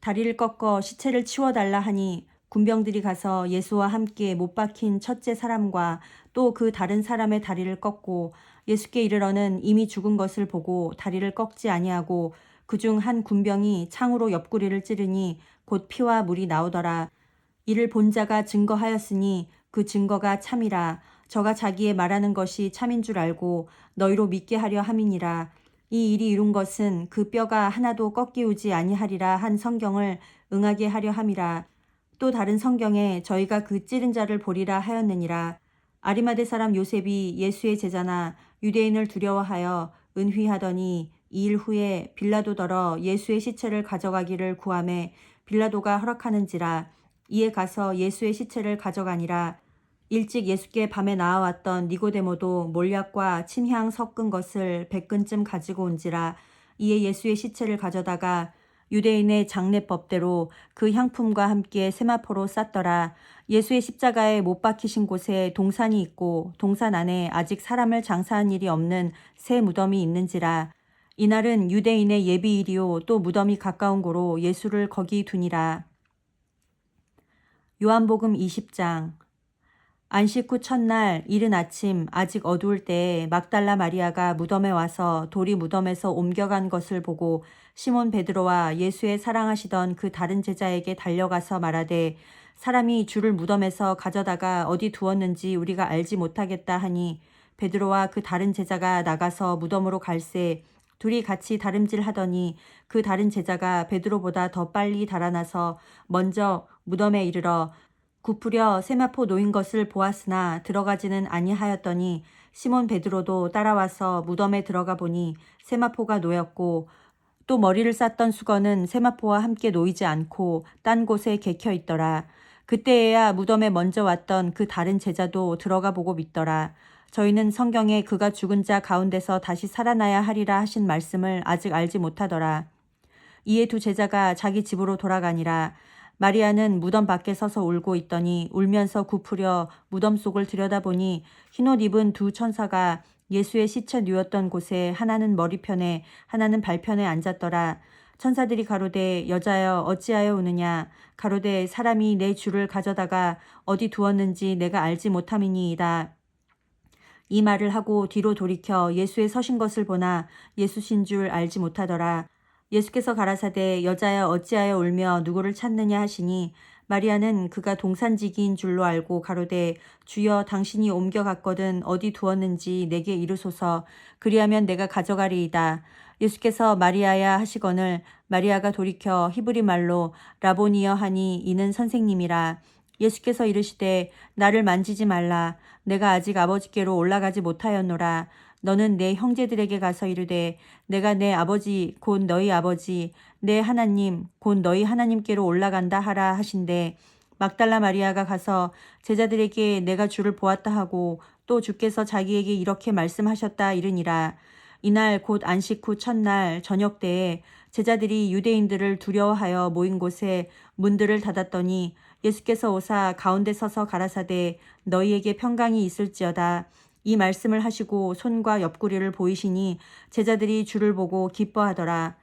다리를 꺾어 시체를 치워달라 하니, 군병들이 가서 예수와 함께 못 박힌 첫째 사람과 또 그 다른 사람의 다리를 꺾고 예수께 이르러는 이미 죽은 것을 보고 다리를 꺾지 아니하고 그중 한 군병이 창으로 옆구리를 찌르니 곧 피와 물이 나오더라. 이를 본 자가 증거하였으니 그 증거가 참이라. 저가 자기의 말하는 것이 참인 줄 알고 너희로 믿게 하려 함이니라. 이 일이 이룬 것은 그 뼈가 하나도 꺾이우지 아니하리라 한 성경을 응하게 하려 함이라. 또 다른 성경에 저희가 그 찌른 자를 보리라 하였느니라. 아리마대 사람 요셉이 예수의 제자나 유대인을 두려워하여 은휘하더니 2일 후에 빌라도더러 예수의 시체를 가져가기를 구하매 빌라도가 허락하는지라. 이에 가서 예수의 시체를 가져가니라. 일찍 예수께 밤에 나와왔던 니고데모도 몰약과 침향 섞은 것을 100근쯤 가지고 온지라. 이에 예수의 시체를 가져다가 유대인의 장례법대로 그 향품과 함께 세마포로 쌌더라. 예수의 십자가에 못 박히신 곳에 동산이 있고 동산 안에 아직 사람을 장사한 일이 없는 새 무덤이 있는지라. 이날은 유대인의 예비일이요 또 무덤이 가까운 고로 예수를 거기 두니라. 요한복음 20장. 안식 후 첫날 이른 아침 아직 어두울 때에 막달라 마리아가 무덤에 와서 돌이 무덤에서 옮겨간 것을 보고 시몬 베드로와 예수의 사랑하시던 그 다른 제자에게 달려가서 말하되 사람이 주를 무덤에서 가져다가 어디 두었는지 우리가 알지 못하겠다 하니, 베드로와 그 다른 제자가 나가서 무덤으로 갈새 둘이 같이 다름질하더니 그 다른 제자가 베드로보다 더 빨리 달아나서 먼저 무덤에 이르러 굽으려 세마포 놓인 것을 보았으나 들어가지는 아니하였더니 시몬 베드로도 따라와서 무덤에 들어가 보니 세마포가 놓였고 또 머리를 쌌던 수건은 세마포와 함께 놓이지 않고 딴 곳에 개켜 있더라. 그때에야 무덤에 먼저 왔던 그 다른 제자도 들어가 보고 믿더라. 저희는 성경에 그가 죽은 자 가운데서 다시 살아나야 하리라 하신 말씀을 아직 알지 못하더라. 이에 두 제자가 자기 집으로 돌아가니라. 마리아는 무덤 밖에 서서 울고 있더니 울면서 굽으려 무덤 속을 들여다보니 흰옷 입은 두 천사가 예수의 시체 누웠던 곳에 하나는 머리편에 하나는 발편에 앉았더라. 천사들이 가로되 여자여 어찌하여 우느냐. 가로되 사람이 내 주를 가져다가 어디 두었는지 내가 알지 못함이니이다. 이 말을 하고 뒤로 돌이켜 예수의 서신 것을 보나 예수신 줄 알지 못하더라. 예수께서 가라사대 여자여 어찌하여 울며 누구를 찾느냐 하시니 마리아는 그가 동산지기인 줄로 알고 가로되 주여 당신이 옮겨갔거든 어디 두었는지 내게 이르소서. 그리하면 내가 가져가리이다. 예수께서 마리아야 하시거늘 마리아가 돌이켜 히브리 말로 라보니여 하니 이는 선생님이라. 예수께서 이르시되 나를 만지지 말라. 내가 아직 아버지께로 올라가지 못하였노라. 너는 내 형제들에게 가서 이르되 내가 내 아버지 곧 너희 아버지 내 하나님 곧 너희 하나님께로 올라간다 하라 하신대. 막달라 마리아가 가서 제자들에게 내가 주를 보았다 하고 또 주께서 자기에게 이렇게 말씀하셨다 이르니라. 이날 곧 안식 후 첫날 저녁 때에 제자들이 유대인들을 두려워하여 모인 곳에 문들을 닫았더니 예수께서 오사 가운데 서서 가라사대 너희에게 평강이 있을지어다. 이 말씀을 하시고 손과 옆구리를 보이시니 제자들이 주를 보고 기뻐하더라.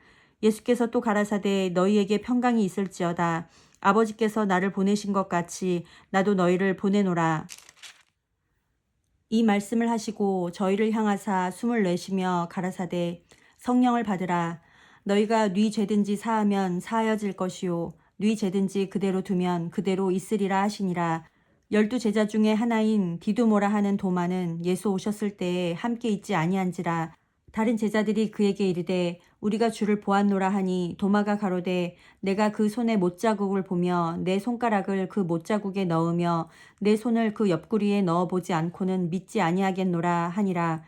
예수께서 또 가라사대 너희에게 평강이 있을지어다. 아버지께서 나를 보내신 것 같이 나도 너희를 보내노라. 이 말씀을 하시고 저희를 향하사 숨을 내쉬며 가라사대 성령을 받으라. 너희가 네 죄든지 사하면 사하여질 것이요 네 죄든지 그대로 두면 그대로 있으리라 하시니라. 12 제자 중에 하나인 디두모라 하는 도마는 예수 오셨을 때에 함께 있지 아니한지라. 다른 제자들이 그에게 이르되 우리가 주를 보았노라 하니 도마가 가로되 내가 그 손에 못자국을 보며 내 손가락을 그 못자국에 넣으며 내 손을 그 옆구리에 넣어보지 않고는 믿지 아니하겠노라 하니라.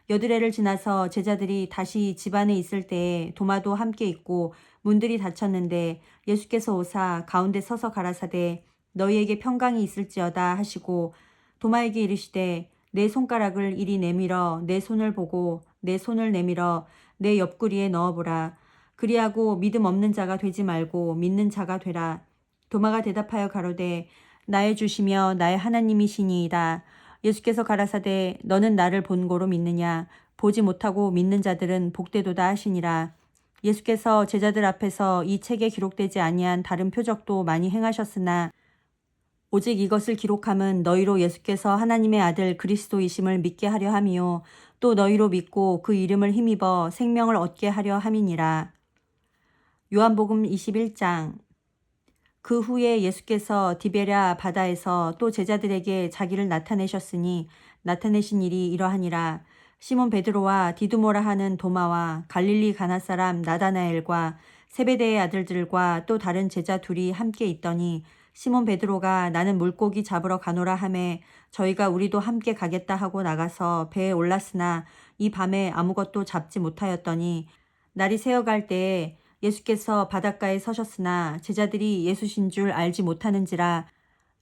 여드레를 지나서 제자들이 다시 집 안에 있을 때에 도마도 함께 있고 문들이 닫혔는데 예수께서 오사 가운데 서서 가라사대 너희에게 평강이 있을지어다 하시고 도마에게 이르시되 내 손가락을 이리 내밀어 내 손을 보고 내 손을 내밀어 내 옆구리에 넣어보라. 그리하고 믿음 없는 자가 되지 말고 믿는 자가 되라. 도마가 대답하여 가로되 나의 주시며 나의 하나님이시니이다. 예수께서 가라사대 너는 나를 본고로 믿느냐. 보지 못하고 믿는 자들은 복되도다 하시니라. 예수께서 제자들 앞에서 이 책에 기록되지 아니한 다른 표적도 많이 행하셨으나 오직 이것을 기록함은 너희로 예수께서 하나님의 아들 그리스도이심을 믿게 하려 함이요 또 너희로 믿고 그 이름을 힘입어 생명을 얻게 하려 함이니라. 요한복음 21장. 그 후에 예수께서 디베랴 바다에서 또 제자들에게 자기를 나타내셨으니 나타내신 일이 이러하니라. 시몬 베드로와 디두모라 하는 도마와 갈릴리 가나 사람 나다나엘과 세베대의 아들들과 또 다른 제자 둘이 함께 있더니 시몬 베드로가 나는 물고기 잡으러 가노라 하매 저희가 우리도 함께 가겠다 하고 나가서 배에 올랐으나 이 밤에 아무것도 잡지 못하였더니 날이 새어갈 때에 예수께서 바닷가에 서셨으나 제자들이 예수신 줄 알지 못하는지라.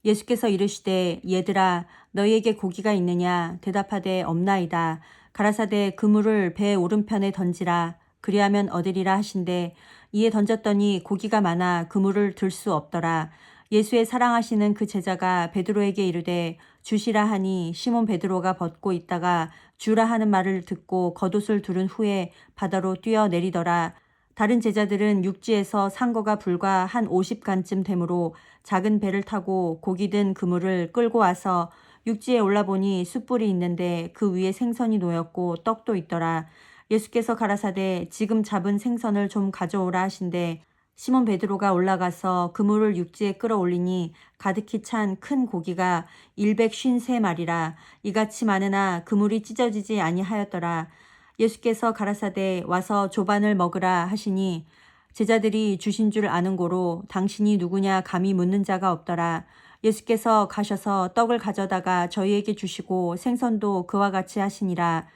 예수께서 이르시되 얘들아 너희에게 고기가 있느냐. 대답하되 없나이다. 가라사대 그물을 배 오른편에 던지라. 그리하면 얻으리라 하신대. 이에 던졌더니 고기가 많아 그물을 들 수 없더라. 예수의 사랑하시는 그 제자가 베드로에게 이르되 주시라 하니 시몬 베드로가 벗고 있다가 주라 하는 말을 듣고 겉옷을 두른 후에 바다로 뛰어내리더라. 다른 제자들은 육지에서 산 거가 불과 한 50간쯤 되므로 작은 배를 타고 고기 든 그물을 끌고 와서 육지에 올라보니 숯불이 있는데 그 위에 생선이 놓였고 떡도 있더라. 예수께서 가라사대 지금 잡은 생선을 좀 가져오라 하신대. 시몬 베드로가 올라가서 그물을 육지에 끌어올리니 가득히 찬 큰 고기가 153마리라. 이같이 많으나 그물이 찢어지지 아니하였더라. 예수께서 가라사대 와서 조반을 먹으라 하시니 제자들이 주신 줄 아는 고로 당신이 누구냐 감히 묻는 자가 없더라. 예수께서 가셔서 떡을 가져다가 저희에게 주시고 생선도 그와 같이 하시니라.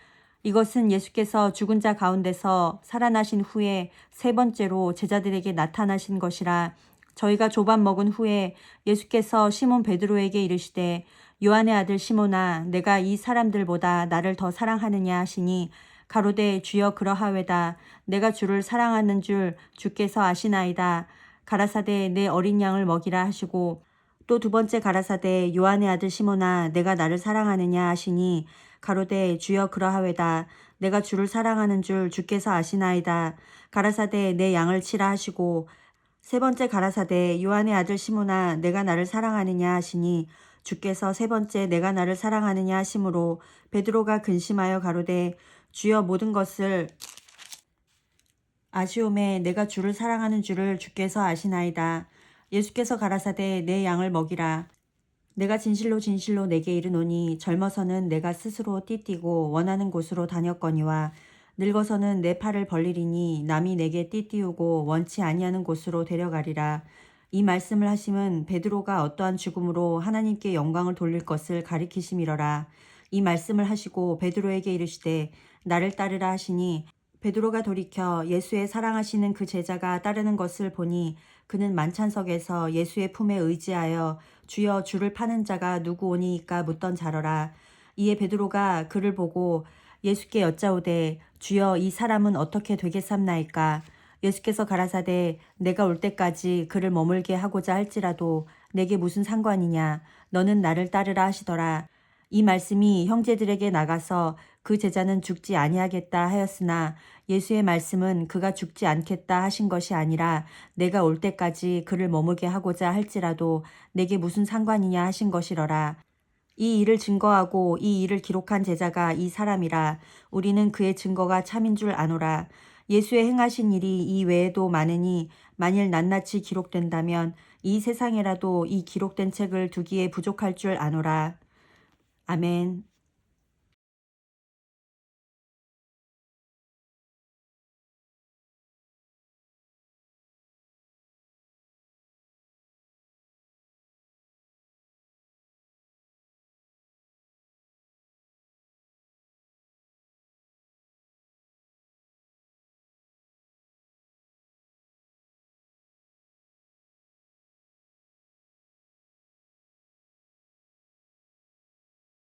이것은 예수께서 죽은 자 가운데서 살아나신 후에 세 번째로 제자들에게 나타나신 것이라. 저희가 조반 먹은 후에 예수께서 시몬 베드로에게 이르시되 요한의 아들 시몬아 내가 이 사람들보다 나를 더 사랑하느냐 하시니 가로되 주여 그러하외다. 내가 주를 사랑하는 줄 주께서 아시나이다. 가라사대 내 어린 양을 먹이라 하시고 또 두 번째 가라사대 요한의 아들 시몬아 내가 나를 사랑하느냐 하시니 가로되 주여 그러하외다. 내가 주를 사랑하는 줄 주께서 아시나이다. 가라사대 내 양을 치라 하시고 세 번째 가라사대 요한의 아들 시몬아 내가 나를 사랑하느냐 하시니 주께서 세 번째 내가 나를 사랑하느냐 하심으로 베드로가 근심하여 가로되 주여 모든 것을 아시오매 내가 주를 사랑하는 줄을 주께서 아시나이다. 예수께서 가라사대 내 양을 먹이라. 내가 진실로 진실로 내게 이르노니 젊어서는 내가 스스로 띠띠고 원하는 곳으로 다녔거니와 늙어서는 내 팔을 벌리리니 남이 내게 띠띠우고 원치 아니하는 곳으로 데려가리라. 이 말씀을 하심은 베드로가 어떠한 죽음으로 하나님께 영광을 돌릴 것을 가리키심이러라. 이 말씀을 하시고 베드로에게 이르시되 나를 따르라 하시니 베드로가 돌이켜 예수의 사랑하시는 그 제자가 따르는 것을 보니 그는 만찬석에서 예수의 품에 의지하여 주여 주를 파는 자가 누구 오니이까 묻던 자러라. 이에 베드로가 그를 보고 예수께 여짜오되 주여 이 사람은 어떻게 되겠삼나이까. 예수께서 가라사대 내가 올 때까지 그를 머물게 하고자 할지라도 내게 무슨 상관이냐. 너는 나를 따르라 하시더라. 이 말씀이 형제들에게 나가서 그 제자는 죽지 아니하겠다 하였으나 예수의 말씀은 그가 죽지 않겠다 하신 것이 아니라 내가 올 때까지 그를 머물게 하고자 할지라도 내게 무슨 상관이냐 하신 것이러라. 이 일을 증거하고 이 일을 기록한 제자가 이 사람이라. 우리는 그의 증거가 참인 줄 아노라. 예수의 행하신 일이 이 외에도 많으니 만일 낱낱이 기록된다면 이 세상에라도 이 기록된 책을 두기에 부족할 줄 아노라. 아멘.